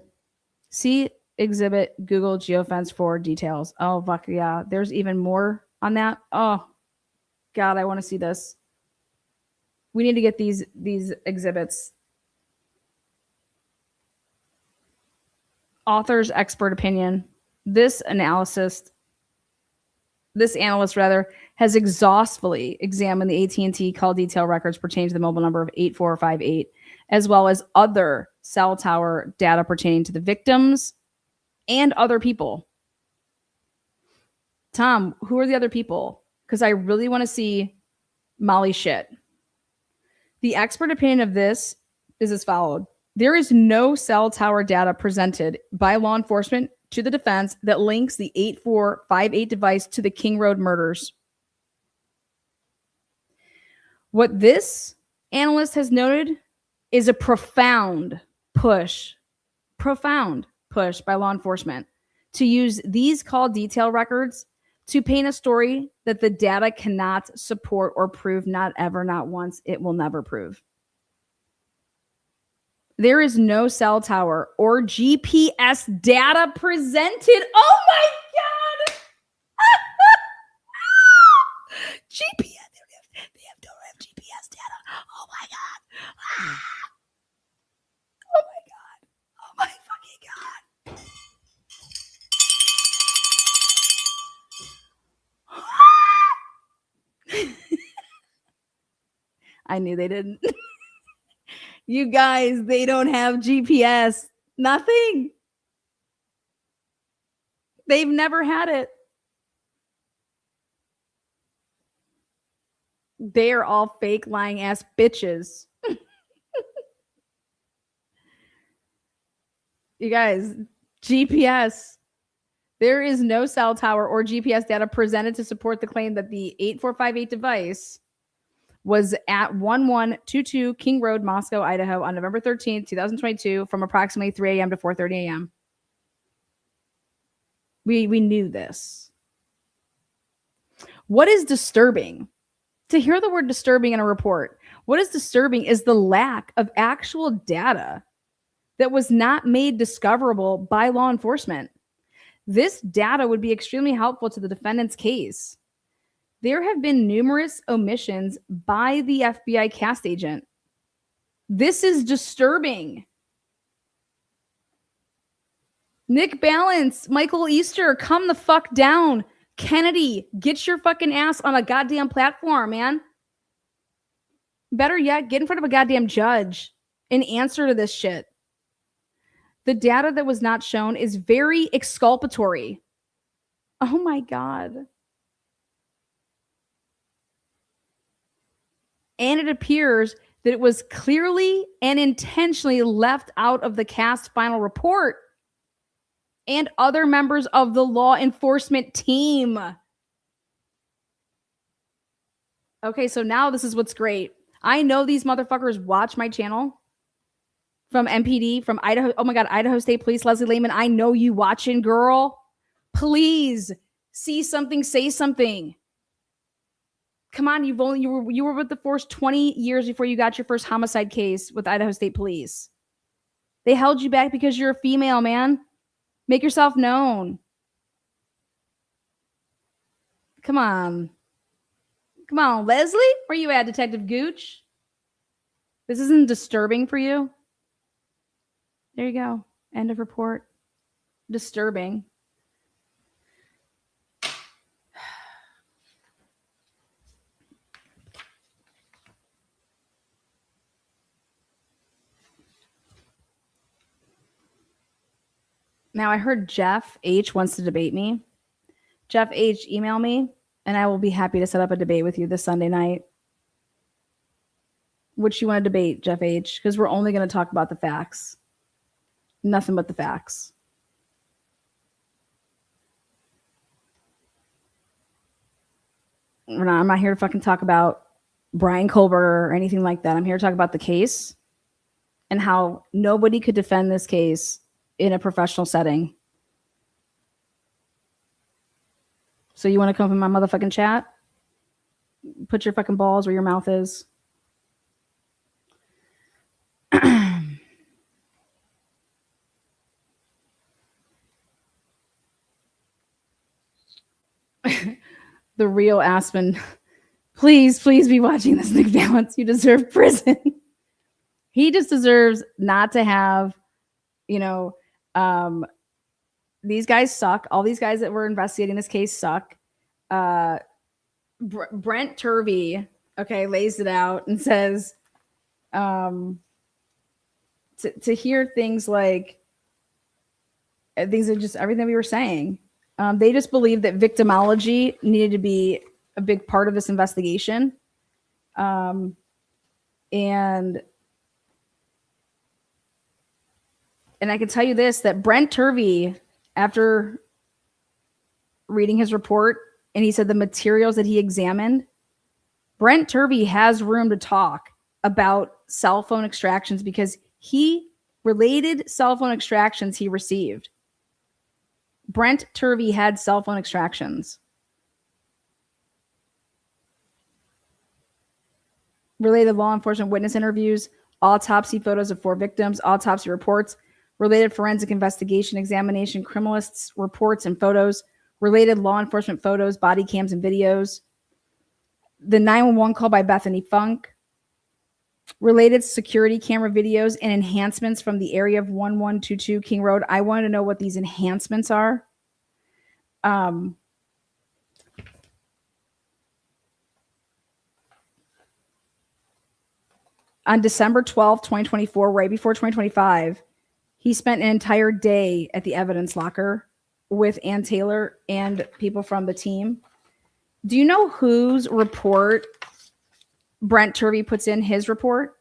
See exhibit Google geofence for details. Oh, fuck yeah. There's even more on that. Oh, God, I want to see this. We need to get these exhibits. Author's expert opinion. This analyst has exhaustively examined the AT&T call detail records pertaining to the mobile number of 8458, as well as other cell tower data pertaining to the victims and other people. Tom, who are the other people? Because I really want to see Molly shit. The expert opinion of this is as followed. There is no cell tower data presented by law enforcement to the defense that links the 8458 device to the King Road murders. What this analyst has noted is a profound push by law enforcement to use these call detail records to paint a story that the data cannot support or prove, not ever, not once, it will never prove. There is no cell tower or GPS data presented. Oh my God! GPS. They don't have GPS data. Oh my God. Oh my God. Oh my fucking God. I knew they didn't. You guys, they don't have GPS. Nothing. They've never had it. They're all fake lying ass bitches. You guys, GPS. There is no cell tower or GPS data presented to support the claim that the 8458 device was at 1122 King Road, Moscow, Idaho on November 13th, 2022 from approximately 3 a.m. to 4:30 a.m. We knew this. What is disturbing? To hear the word disturbing in a report, what is disturbing is the lack of actual data that was not made discoverable by law enforcement. This data would be extremely helpful to the defendant's case. There have been numerous omissions by the FBI cast agent. This is disturbing. Nick Balance, Michael Easter, come the fuck down. Kennedy, get your fucking ass on a goddamn platform, man. Better yet, get in front of a goddamn judge and answer to this shit. The data that was not shown is very exculpatory. Oh my God. And it appears that it was clearly and intentionally left out of the cast final report and other members of the law enforcement team. Okay, so now this is what's great. I know these motherfuckers watch my channel. From MPD, from Idaho. Oh my God, Idaho State Police, Leslie Lehman. I know you watching, girl. Please see something, say something. Come on, you were with the force 20 years before you got your first homicide case with Idaho State Police. They held you back because you're a female, man. Make yourself known. Come on. Come on, Leslie. Where you at, Detective Gooch? This isn't disturbing for you? There you go. End of report. Disturbing. Now, I heard Jeff H. wants to debate me. Jeff H., email me, and I will be happy to set up a debate with you this Sunday night. What you want to debate, Jeff H.? Because we're only going to talk about the facts. Nothing but the facts. I'm not here to fucking talk about Brian Kohlberger or anything like that. I'm here to talk about the case and how nobody could defend this case in a professional setting. So you want to come in my motherfucking chat? Put your fucking balls where your mouth is. The real Aspen. Please be watching this, Nick Valance. You deserve prison. He just deserves not to have, these guys suck. All these guys that were investigating this case suck. Brent Turvey, lays it out and says, to hear things like, things are just everything we were saying. They just believed that victimology needed to be a big part of this investigation. And I can tell you this, that Brent Turvey, after reading his report, and he said the materials that he examined, Brent Turvey has room to talk about cell phone extractions because he related cell phone extractions he received. Brent Turvey had cell phone extractions. Related law enforcement witness interviews, autopsy photos of 4 victims, autopsy reports, related forensic investigation, examination, criminalists' reports and photos, related law enforcement photos, body cams and videos, the 911 call by Bethany Funk, related security camera videos and enhancements from the area of 1122 King Road. I want to know what these enhancements are. On December 12th, 2024, right before 2025, he spent an entire day at the evidence locker with Ann Taylor and people from the team. Do you know whose report Brent Turvey puts in his report?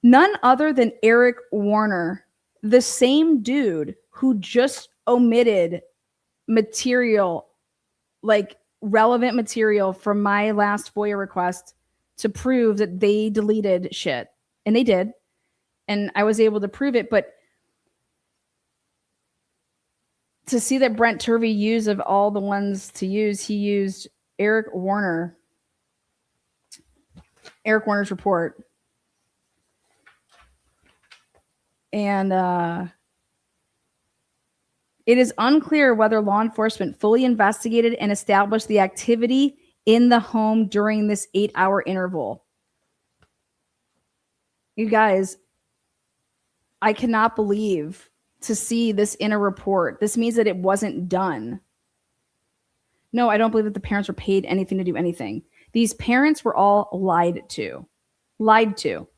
None other than Eric Warner, the same dude who just omitted material, like relevant material from my last FOIA request to prove that they deleted shit. And they did. And I was able to prove it. But to see that Brent Turvey used, of all the ones to use, he used Eric Warner's report. And it is unclear whether law enforcement fully investigated and established the activity in the home during this 8-hour interval. You guys, I cannot believe to see this in a report. This means that it wasn't done. No, I don't believe that the parents were paid anything to do anything. These parents were all lied to. Lied to.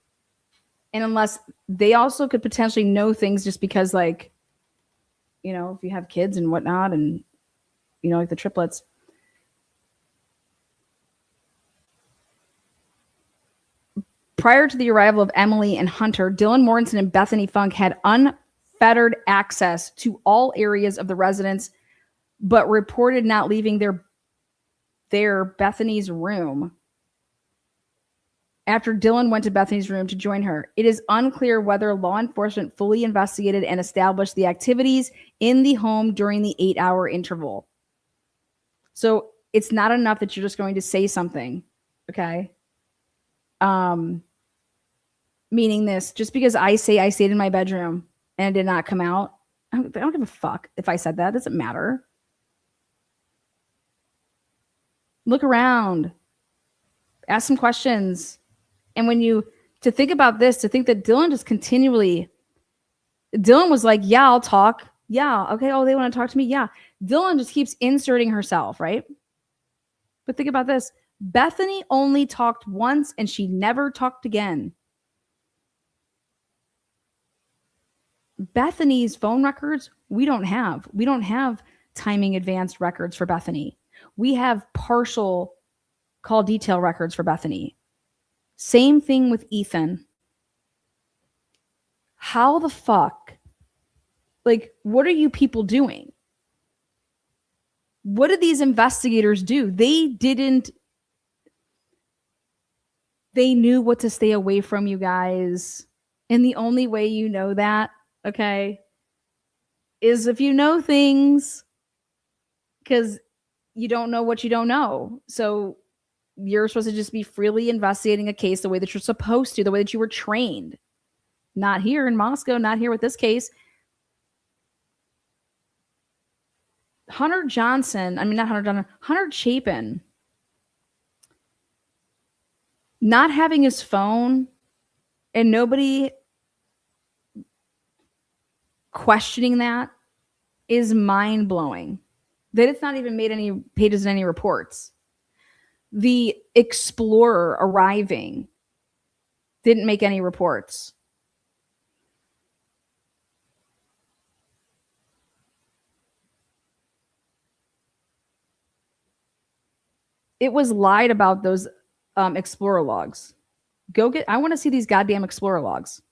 And unless they also could potentially know things just because, like, you know, if you have kids and whatnot, and, you know, like the triplets. Prior to the arrival of Emily and Hunter, Dylan Mortensen and Bethany Funk had unfettered access to all areas of the residence, but reported not leaving their Bethany's room after Dylan went to Bethany's room to join her. It is unclear whether law enforcement fully investigated and established the activities in the home during the 8-hour interval. So it's not enough that you're just going to say something, okay? Meaning this, just because I say I stayed in my bedroom and it did not come out, I don't give a fuck if I said that. It doesn't matter. Look around. Ask some questions. And to think about this, to think that Dylan was like, yeah, I'll talk. Yeah. Okay. Oh, they want to talk to me. Yeah. Dylan just keeps inserting herself, right? But think about this. Bethany only talked once and she never talked again. Bethany's phone records, we don't have. We don't have timing advanced records for Bethany. We have partial call detail records for Bethany. Same thing with Ethan. How the fuck? Like, what are you people doing? What did these investigators do? They knew what to stay away from, you guys. And the only way you know that, okay, is if you know things, because you don't know what you don't know. So you're supposed to just be freely investigating a case the way that you're supposed to, the way that you were trained. Not here in Moscow, not here with this case. Hunter Chapin, not having his phone and nobody questioning that is mind-blowing. That it's not even made any pages in any reports. The Explorer arriving didn't make any reports. It was lied about, those Explorer logs. I want to see these goddamn Explorer logs.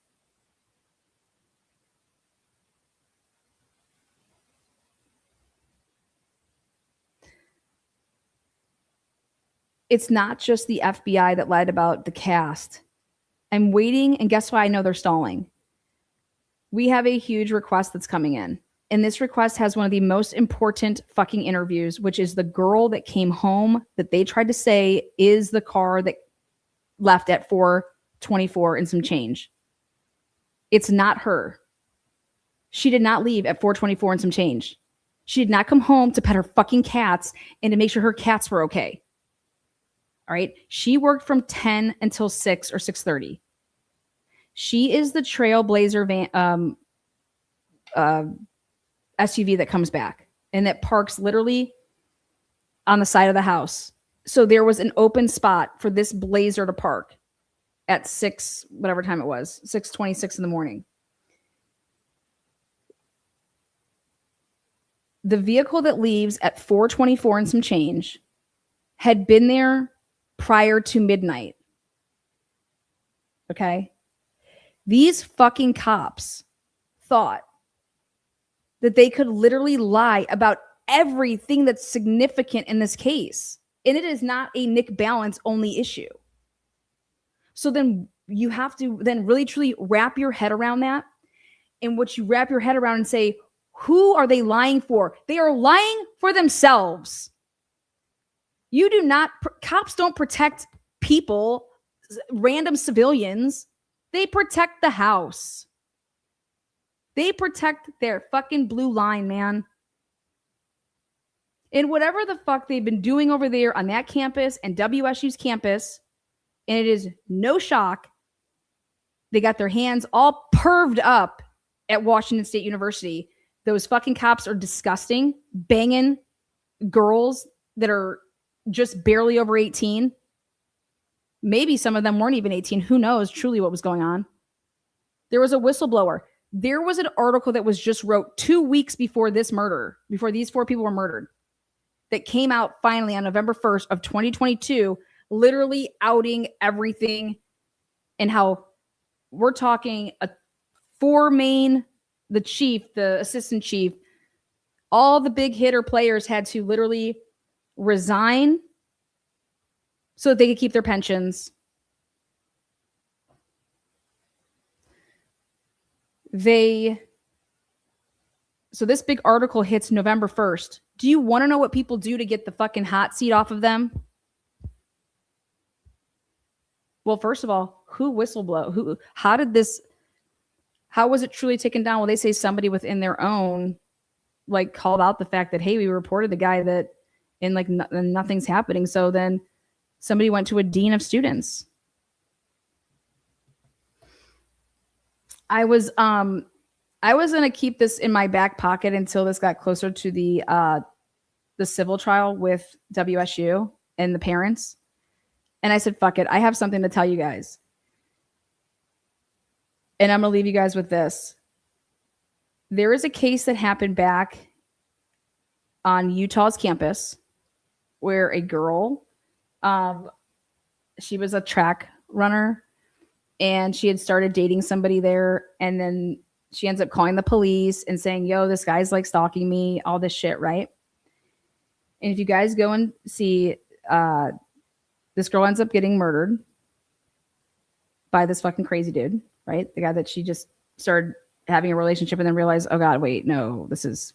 It's not just the FBI that lied about the cast. I'm waiting, and guess why I know they're stalling? We have a huge request that's coming in. And this request has one of the most important fucking interviews, which is the girl that came home that they tried to say is the car that left at 4:24 and some change. It's not her. She did not leave at 4:24 and some change. She did not come home to pet her fucking cats and to make sure her cats were okay. All right. She worked from 10 until 6 or 6:30. She is the Trailblazer SUV that comes back and that parks literally on the side of the house. So there was an open spot for this Blazer to park at 6, whatever time it was, 6:26 in the morning. The vehicle that leaves at 4:24 and some change had been there prior to midnight. Okay? These fucking cops thought that they could literally lie about everything that's significant in this case. And it is not a Nick Balance only issue. So then you have to then really truly wrap your head around that. And what you wrap your head around and say, who are they lying for? They are lying for themselves. You do not, cops don't protect people, random civilians. They protect the house. They protect their fucking blue line, man. And whatever the fuck they've been doing over there on that campus and WSU's campus, and it is no shock, they got their hands all perved up at Washington State University. Those fucking cops are disgusting, banging girls that are just barely over 18. Maybe some of them weren't even 18. Who knows truly what was going on? There was a whistleblower. There was an article that was just wrote 2 weeks before this murder, before these 4 people were murdered, that came out finally on November 1st of 2022, literally outing everything and how we're talking a 4 main, the chief, the assistant chief, all the big hitter players had to literally resign so that they could keep their pensions. So this big article hits November 1st. Do you want to know what people do to get the fucking hot seat off of them? Well, first of all, who whistleblow? How was it truly taken down? Well, they say somebody within their own, like, called out the fact that, hey, we reported the guy that, and like nothing's happening. So then somebody went to a dean of students. I was going to keep this in my back pocket until this got closer to the civil trial with WSU and the parents. And I said, fuck it. I have something to tell you guys. And I'm going to leave you guys with this. There is a case that happened back on Utah's campus where a girl, she was a track runner and she had started dating somebody there. And then she ends up calling the police and saying, yo, this guy's like stalking me, all this shit, right? And if you guys go and see, this girl ends up getting murdered by this fucking crazy dude, right? The guy that she just started having a relationship and then realized, oh God, wait, no, this is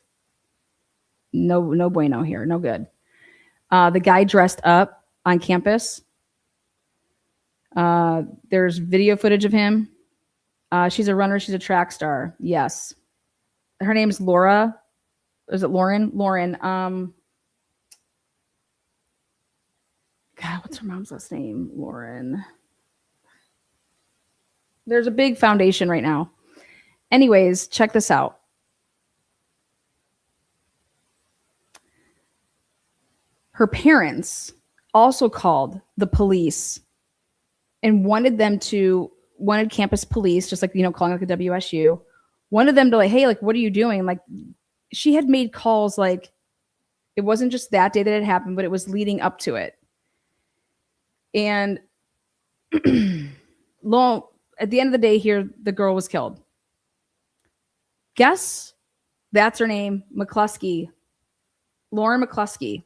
no bueno here, no good. The guy dressed up on campus. There's video footage of him. She's a runner. She's a track star. Yes. Her name's Laura. Is it Lauren? Lauren. God, what's her mom's last name? Lauren. There's a big foundation right now. Anyways, check this out. Her parents also called the police and wanted campus police, just like, calling like a WSU, wanted them to like, hey, like, what are you doing? Like, she had made calls, like, it wasn't just that day that it happened, but it was leading up to it. And at the end of the day here, the girl was killed. Guess that's her name, McCluskey. Lauren McCluskey.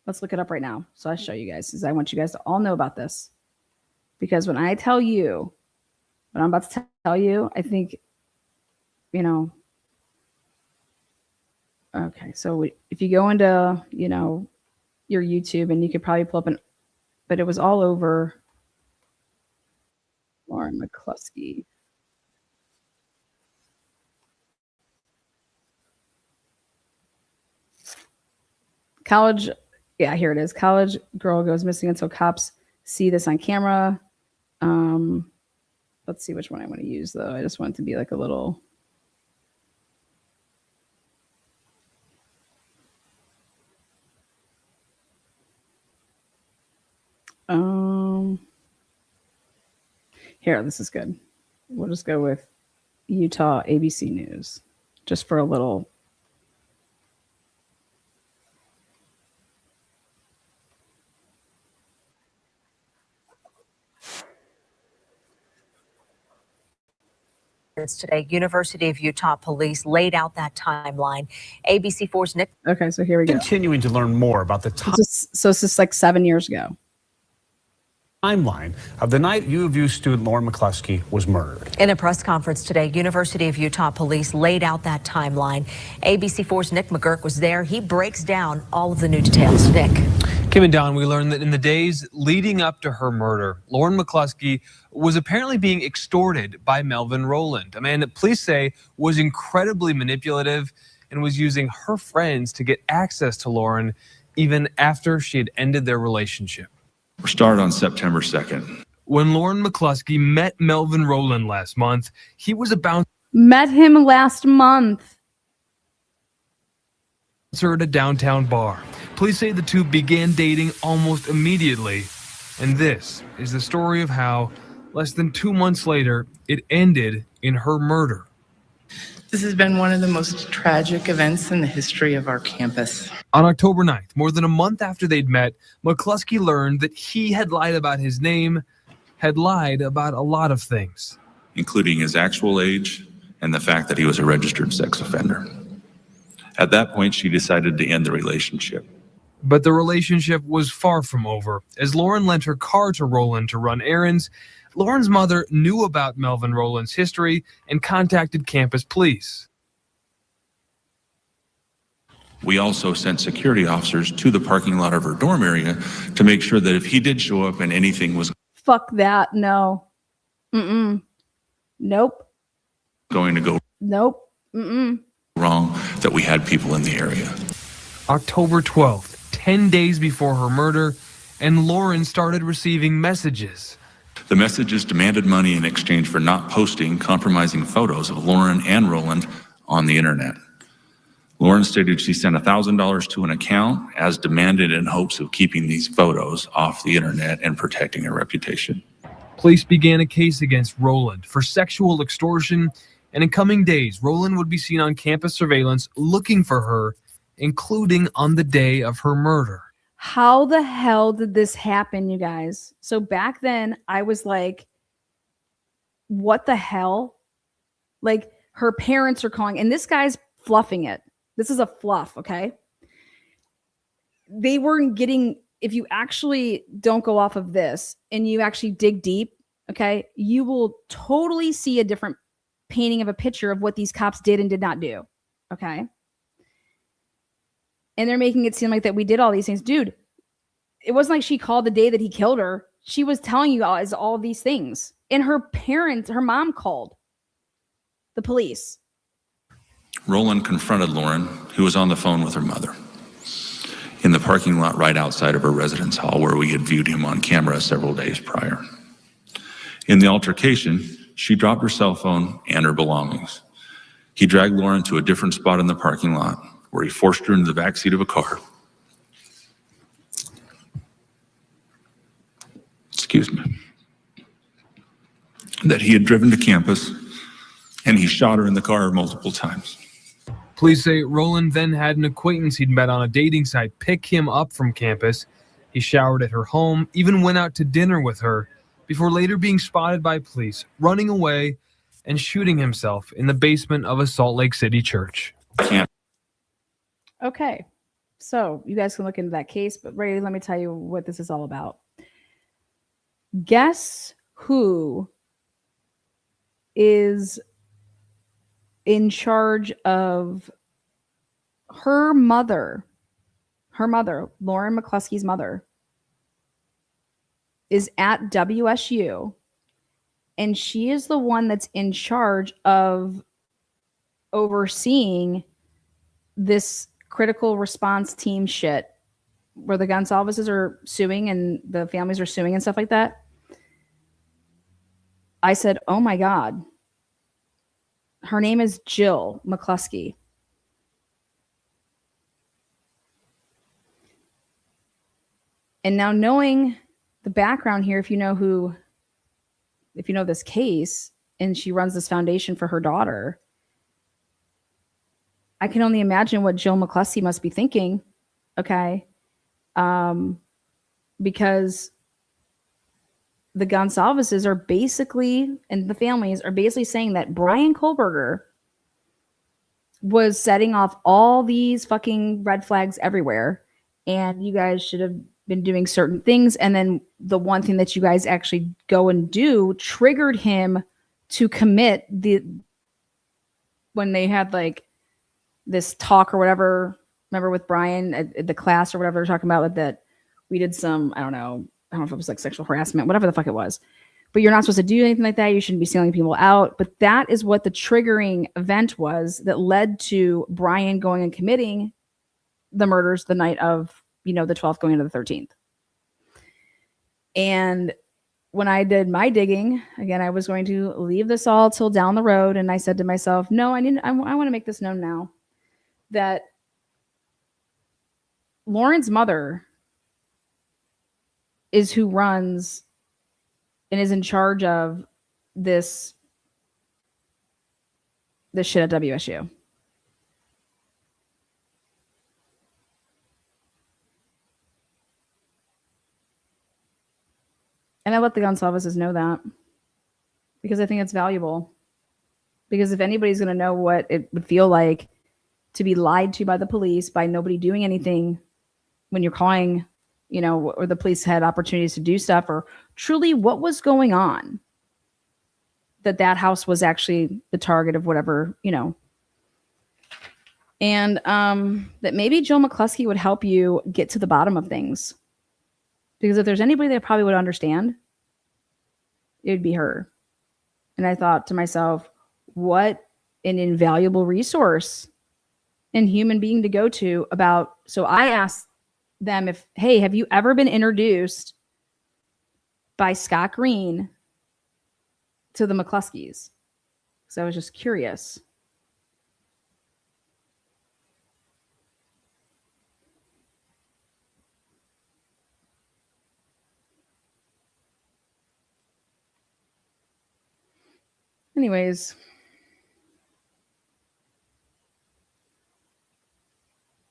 Let's look it up right now. So I'll show you guys, because I want you guys to all know about this. Because when I tell you what I'm about to tell you, I think, okay. So if you go into, your YouTube, and you could probably pull up but it was all over Lauren McCluskey. College, yeah, here it is. College girl goes missing until cops see this on camera. Let's see which one I want to use, though. I just want it to be like a little. Here, this is good. We'll just go with Utah ABC News, just for a little. Today, University of Utah police laid out that timeline. ABC4's Nick. Okay, so here we go. Continuing to learn more about the so it's just like 7 years ago. Timeline of the night U of U student Lauren McCluskey was murdered. In a press conference today, University of Utah police laid out that timeline. ABC4's Nick McGurk was there. He breaks down all of the new details. Nick. Kim and Don, we learned that in the days leading up to her murder, Lauren McCluskey was apparently being extorted by Melvin Rowland, a man that police say was incredibly manipulative and was using her friends to get access to Lauren even after she had ended their relationship. We started on September 2nd. When Lauren McCluskey met Melvin Rowland last month, he was about Met him last month. at a downtown bar. Police say the two began dating almost immediately, and this is the story of how, less than 2 months later, it ended in her murder. This has been one of the most tragic events in the history of our campus. On October 9th, more than a month after they'd met, McCluskey learned that he had lied about his name, had lied about a lot of things, Including his actual age and the fact that he was a registered sex offender. At that point, she decided to end the relationship. But the relationship was far from over. As Lauren lent her car to Rowland to run errands, Lauren's mother knew about Melvin Rowland's history and contacted campus police. We also sent security officers to the parking lot of her dorm area to make sure that if he did show up and anything was Fuck that. No. Nope. going to go Nope. wrong, that we had people in the area. October 12th, 10 days before her murder, and Lauren started receiving messages. The messages demanded money in exchange for not posting compromising photos of Lauren and Rowland on the internet. Lauren stated she sent $1,000 to an account as demanded in hopes of keeping these photos off the internet and protecting her reputation. Police began a case against Rowland for sexual extortion, and in coming days, Rowland would be seen on campus surveillance looking for her, including on the day of her murder. How the hell did this happen, you guys? So back then, I was like, what the hell? Like, her parents are calling, and this guy's fluffing it. This is a fluff, okay? They weren't getting, if you actually don't go off of this and you actually dig deep, okay, you will totally see a different painting of a picture of what these cops did and did not do, okay? And they're making it seem like that we did all these things. Dude, it wasn't like she called the day that he killed her. She was telling you all these things. And her parents, her mom called the police. Rowland confronted Lauren, who was on the phone with her mother, in the parking lot right outside of her residence hall where we had viewed him on camera several days prior. In the altercation, she dropped her cell phone and her belongings. He dragged Lauren to a different spot in the parking lot where he forced her into the backseat of a car. Excuse me. That he had driven to campus, and he shot her in the car multiple times. Police say Rowland then had an acquaintance he'd met on a dating site pick him up from campus. He showered at her home, even went out to dinner with her, before later being spotted by police, running away and shooting himself in the basement of a Salt Lake City church. Okay, so you guys can look into that case, but Ray, let me tell you what this is all about. Guess who is in charge of her mother? Her mother, Lauren McCluskey's mother, is at WSU, and she is the one that's in charge of overseeing this critical response team shit where the guns offices are suing and the families are suing and stuff like that. I said, oh my God. Her name is Jill McCluskey. And now knowing the background here, if you know this case, and she runs this foundation for her daughter, I can only imagine what Jill McCluskey must be thinking. Okay. Because the Gonsalveses are basically, and the families are basically saying that Brian Kohlberger was setting off all these fucking red flags everywhere, and you guys should have been doing certain things, and then the one thing that you guys actually go and do triggered him to commit when they had like this talk or whatever, remember with Brian at the class or whatever they're talking about, that we did some, I don't know if it was like sexual harassment, whatever the fuck it was. But you're not supposed to do anything like that. You shouldn't be stealing people out. But that is what the triggering event was that led to Brian going and committing the murders the night of, the 12th going into the 13th. And when I did my digging, again, I was going to leave this all till down the road. And I said to myself, no, I want to make this known now that Lauren's mother is who runs and is in charge of this shit at WSU. And I let the Gonsalveses know that because I think it's valuable. Because if anybody's going to know what it would feel like to be lied to by the police, by nobody doing anything when you're calling, or the police had opportunities to do stuff, or truly what was going on, that house was actually the target of whatever, and that maybe Joe McCluskey would help you get to the bottom of things. Because if there's anybody that probably would understand, it would be her. And I thought to myself, what an invaluable resource and human being to go to about. So I asked them hey, have you ever been introduced by Scott Green to the McCluskeys? Because I was just curious. Anyways,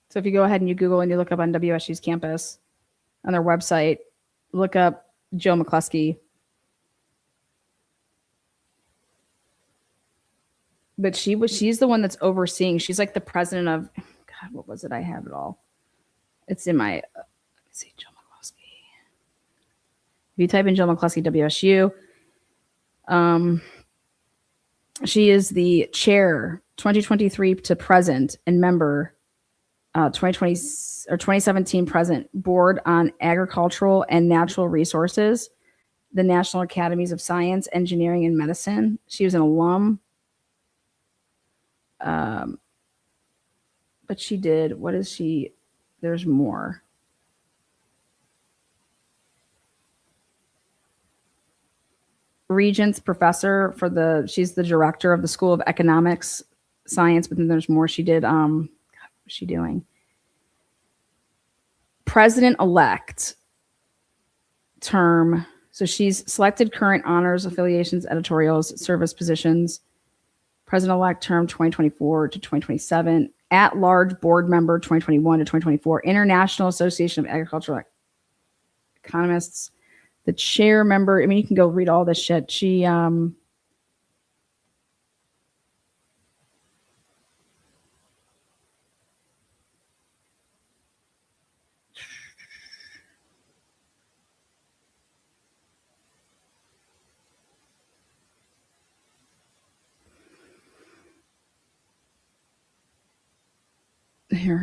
so if you go ahead and you Google and you look up on WSU's campus, on their website, look up Joe McCluskey. But she's the one that's overseeing. She's like the president of, God, what was it? I have it all. It's in my, let me see, Joe McCluskey. If you type in Joe McCluskey WSU, she is the chair 2023 to present and member 2020 or 2017 present board on agricultural and natural resources, the National Academies of Science, Engineering, and Medicine. She was an alum. But she did, what is she? There's more. Regents professor she's the director of the School of Economics Science, but then there's more she did. God, what was she doing? President-elect term. So she's selected current honors, affiliations, editorials, service positions. President-elect term 2024 to 2027. At-large board member 2021 to 2024. International Association of Agricultural Economists. The chair member, you can go read all this shit. She, her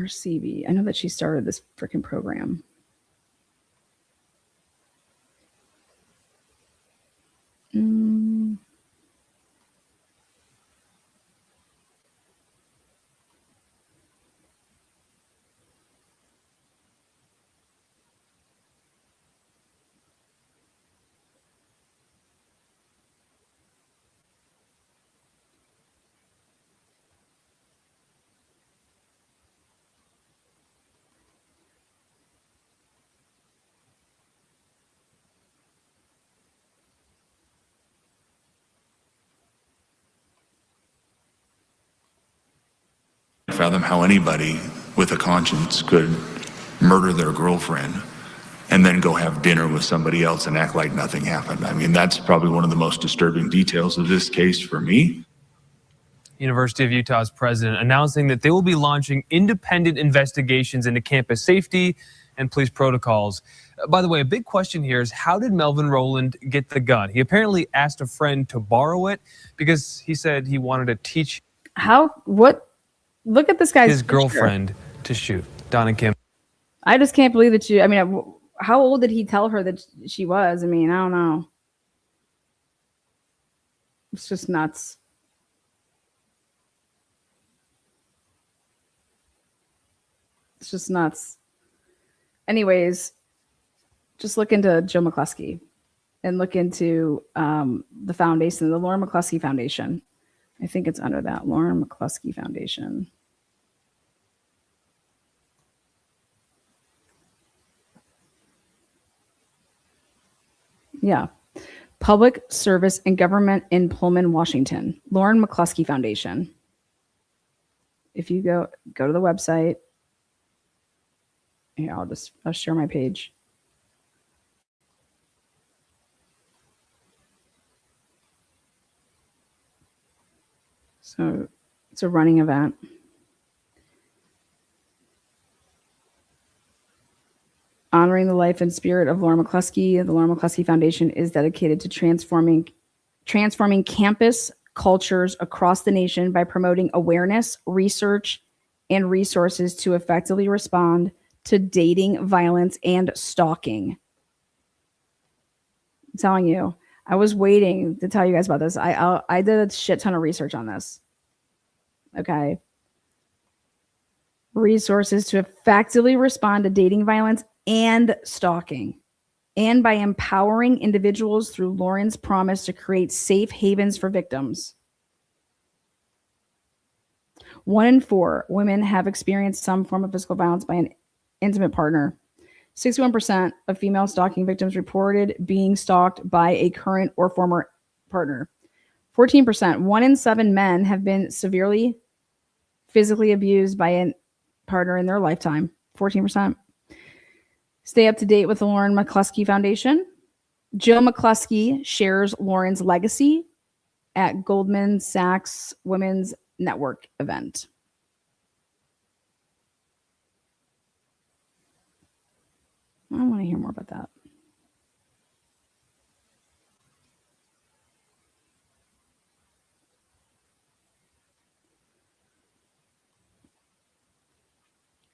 CV. I know that she started this freaking program. Fathom how anybody with a conscience could murder their girlfriend and then go have dinner with somebody else and act like nothing happened. I mean, that's probably one of the most disturbing details of this case for me. University of Utah's president announcing that they will be launching independent investigations into campus safety and police protocols. By the way, a big question here is, how did Melvin Rowland get the gun? He apparently asked a friend to borrow it because he said he wanted to teach Look at this guy's his picture. girlfriend to shoot. Don and Kim. I just can't believe that how old did he tell her that she was? I mean, I don't know. It's just nuts. It's just nuts. Anyways, just look into Joe McCluskey and look into the foundation, the Lauren McCluskey Foundation. I think it's under that, Lauren McCluskey Foundation. Yeah. Public Service and Government in Pullman, Washington. Lauren McCluskey Foundation. If you go to the website. Here, I'll share my page. So it's a running event. Honoring the life and spirit of Lauren McCluskey, the Lauren McCluskey Foundation is dedicated to transforming campus cultures across the nation by promoting awareness, research, and resources to effectively respond to dating, violence, and stalking. I'm telling you, I was waiting to tell you guys about this. I did a shit ton of research on this. Okay. Resources to effectively respond to dating violence and stalking, and by empowering individuals through Lauren's promise to create safe havens for victims. 1 in 4 women have experienced some form of physical violence by an intimate partner. 61% of female stalking victims reported being stalked by a current or former partner. 14%, 1 in 7 men have been severely physically abused by a partner in their lifetime. 14%. Stay up to date with the Lauren McCluskey Foundation. Jill McCluskey shares Lauren's legacy at Goldman Sachs Women's Network event. I want to hear more about that.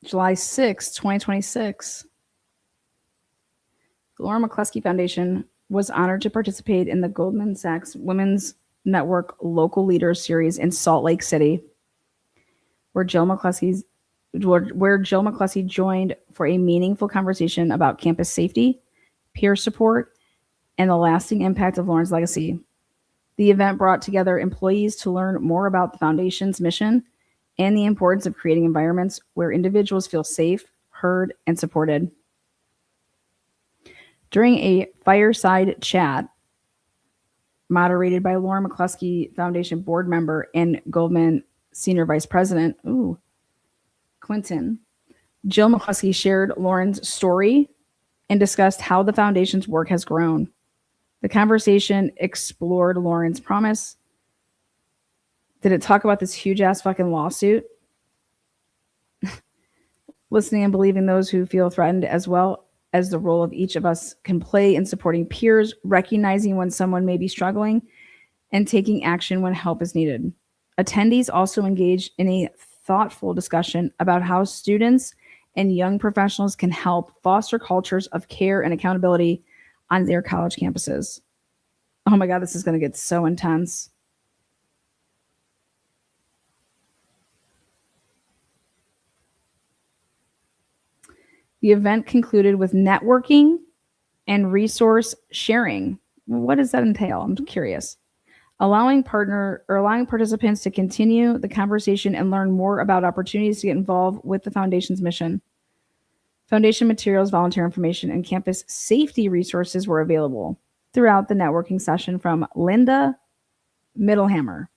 July 6, 2026. The Lauren McCluskey Foundation was honored to participate in the Goldman Sachs Women's Network Local Leaders Series in Salt Lake City, where Jill McCluskey joined for a meaningful conversation about campus safety, peer support, and the lasting impact of Lauren's legacy. The event brought together employees to learn more about the foundation's mission and the importance of creating environments where individuals feel safe, heard, and supported. During a fireside chat moderated by Lauren McCluskey Foundation board member and Goldman Senior Vice President, Quinton, Jill McCluskey shared Lauren's story and discussed how the foundation's work has grown. The conversation explored Lauren's promise. Did it talk about this huge ass fucking lawsuit? Listening and believing those who feel threatened, as well as the role of each of us can play in supporting peers, recognizing when someone may be struggling, and taking action when help is needed. Attendees also engaged in a thoughtful discussion about how students and young professionals can help foster cultures of care and accountability on their college campuses. Oh my God, this is going to get so intense. The event concluded with networking and resource sharing. What does that entail? I'm curious. Allowing participants to continue the conversation and learn more about opportunities to get involved with the foundation's mission. Foundation materials, volunteer information, and campus safety resources were available throughout the networking session from Linda Middlehammer,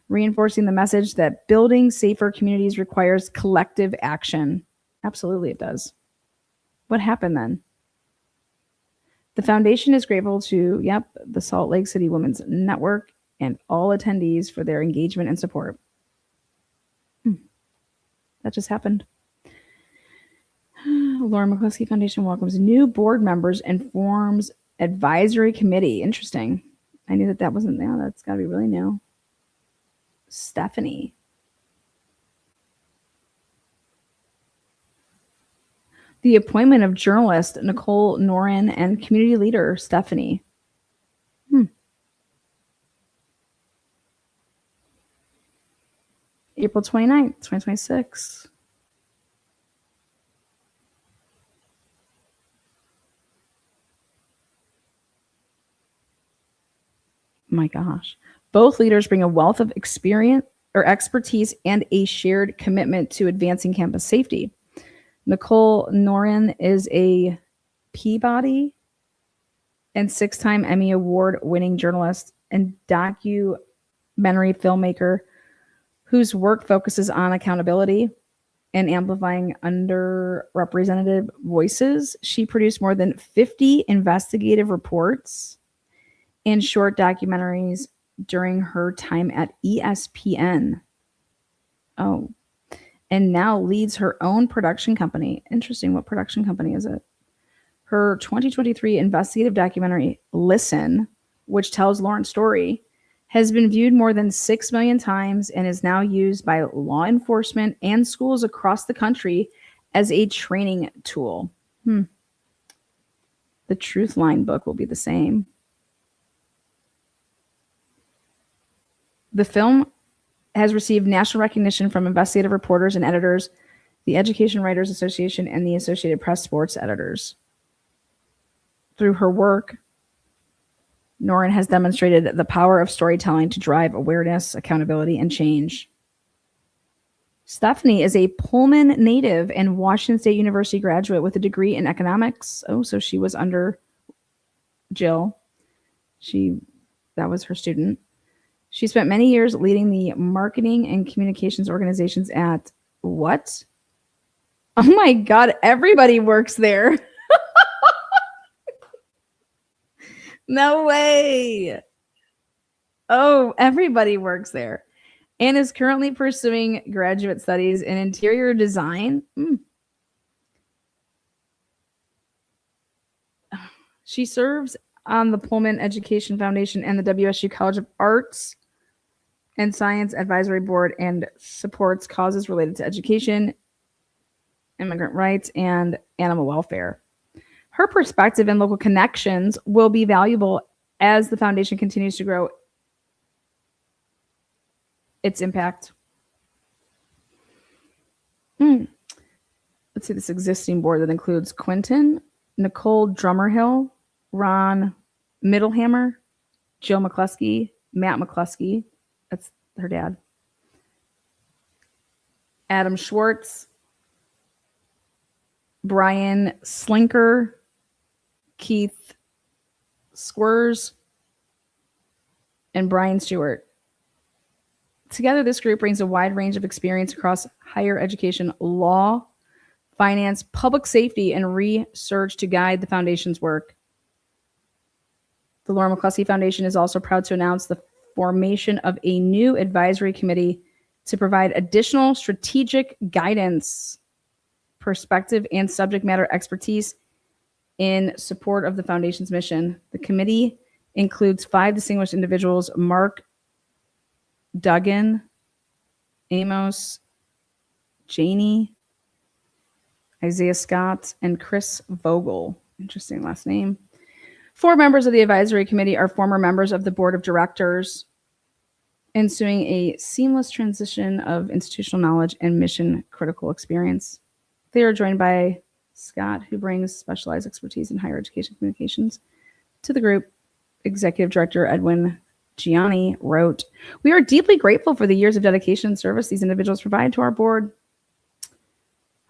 reinforcing the message that building safer communities requires collective action. Absolutely, it does. What happened then? The foundation is grateful to, the Salt Lake City Women's Network and all attendees for their engagement and support. That just happened. Lauren McCluskey Foundation welcomes new board members and forms advisory committee. Interesting. I knew that wasn't there. That's got to be really new. Stephanie. The appointment of journalist Nicole Norin and community leader Stephanie. April 29th, 2026. My gosh. Both leaders bring a wealth of experience or expertise and a shared commitment to advancing campus safety. Nicole Norin is a Peabody and 6-time Emmy Award-winning journalist and documentary filmmaker whose work focuses on accountability and amplifying underrepresented voices. She produced more than 50 investigative reports and short documentaries during her time at ESPN. Oh, and now leads her own production company. Interesting. What production company is it? Her 2023 investigative documentary, Listen, which tells Lauren's story, has been viewed more than 6 million times and is now used by law enforcement and schools across the country as a training tool. The Truth Line book will be the same. The film has received national recognition from investigative reporters and editors, the Education Writers Association, and the Associated Press sports editors. Through her work, Norin has demonstrated the power of storytelling to drive awareness, accountability, and change. Stephanie is a Pullman native and Washington State University graduate with a degree in economics. Oh, so she was under Jill. That was her student. She spent many years leading the marketing and communications organizations at what? Oh my God, everybody works there. No way. Oh, everybody works there. And is currently pursuing graduate studies in interior design. She serves on the Pullman Education Foundation and the WSU College of Arts and Science Advisory Board and supports causes related to education, immigrant rights, and animal welfare. Her perspective and local connections will be valuable as the foundation continues to grow its impact. Let's see this existing board that includes Quentin, Nicole Drummerhill, Ron Middlehammer, Jill McCluskey, Matt McCluskey, that's her dad, Adam Schwartz, Brian Slinker, Keith Squires, and Brian Stewart. Together, this group brings a wide range of experience across higher education, law, finance, public safety, and research to guide the foundation's work. The Lauren McCluskey Foundation is also proud to announce the formation of a new advisory committee to provide additional strategic guidance, perspective, and subject matter expertise in support of the foundation's mission. The committee includes 5 distinguished individuals: Mark Duggan, Amos Janey, Isaiah Scott, and Chris Vogel. Interesting last name. 4 members of the advisory committee are former members of the board of directors, ensuing a seamless transition of institutional knowledge and mission critical experience. They are joined by Scott, who brings specialized expertise in higher education communications to the group. Executive Director Edwin Gianni wrote, "We are deeply grateful for the years of dedication and service these individuals provide to our board."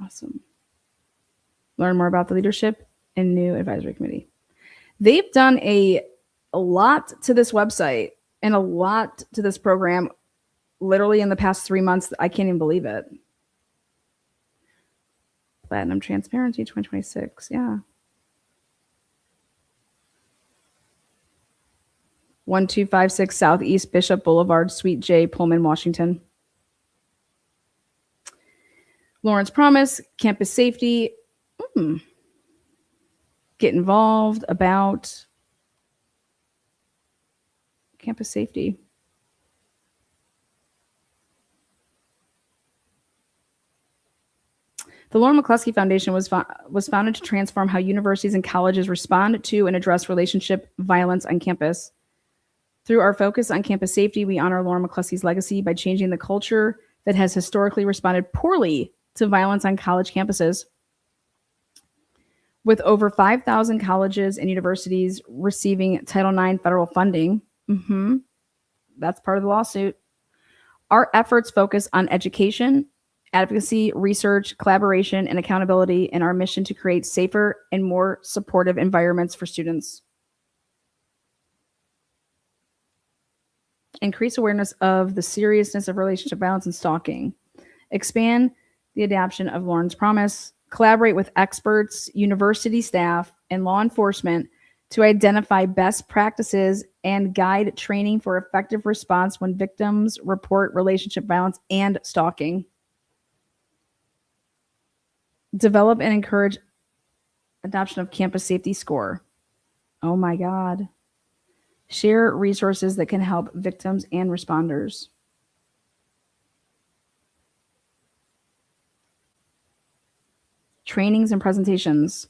Awesome. Learn more about the leadership and new advisory committee. They've done a lot to this website and a lot to this program literally in the past 3 months. I can't even believe it. Platinum Transparency 2026. Yeah. 1256 Southeast Bishop Boulevard, Suite J, Pullman, Washington. Lawrence Promise, campus safety. Get involved about campus safety. The Lauren McCluskey Foundation was founded to transform how universities and colleges respond to and address relationship violence on campus. Through our focus on campus safety, we honor Lauren McCluskey's legacy by changing the culture that has historically responded poorly to violence on college campuses. With over 5,000 colleges and universities receiving Title IX federal funding, that's part of the lawsuit, our efforts focus on education, advocacy, research, collaboration, and accountability in our mission to create safer and more supportive environments for students. Increase awareness of the seriousness of relationship violence and stalking. Expand the adoption of Lauren's Promise. Collaborate with experts, university staff, and law enforcement to identify best practices and guide training for effective response when victims report relationship violence and stalking. Develop and encourage adoption of campus safety score. Oh my God. Share resources that can help victims and responders. Trainings and presentations.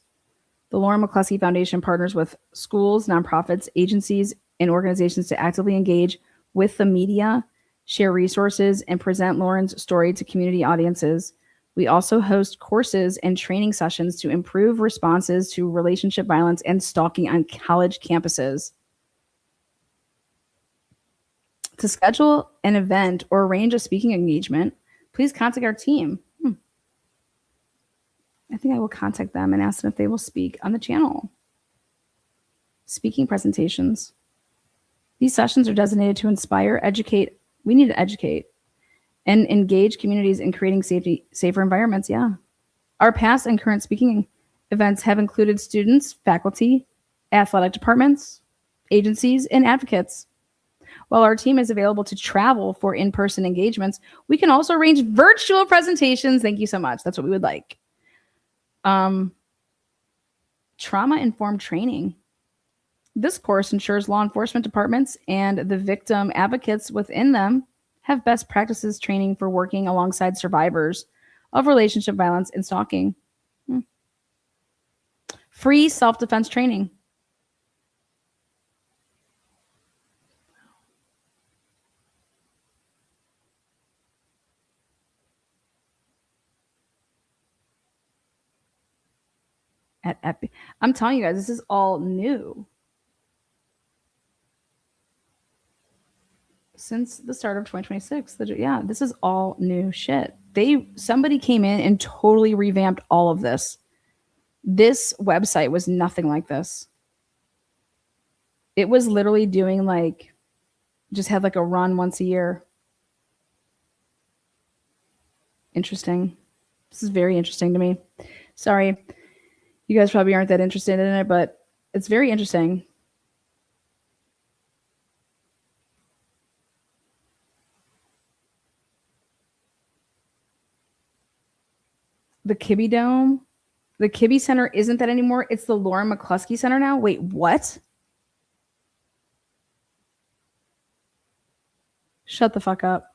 The Lauren McCluskey Foundation partners with schools, nonprofits, agencies, and organizations to actively engage with the media, share resources, and present Lauren's story to community audiences. We also host courses and training sessions to improve responses to relationship violence and stalking on college campuses. To schedule an event or arrange a speaking engagement, please contact our team. I think I will contact them and ask them if they will speak on the channel. Speaking presentations. These sessions are designated to inspire, educate. We need to educate and engage communities in creating safer environments. Yeah. Our past and current speaking events have included students, faculty, athletic departments, agencies, and advocates. While our team is available to travel for in-person engagements, we can also arrange virtual presentations. Thank you so much. That's what we would like. Trauma-informed training. This course ensures law enforcement departments and the victim advocates within them have best practices training for working alongside survivors of relationship violence and stalking. Free self-defense training. I'm telling you guys, this is all new. Since the start of 2026. This is all new shit. Somebody came in and totally revamped all of this. This website was nothing like this. It was literally doing just had a run once a year. Interesting. This is very interesting to me. Sorry. You guys probably aren't that interested in it, but it's very interesting. The Kibbe Dome. The Kibbe Center isn't that anymore. It's the Lauren McCluskey Center now. Wait, what? Shut the fuck up.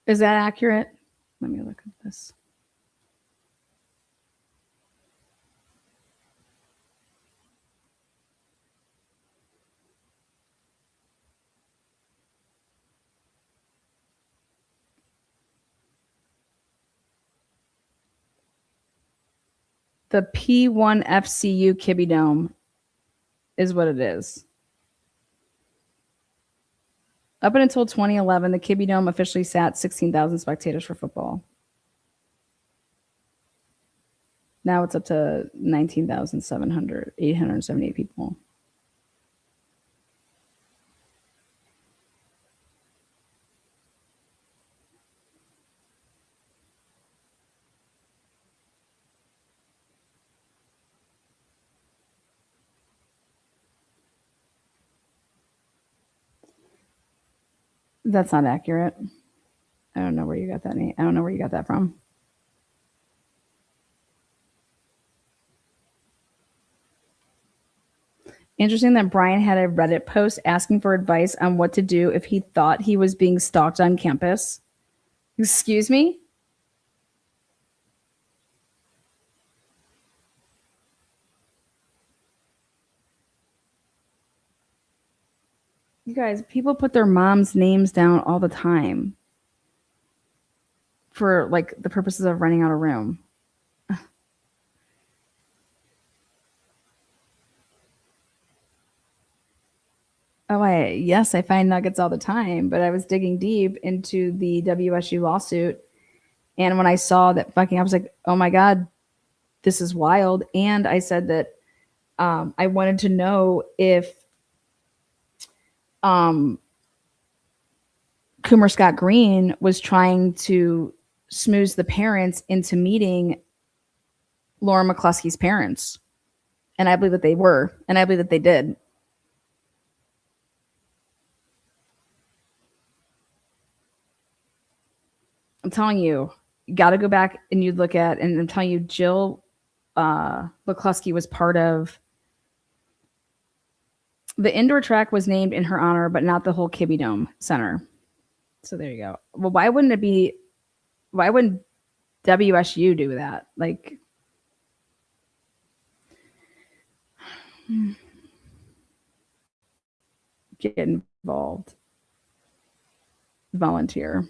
Is that accurate? Let me look at this. The P1FCU Kibbe Dome is what it is. Up until 2011, the Kibbe Dome officially sat 16,000 spectators for football. Now it's up to 878 people. That's not accurate. I don't know where you got that name. I don't know where you got that from. Interesting that Brian had a Reddit post asking for advice on what to do if he thought he was being stalked on campus. Excuse me? You guys, people put their mom's names down all the time for like the purposes of renting out a room. Yes, I find nuggets all the time, but I was digging deep into the WSU lawsuit. And when I saw that fucking, I was like, oh my God, this is wild. And I said that I wanted to know if Coomer Scott Green was trying to smooth the parents into meeting Lauren McCluskey's parents. And I believe that they were, and I believe that they did. I'm telling you, you got to go back and you look at, and I'm telling you, Jill McCluskey was part of the indoor track was named in her honor, but not the whole Kibbe Dome Center. So there you go. Well, why wouldn't WSU do that? Like, get involved. Volunteer.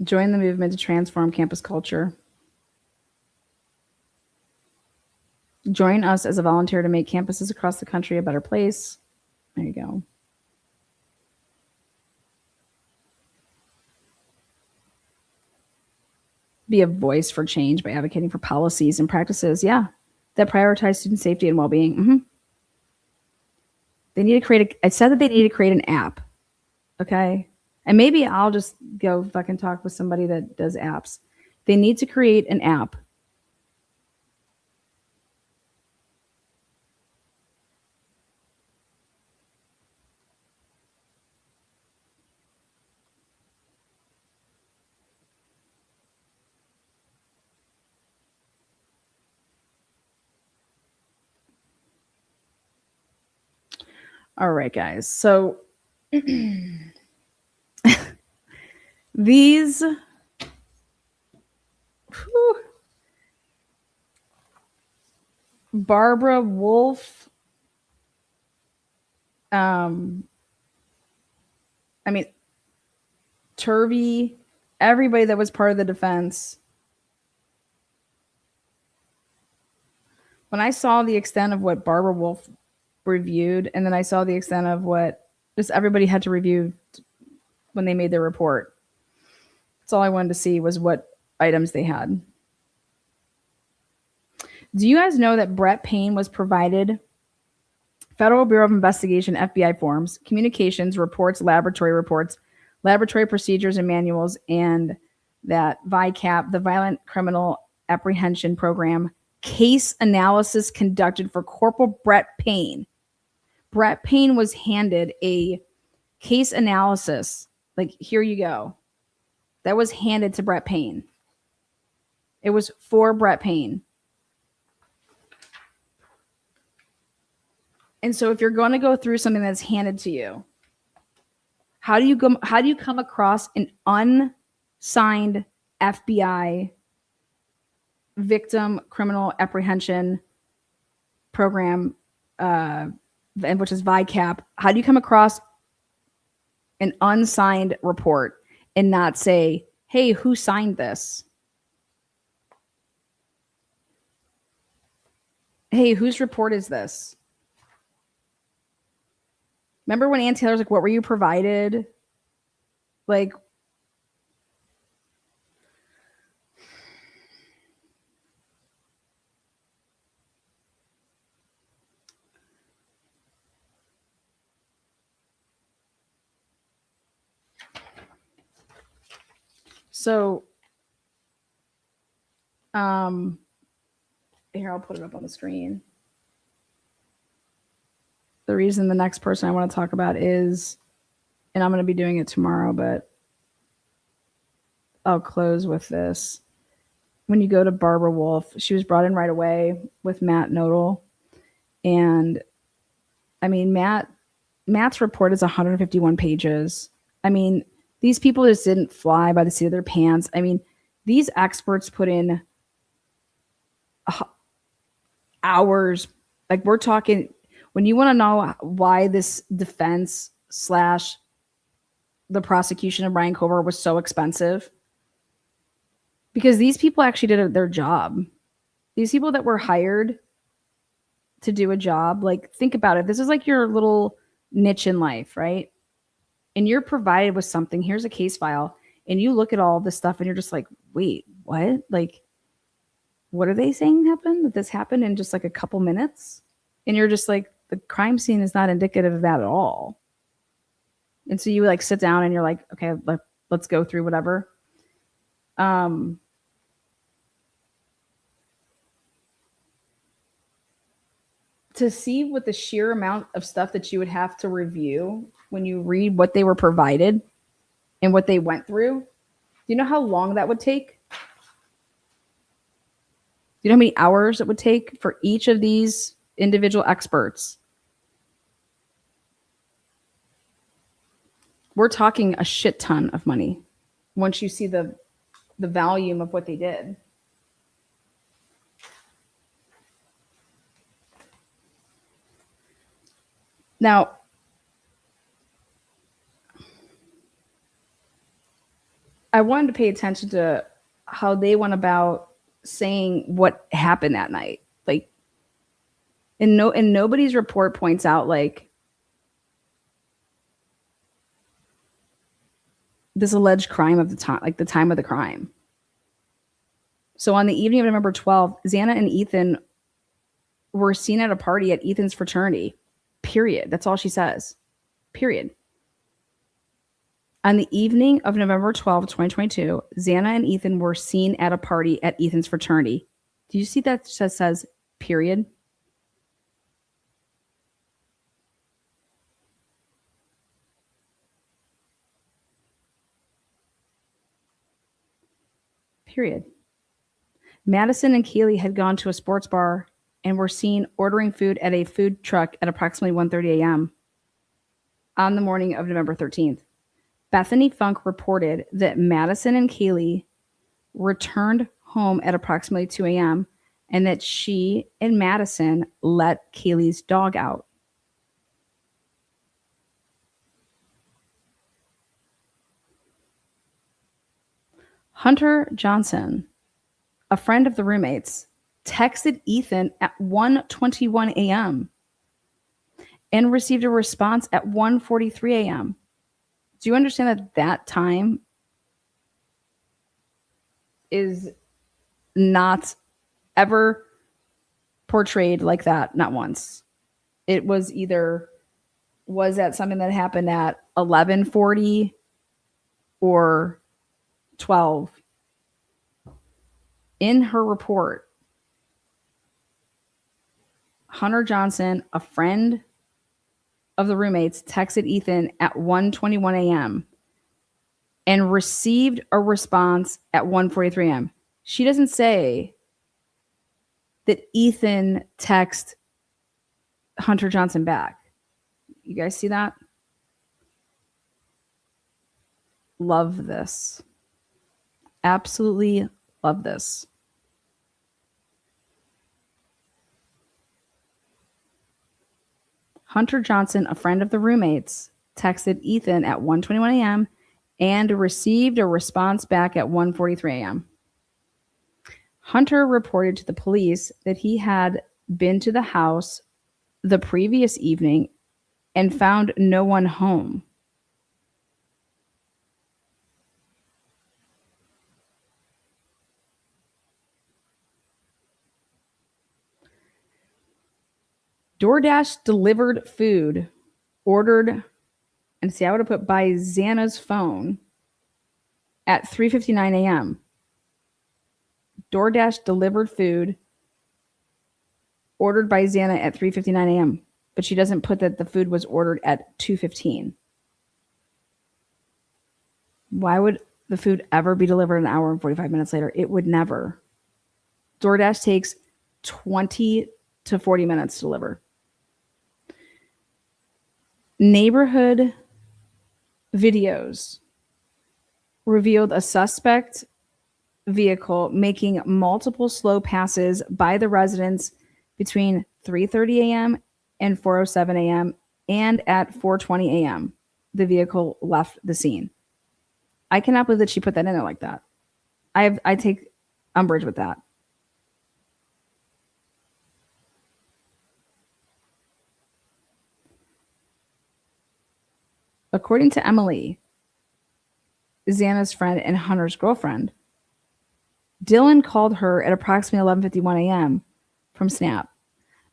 Join the movement to transform campus culture. Join us as a volunteer to make campuses across the country a better place. There you go. Be a voice for change by advocating for policies and practices, that prioritize student safety and well-being. Mm-hmm. They need to create I said that they need to create an app, okay? And maybe I'll just go fucking talk with somebody that does apps. They need to create an app. All right, guys. So these Barbara Wolf, Turvey, everybody that was part of the defense. When I saw the extent of what Barbara Wolf reviewed, and then I saw the extent of what just everybody had to review when they made their report, that's all I wanted to see was what items they had. Do you guys know that Brett Payne was provided Federal Bureau of Investigation FBI forms, communications reports, laboratory procedures and manuals, and that VICAP, the Violent Criminal Apprehension Program, case analysis conducted for Corporal Brett Payne. Brett Payne was handed a case analysis. Like, here you go. That was handed to Brett Payne. It was for Brett Payne. And so if you're going to go through something that's handed to you, how do you come across an unsigned FBI victim criminal apprehension program, which is VICAP? How do you come across an unsigned report and not say, hey, who signed this? Hey, whose report is this? Remember when Ann Taylor was like, what were you provided? Like, so, here, I'll put it up on the screen. the reason the next person I want to talk about is, and I'm going to be doing it tomorrow, but I'll close with this. When you go to Barbara Wolf, she was brought in right away with Matt Nodal. And I mean, Matt's report is 151 pages. I mean, these people just didn't fly by the seat of their pants. I mean, these experts put in hours. Like, we're talking, when you want to know why this defense / the prosecution of Brian Cover was so expensive, because these people actually did their job. These people that were hired to do a job, like, think about it. This is like your little niche in life, right? And you're provided with something. Here's a case file. And you look at all this stuff and you're just like, wait, what? Like, what are they saying happened? That this happened in just like a couple minutes? And you're just like, the crime scene is not indicative of that at all. And so you like sit down and you're like, okay, let's go through whatever. To see what the sheer amount of stuff that you would have to review when you read what they were provided and what they went through, do you know how long that would take? Do you know how many hours it would take for each of these individual experts? We're talking a shit ton of money once you see the volume of what they did. Now, I wanted to pay attention to how they went about saying what happened that night. Like, and nobody's report points out like this alleged crime of the time, like the time of the crime. So on the evening of November 12th, Xana and Ethan were seen at a party at Ethan's fraternity. Period. That's all she says. Period. On the evening of November 12, 2022, Xana and Ethan were seen at a party at Ethan's fraternity. Do you see that says period? Period. Madison and Keeley had gone to a sports bar and were seen ordering food at a food truck at approximately 1:30 a.m. on the morning of November 13th. Bethany Funk reported that Madison and Keeley returned home at approximately 2 a.m. and that she and Madison let Keeley's dog out. Hunter Johnson, a friend of the roommates, texted Ethan at 1:21 a.m. and received a response at 1:43 a.m. Do you understand that time is not ever portrayed like that? Not once. It was that something that happened at 11:40 or 12? In her report, Hunter Johnson, a friend of the roommates, texted Ethan at 1:21 a.m. and received a response at 1:43 a.m. She doesn't say that Ethan texted Hunter Johnson back. You guys see that? Love this. Absolutely love this. Hunter Johnson, a friend of the roommates, texted Ethan at 1:21 a.m. and received a response back at 1:43 a.m. Hunter reported to the police that he had been to the house the previous evening and found no one home. DoorDash delivered food ordered, and see, I would have put by Xana's phone at 3:59 a.m. DoorDash delivered food ordered by Xana at 3:59 a.m. but she doesn't put that the food was ordered at 2:15. Why would the food ever be delivered an hour and 45 minutes later? It would never. DoorDash takes 20 to 40 minutes to deliver. Neighborhood videos revealed a suspect vehicle making multiple slow passes by the residents between 3:30 a.m. and 4:07 a.m. and at 4:20 a.m. the vehicle left the scene. I cannot believe that she put that in there like that. I take umbrage with that. According to Emily, Xana's friend and Hunter's girlfriend, Dylan called her at approximately 11:51 a.m. from Snap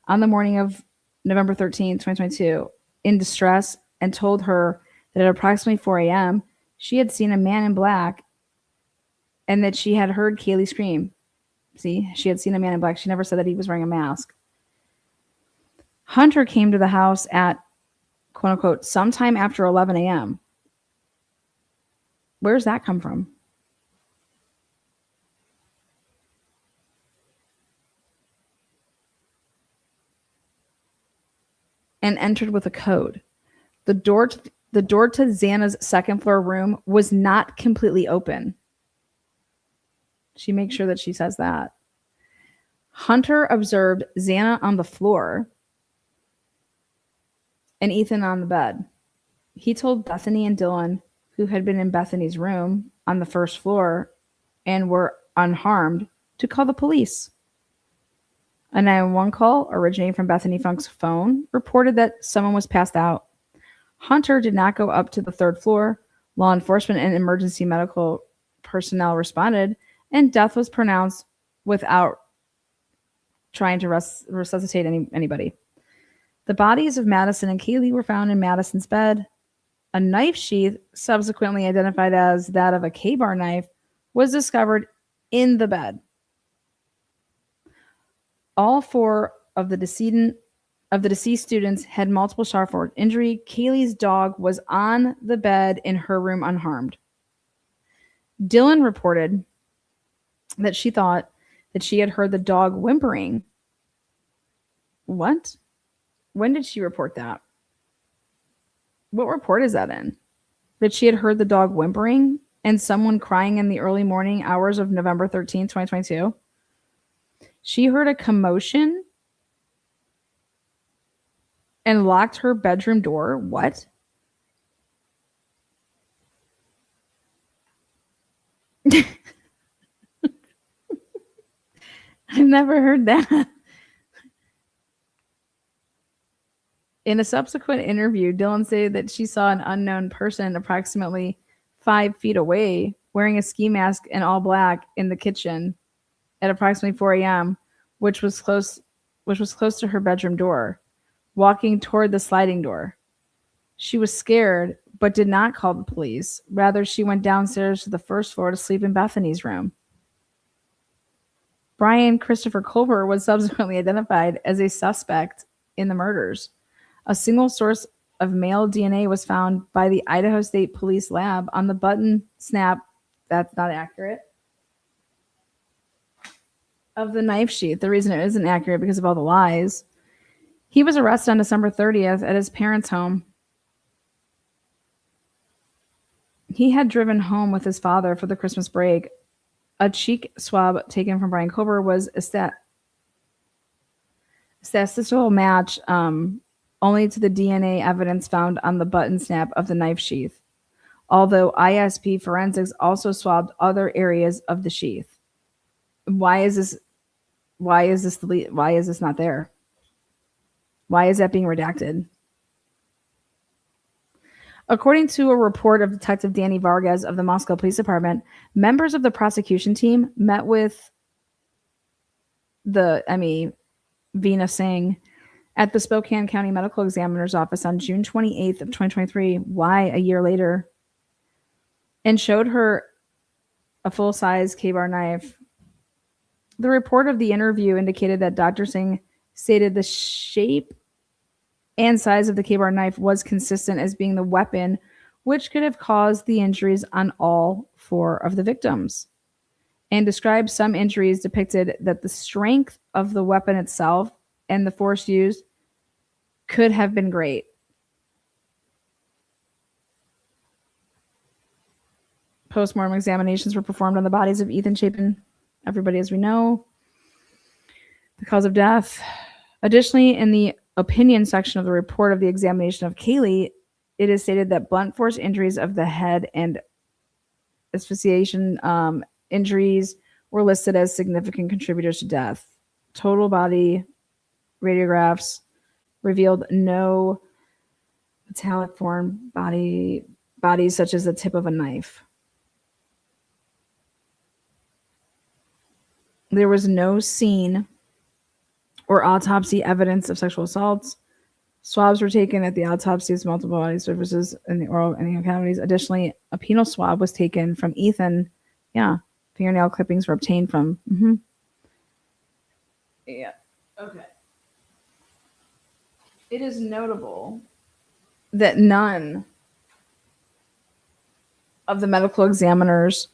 on the morning of November 13, 2022, in distress, and told her that at approximately 4 a.m., she had seen a man in black and that she had heard Kaylee scream. See, she had seen a man in black. She never said that he was wearing a mask. Hunter came to the house at, quote unquote, sometime after 11 a.m. Where's that come from? And entered with a code. The door to Xana's second floor room was not completely open. She makes sure that she says that. Hunter observed Xana on the floor and Ethan on the bed. He told Bethany and Dylan, who had been in Bethany's room on the first floor and were unharmed, to call the police. A 911 call originating from Bethany Funk's phone reported that someone was passed out. Hunter did not go up to the third floor. Law enforcement and emergency medical personnel responded, and death was pronounced without trying to resuscitate anybody. The bodies of Madison and Kaylee were found in Madison's bed. A knife sheath, subsequently identified as that of a K-bar knife, was discovered in the bed. All four of the deceased students had multiple sharp injury. Kaylee's dog was on the bed in her room unharmed. Dylan reported that she thought that she had heard the dog whimpering. What? When did she report that? What report is that in? That she had heard the dog whimpering and someone crying in the early morning hours of November 13, 2022? She heard a commotion and locked her bedroom door. What? I've never heard that. In a subsequent interview, Dylan said that she saw an unknown person approximately 5 feet away wearing a ski mask and all black in the kitchen at approximately 4 a.m., which was close to her bedroom door, walking toward the sliding door. She was scared, but did not call the police. Rather, she went downstairs to the first floor to sleep in Bethany's room. Brian Christopher Culver was subsequently identified as a suspect in the murders. A single source of male DNA was found by the Idaho State Police lab on the button snap, that's not accurate, of the knife sheath. The reason it isn't accurate because of all the lies. He was arrested on December 30th at his parents' home. He had driven home with his father for the Christmas break. A cheek swab taken from Brian Culver was a statistical match only to the DNA evidence found on the button snap of the knife sheath, although ISP forensics also swabbed other areas of the sheath. Why is this not there? Why is that being redacted? According to a report of Detective Danny Vargas of the Moscow Police Department, members of the prosecution team met with Veena Singh at the Spokane County Medical Examiner's Office on June 28th of 2023. Why a year later? And showed her a full-size K-bar knife. The report of the interview indicated that Dr. Singh stated the shape and size of the K-bar knife was consistent as being the weapon which could have caused the injuries on all 4 of the victims, and described some injuries depicted that the strength of the weapon itself and the force used could have been great. Postmortem examinations were performed on the bodies of Ethan Chapin, everybody as we know, the cause of death. Additionally, in the opinion section of the report of the examination of Kaylee, it is stated that blunt force injuries of the head and asphyxiation injuries were listed as significant contributors to death. Total body radiographs revealed no metallic form bodies such as the tip of a knife. There was no scene or autopsy evidence of sexual assaults. Swabs were taken at the autopsies, multiple body surfaces in the oral and anal cavities. Additionally, a penal swab was taken from Ethan. Yeah, fingernail clippings were obtained from. Yeah, okay. It is notable that none of the medical examiner's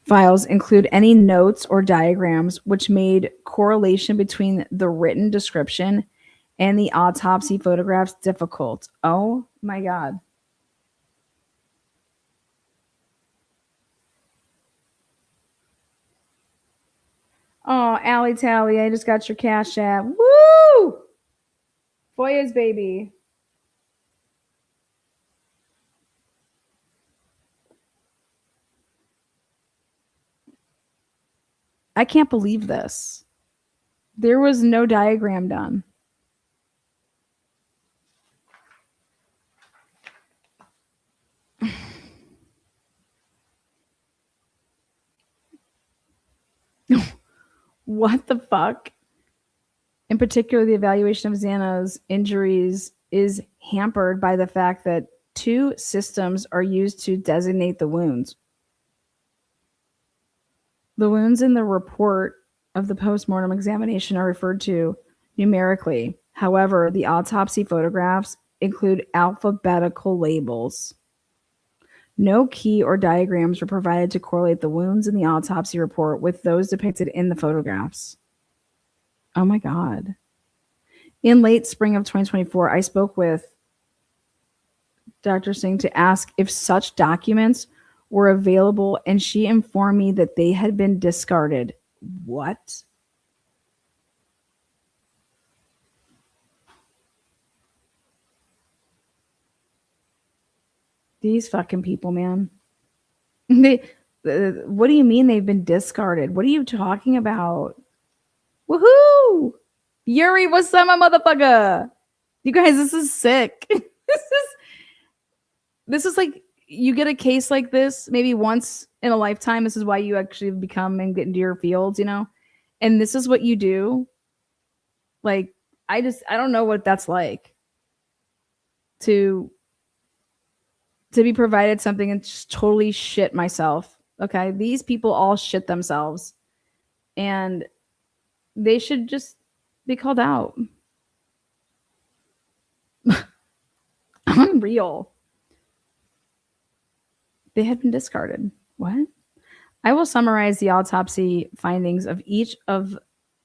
files include any notes or diagrams which made correlation between the written description and the autopsy photographs difficult. Oh my God. Oh, Allie Tally, I just got your cash app. Woo! Foya's baby. I can't believe this. There was no diagram done. What the fuck? In particular, the evaluation of Xana's injuries is hampered by the fact that 2 systems are used to designate the wounds. The wounds in the report of the postmortem examination are referred to numerically. However, the autopsy photographs include alphabetical labels. No key or diagrams were provided to correlate the wounds in the autopsy report with those depicted in the photographs. Oh my God. In late spring of 2024, I spoke with Dr. Singh to ask if such documents were available, and she informed me that they had been discarded. What? These fucking people, man. What do you mean they've been discarded? What are you talking about? Woohoo! Yuri, what's up, my motherfucker? You guys, this is sick. This is like, you get a case like this maybe once in a lifetime. This is why you actually become and get into your fields, you know? And this is what you do. Like, I don't know what that's like to be provided something and just totally shit myself. Okay. These people all shit themselves, and they should just be called out. Unreal. They had been discarded. What? I will summarize the autopsy findings of each of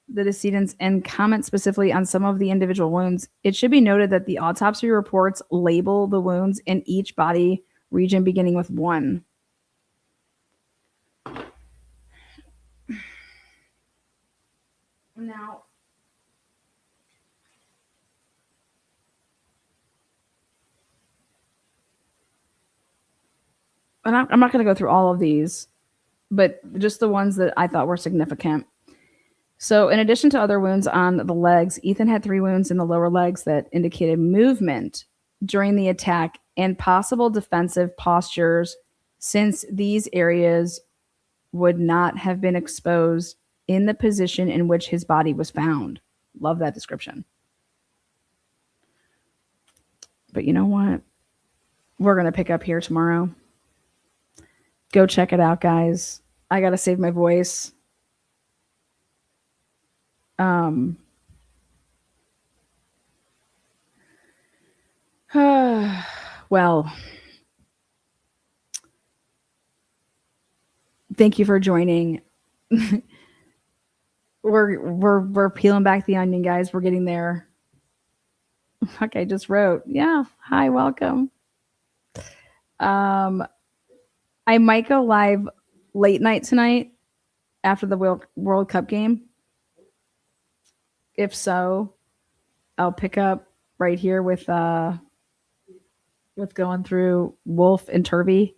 the decedents and comment specifically on some of the individual wounds. It should be noted that the autopsy reports label the wounds in each body region beginning with 1. Now, and I'm not going to go through all of these, but just the ones that I thought were significant. So in addition to other wounds on the legs, Ethan had 3 wounds in the lower legs that indicated movement during the attack and possible defensive postures, since these areas would not have been exposed in the position in which his body was found. Love that description. But you know what? We're going to pick up here tomorrow. Go check it out, guys. I got to save my voice. Well, thank you for joining. We're peeling back the onion, guys. We're getting there. Okay, I just wrote. Yeah. Hi, welcome. I might go live late night tonight after the World Cup game. If so, I'll pick up right here with going through Wolf and Turvey.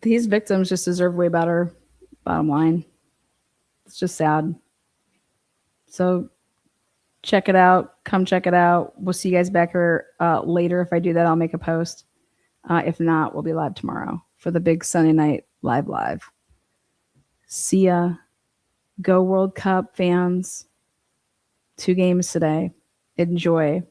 These victims just deserve way better. Bottom line, it's just sad. So check it out. Come check it out. We'll see you guys back here later. If I do that, I'll make a post. If not, we'll be live tomorrow for the big Sunday night live. See ya. Go World Cup fans. 2 games today. Enjoy.